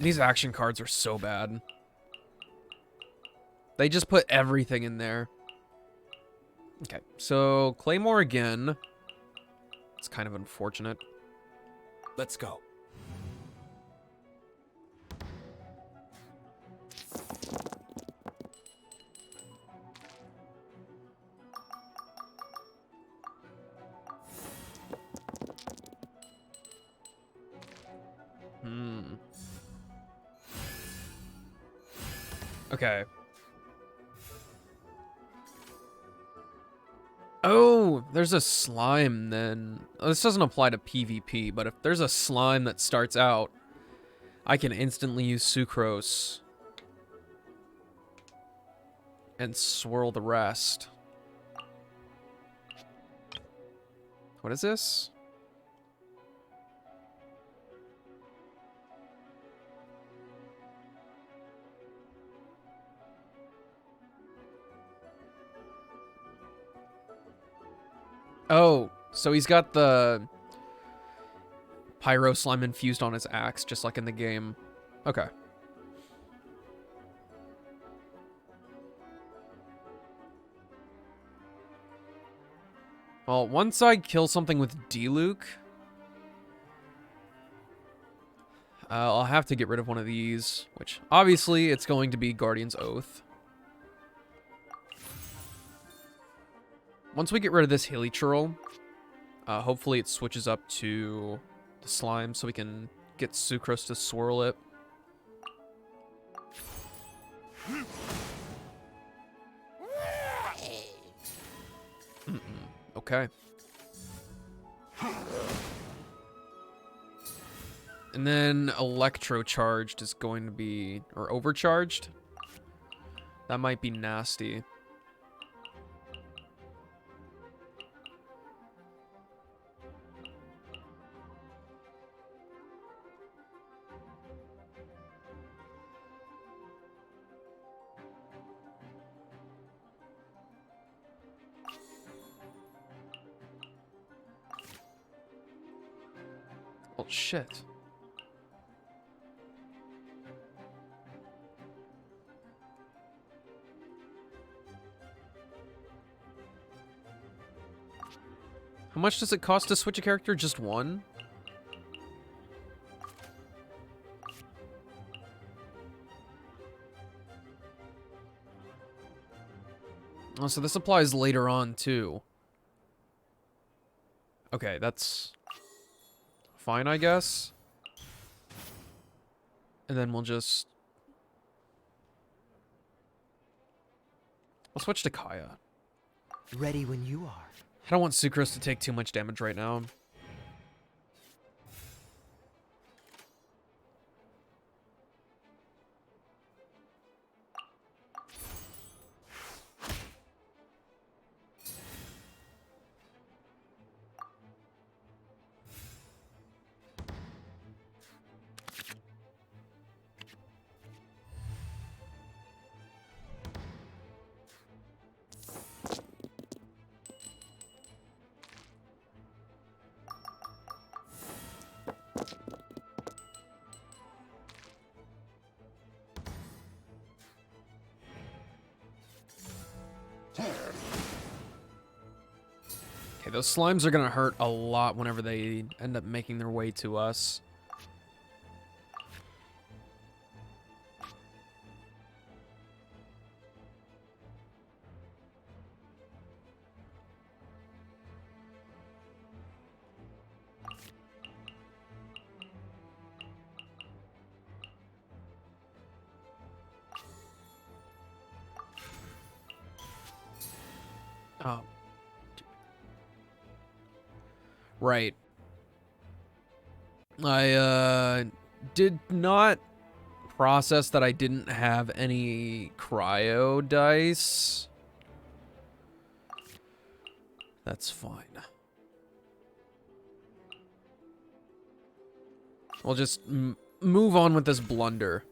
These action cards are so bad. They just put everything in there. Okay, so Claymore again. It's kind of unfortunate. Let's go. Okay. Oh, there's a slime then. This doesn't apply to PvP, but if there's a slime that starts out, I can instantly use Sucrose and swirl the rest. What is this? Oh, so he's got the Pyro Slime infused on his axe, just like in the game. Okay. Well, once I kill something with Diluc, I'll have to get rid of one of these, which obviously it's going to be Guardian's Oath. Once we get rid of this Hilichurl, hopefully it switches up to the slime so we can get Sucrose to swirl it. Okay. And then Electrocharged is going to be... or Overcharged? That might be nasty. Oh, shit. How much does it cost to switch a character? Just one? Oh, so this applies later on, too. Okay, that's fine, I guess. And then we'll just... we'll switch to Kaya. Ready when you are. I don't want Sucrose to take too much damage right now. those slimes are gonna hurt a lot whenever they end up making their way to us. Oh. Right. I did not process that I didn't have any cryo dice. That's fine. We'll just move on with this blunder.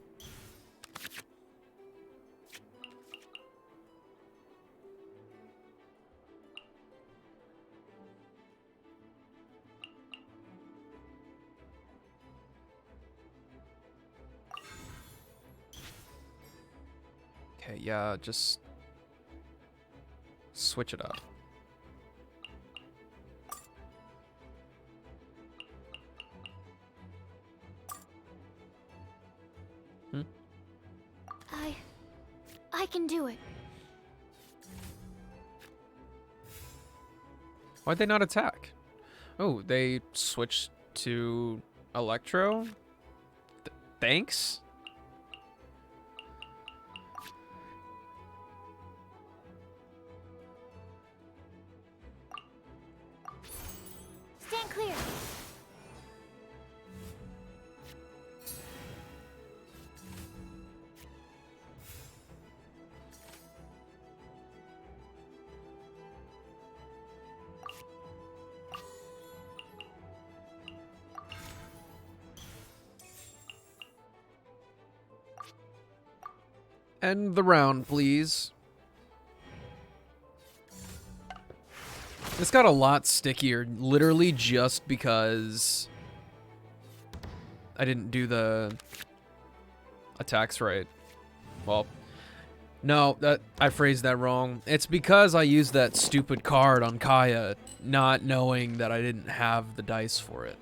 Okay, yeah, just switch it up. I can do it. Why'd they not attack? Oh, they switched to Electro? Thanks? Stand clear. End the round, please. This got a lot stickier, literally just because I didn't do the attacks right. Well, no, I phrased that wrong. It's because I used that stupid card on Kaya, not knowing that I didn't have the dice for it.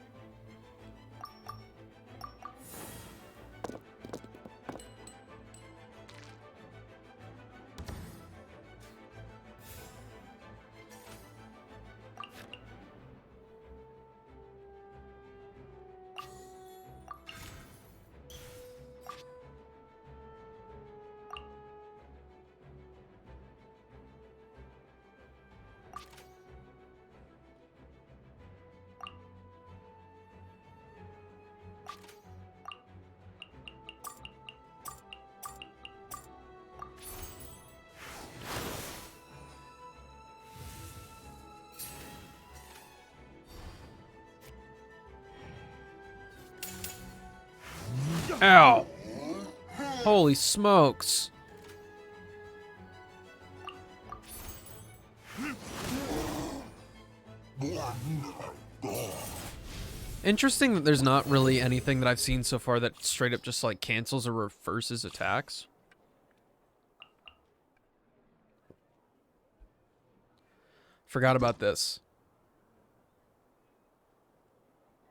Ow! Holy smokes. Interesting that there's not really anything that I've seen so far that straight up just like cancels or reverses attacks. Forgot about this.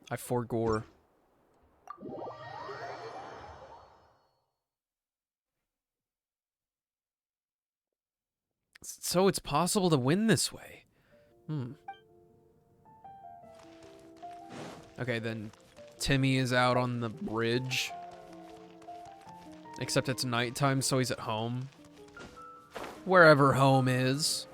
I forgore. So it's possible to win this way. Okay, then Timmy is out on the bridge. Except it's nighttime, so he's at home. Wherever home is.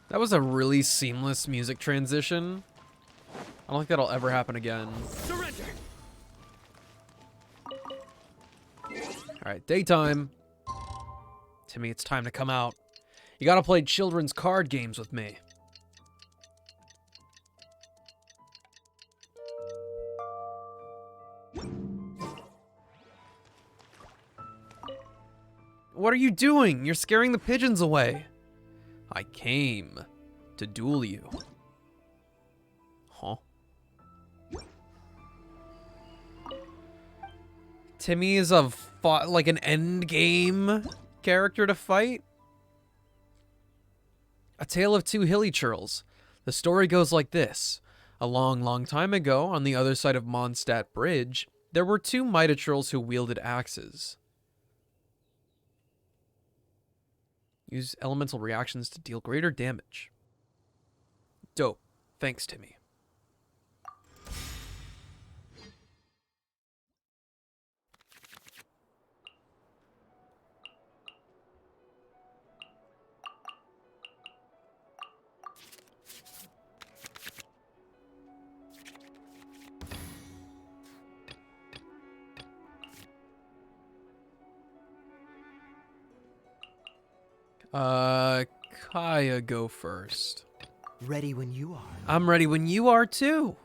That was a really seamless music transition. I don't think that'll ever happen again. Surrender. Alright, daytime. Timmy, it's time to come out. You gotta play children's card games with me. What are you doing? You're scaring the pigeons away. I came to duel you. Huh? Timmy is like an end game character to fight? A Tale of Two Hilly Churls. The story goes like this. A long, long time ago, on the other side of Mondstadt Bridge, there were two Mitatrolls who wielded axes. Use elemental reactions to deal greater damage. Dope. Thanks, Timmy. Kaya, go first. Ready when you are. I'm ready when you are, too.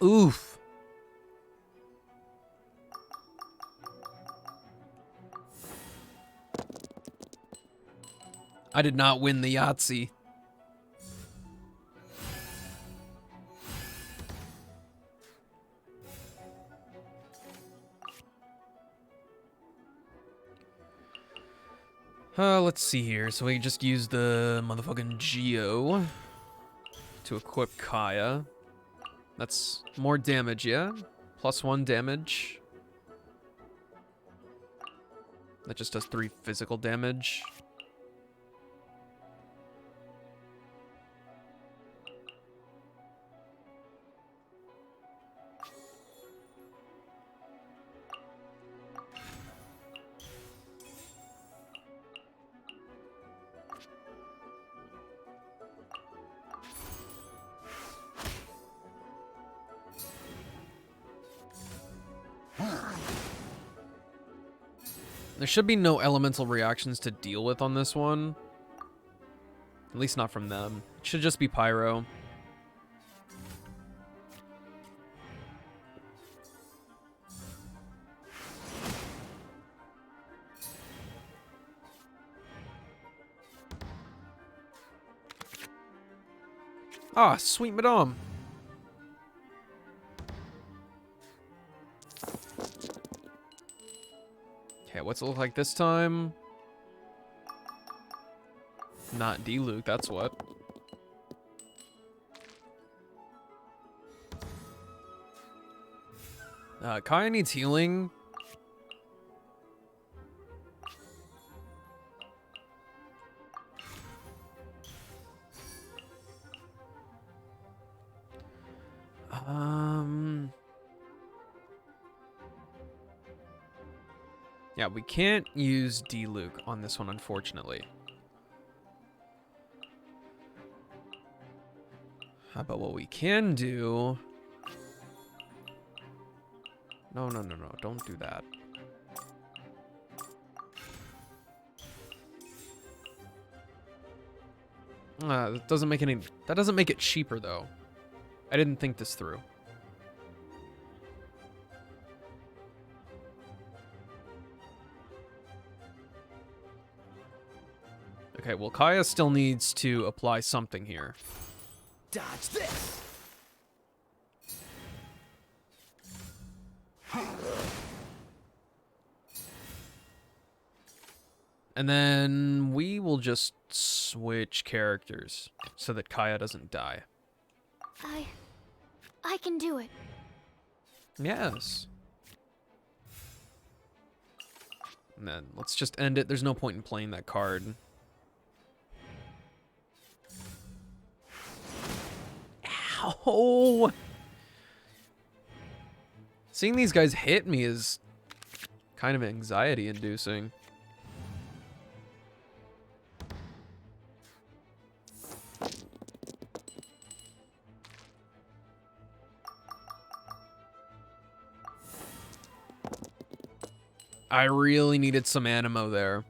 Oof. I did not win the Yahtzee. Let's see here. So we just use the motherfucking Geo to equip Kaya. That's more damage, yeah? +1 damage. That just does 3 physical damage. There should be no elemental reactions to deal with on this one. At least not from them. It should just be Pyro. Ah, sweet madame. Okay, what's it look like this time? Not D-Luke, that's what. Kaya needs healing. Yeah, we can't use D-Luke on this one, unfortunately. How about what we can do? No, don't do that. That doesn't make it cheaper, though. I didn't think this through. Okay, well, Kaya still needs to apply something here. Dodge this! And then we will just switch characters so that Kaya doesn't die. I can do it. Yes. And then let's just end it. There's no point in playing that card. Ow! Seeing these guys hit me is kind of anxiety-inducing. I really needed some Animo there.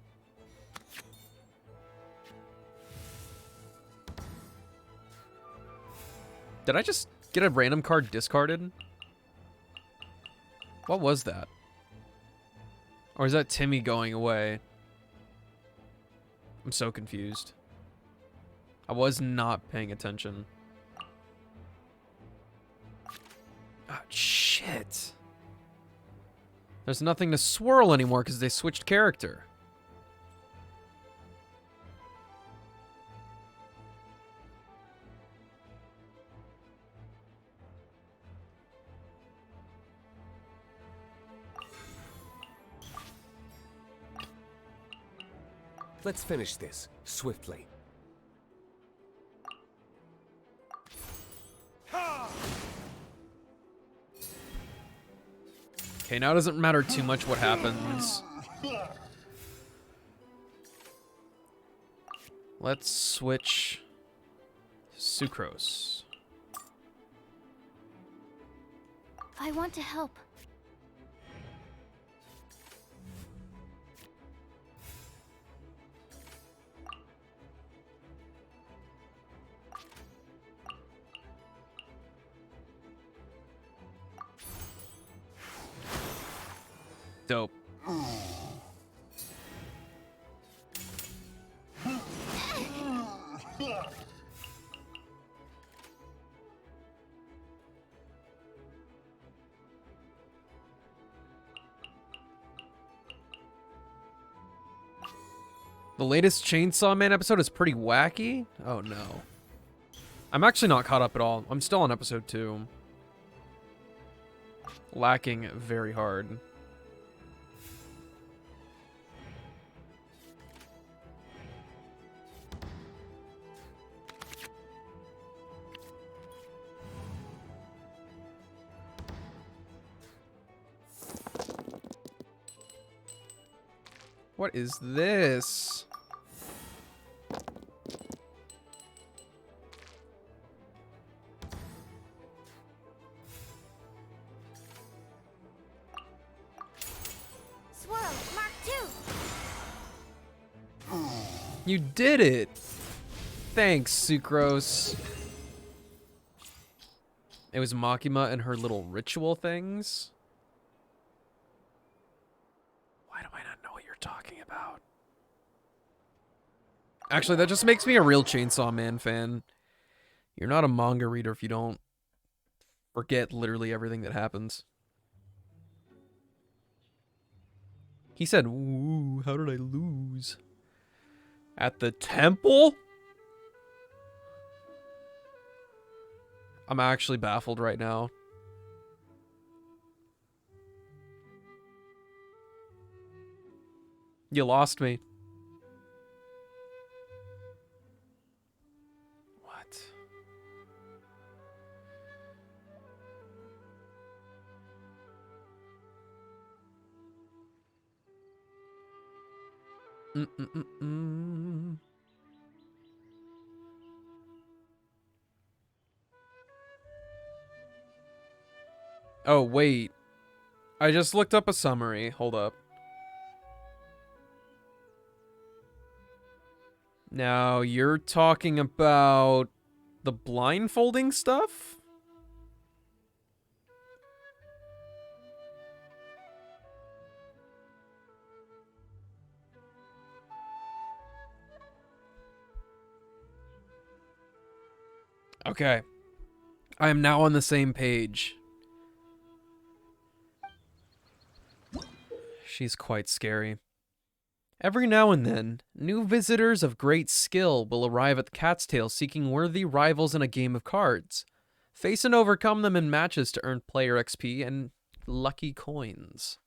Did I just get a random card discarded? What was that? Or is that Timmy going away? I'm so confused. I was not paying attention. Ah, shit. There's nothing to swirl anymore because they switched character. Let's finish this swiftly. Okay, now it doesn't matter too much what happens. Let's switch Sucrose. I want to help. Dope. The latest Chainsaw Man episode is pretty wacky? Oh no. I'm actually not caught up at all. I'm still on episode 2. Lacking very hard. What is this? Swirl, Mark 2. You did it! Thanks, Sucrose. It was Makima and her little ritual things. Why do I not know what you're talking about? Actually, that just makes me a real Chainsaw Man fan. You're not a manga reader if you don't forget literally everything that happens. He said, "Ooh, how did I lose?" At the temple? I'm actually baffled right now. You lost me. What? Oh, wait. I just looked up a summary. Hold up. Now, you're talking about the blindfolding stuff? Okay. I am now on the same page. She's quite scary. Every now and then, new visitors of great skill will arrive at the Cat's Tail seeking worthy rivals in a game of cards. Face and overcome them in matches to earn player XP and lucky coins.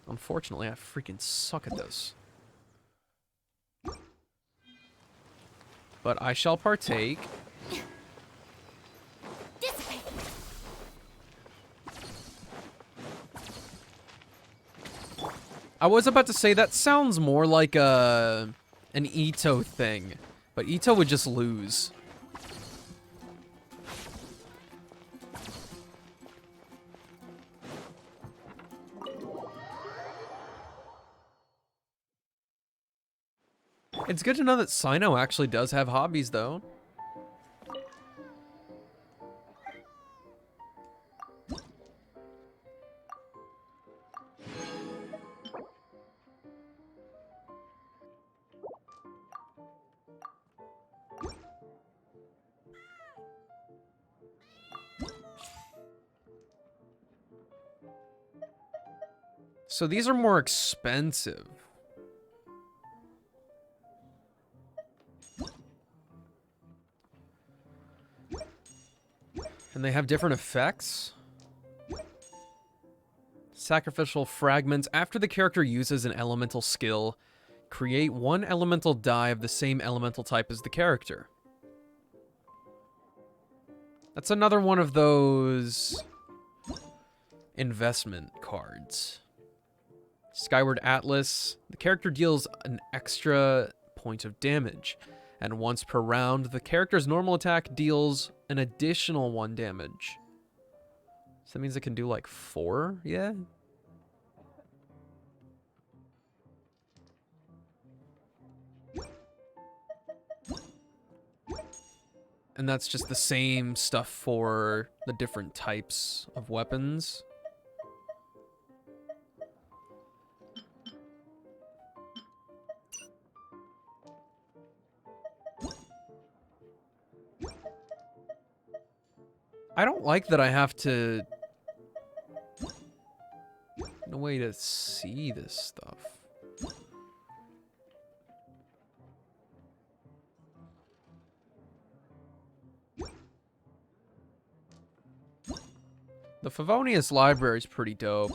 Unfortunately, I freaking suck at this. But I shall partake. I was about to say that sounds more like an Ito thing, but Ito would just lose. It's good to know that Sino actually does have hobbies, though. So these are more expensive. And they have different effects. Sacrificial fragments. After the character uses an elemental skill, create one elemental die of the same elemental type as the character. That's another one of those investment cards. Skyward Atlas. The character deals an extra point of damage. And once per round, the character's normal attack deals an additional 1 damage. So that means it can do like 4, yeah? And that's just the same stuff for the different types of weapons. I don't like that I have to... No way to see this stuff. The Favonius library is pretty dope.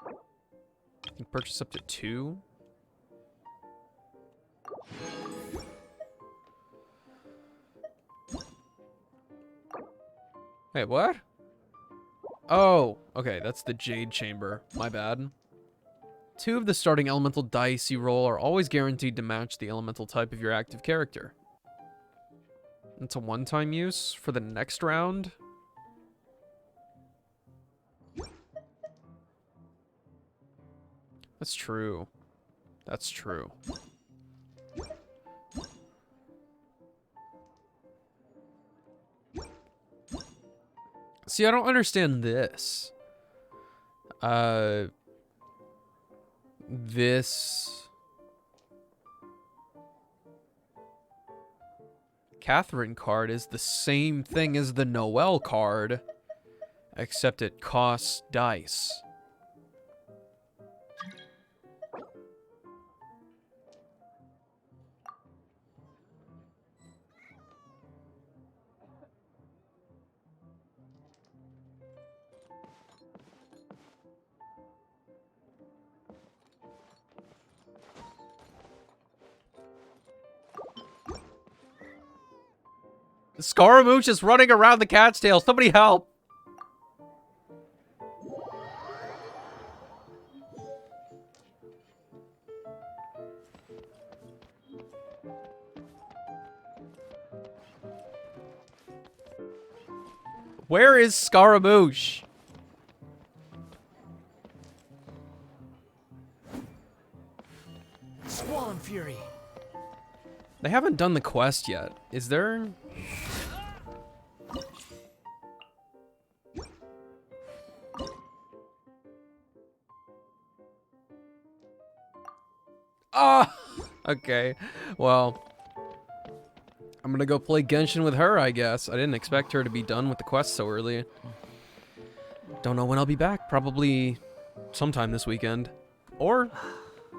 You can purchase up to 2. Wait, what? Oh, okay, that's the Jade Chamber. My bad. 2 of the starting elemental dice you roll are always guaranteed to match the elemental type of your active character. It's a one-time use for the next round. That's true. That's true. See, I don't understand this. This... Catherine card is the same thing as the Noelle card, except it costs dice. Scaramouche is running around the cat's tail. Somebody help. Where is Scaramouche? Squall Fury. They haven't done the quest yet. Is there? Ah! Okay. Well, I'm gonna go play Genshin with her, I guess. I didn't expect her to be done with the quest so early. Don't know when I'll be back. Probably sometime this weekend. Or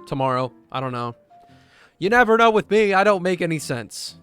tomorrow. I don't know. You never know with me. I don't make any sense.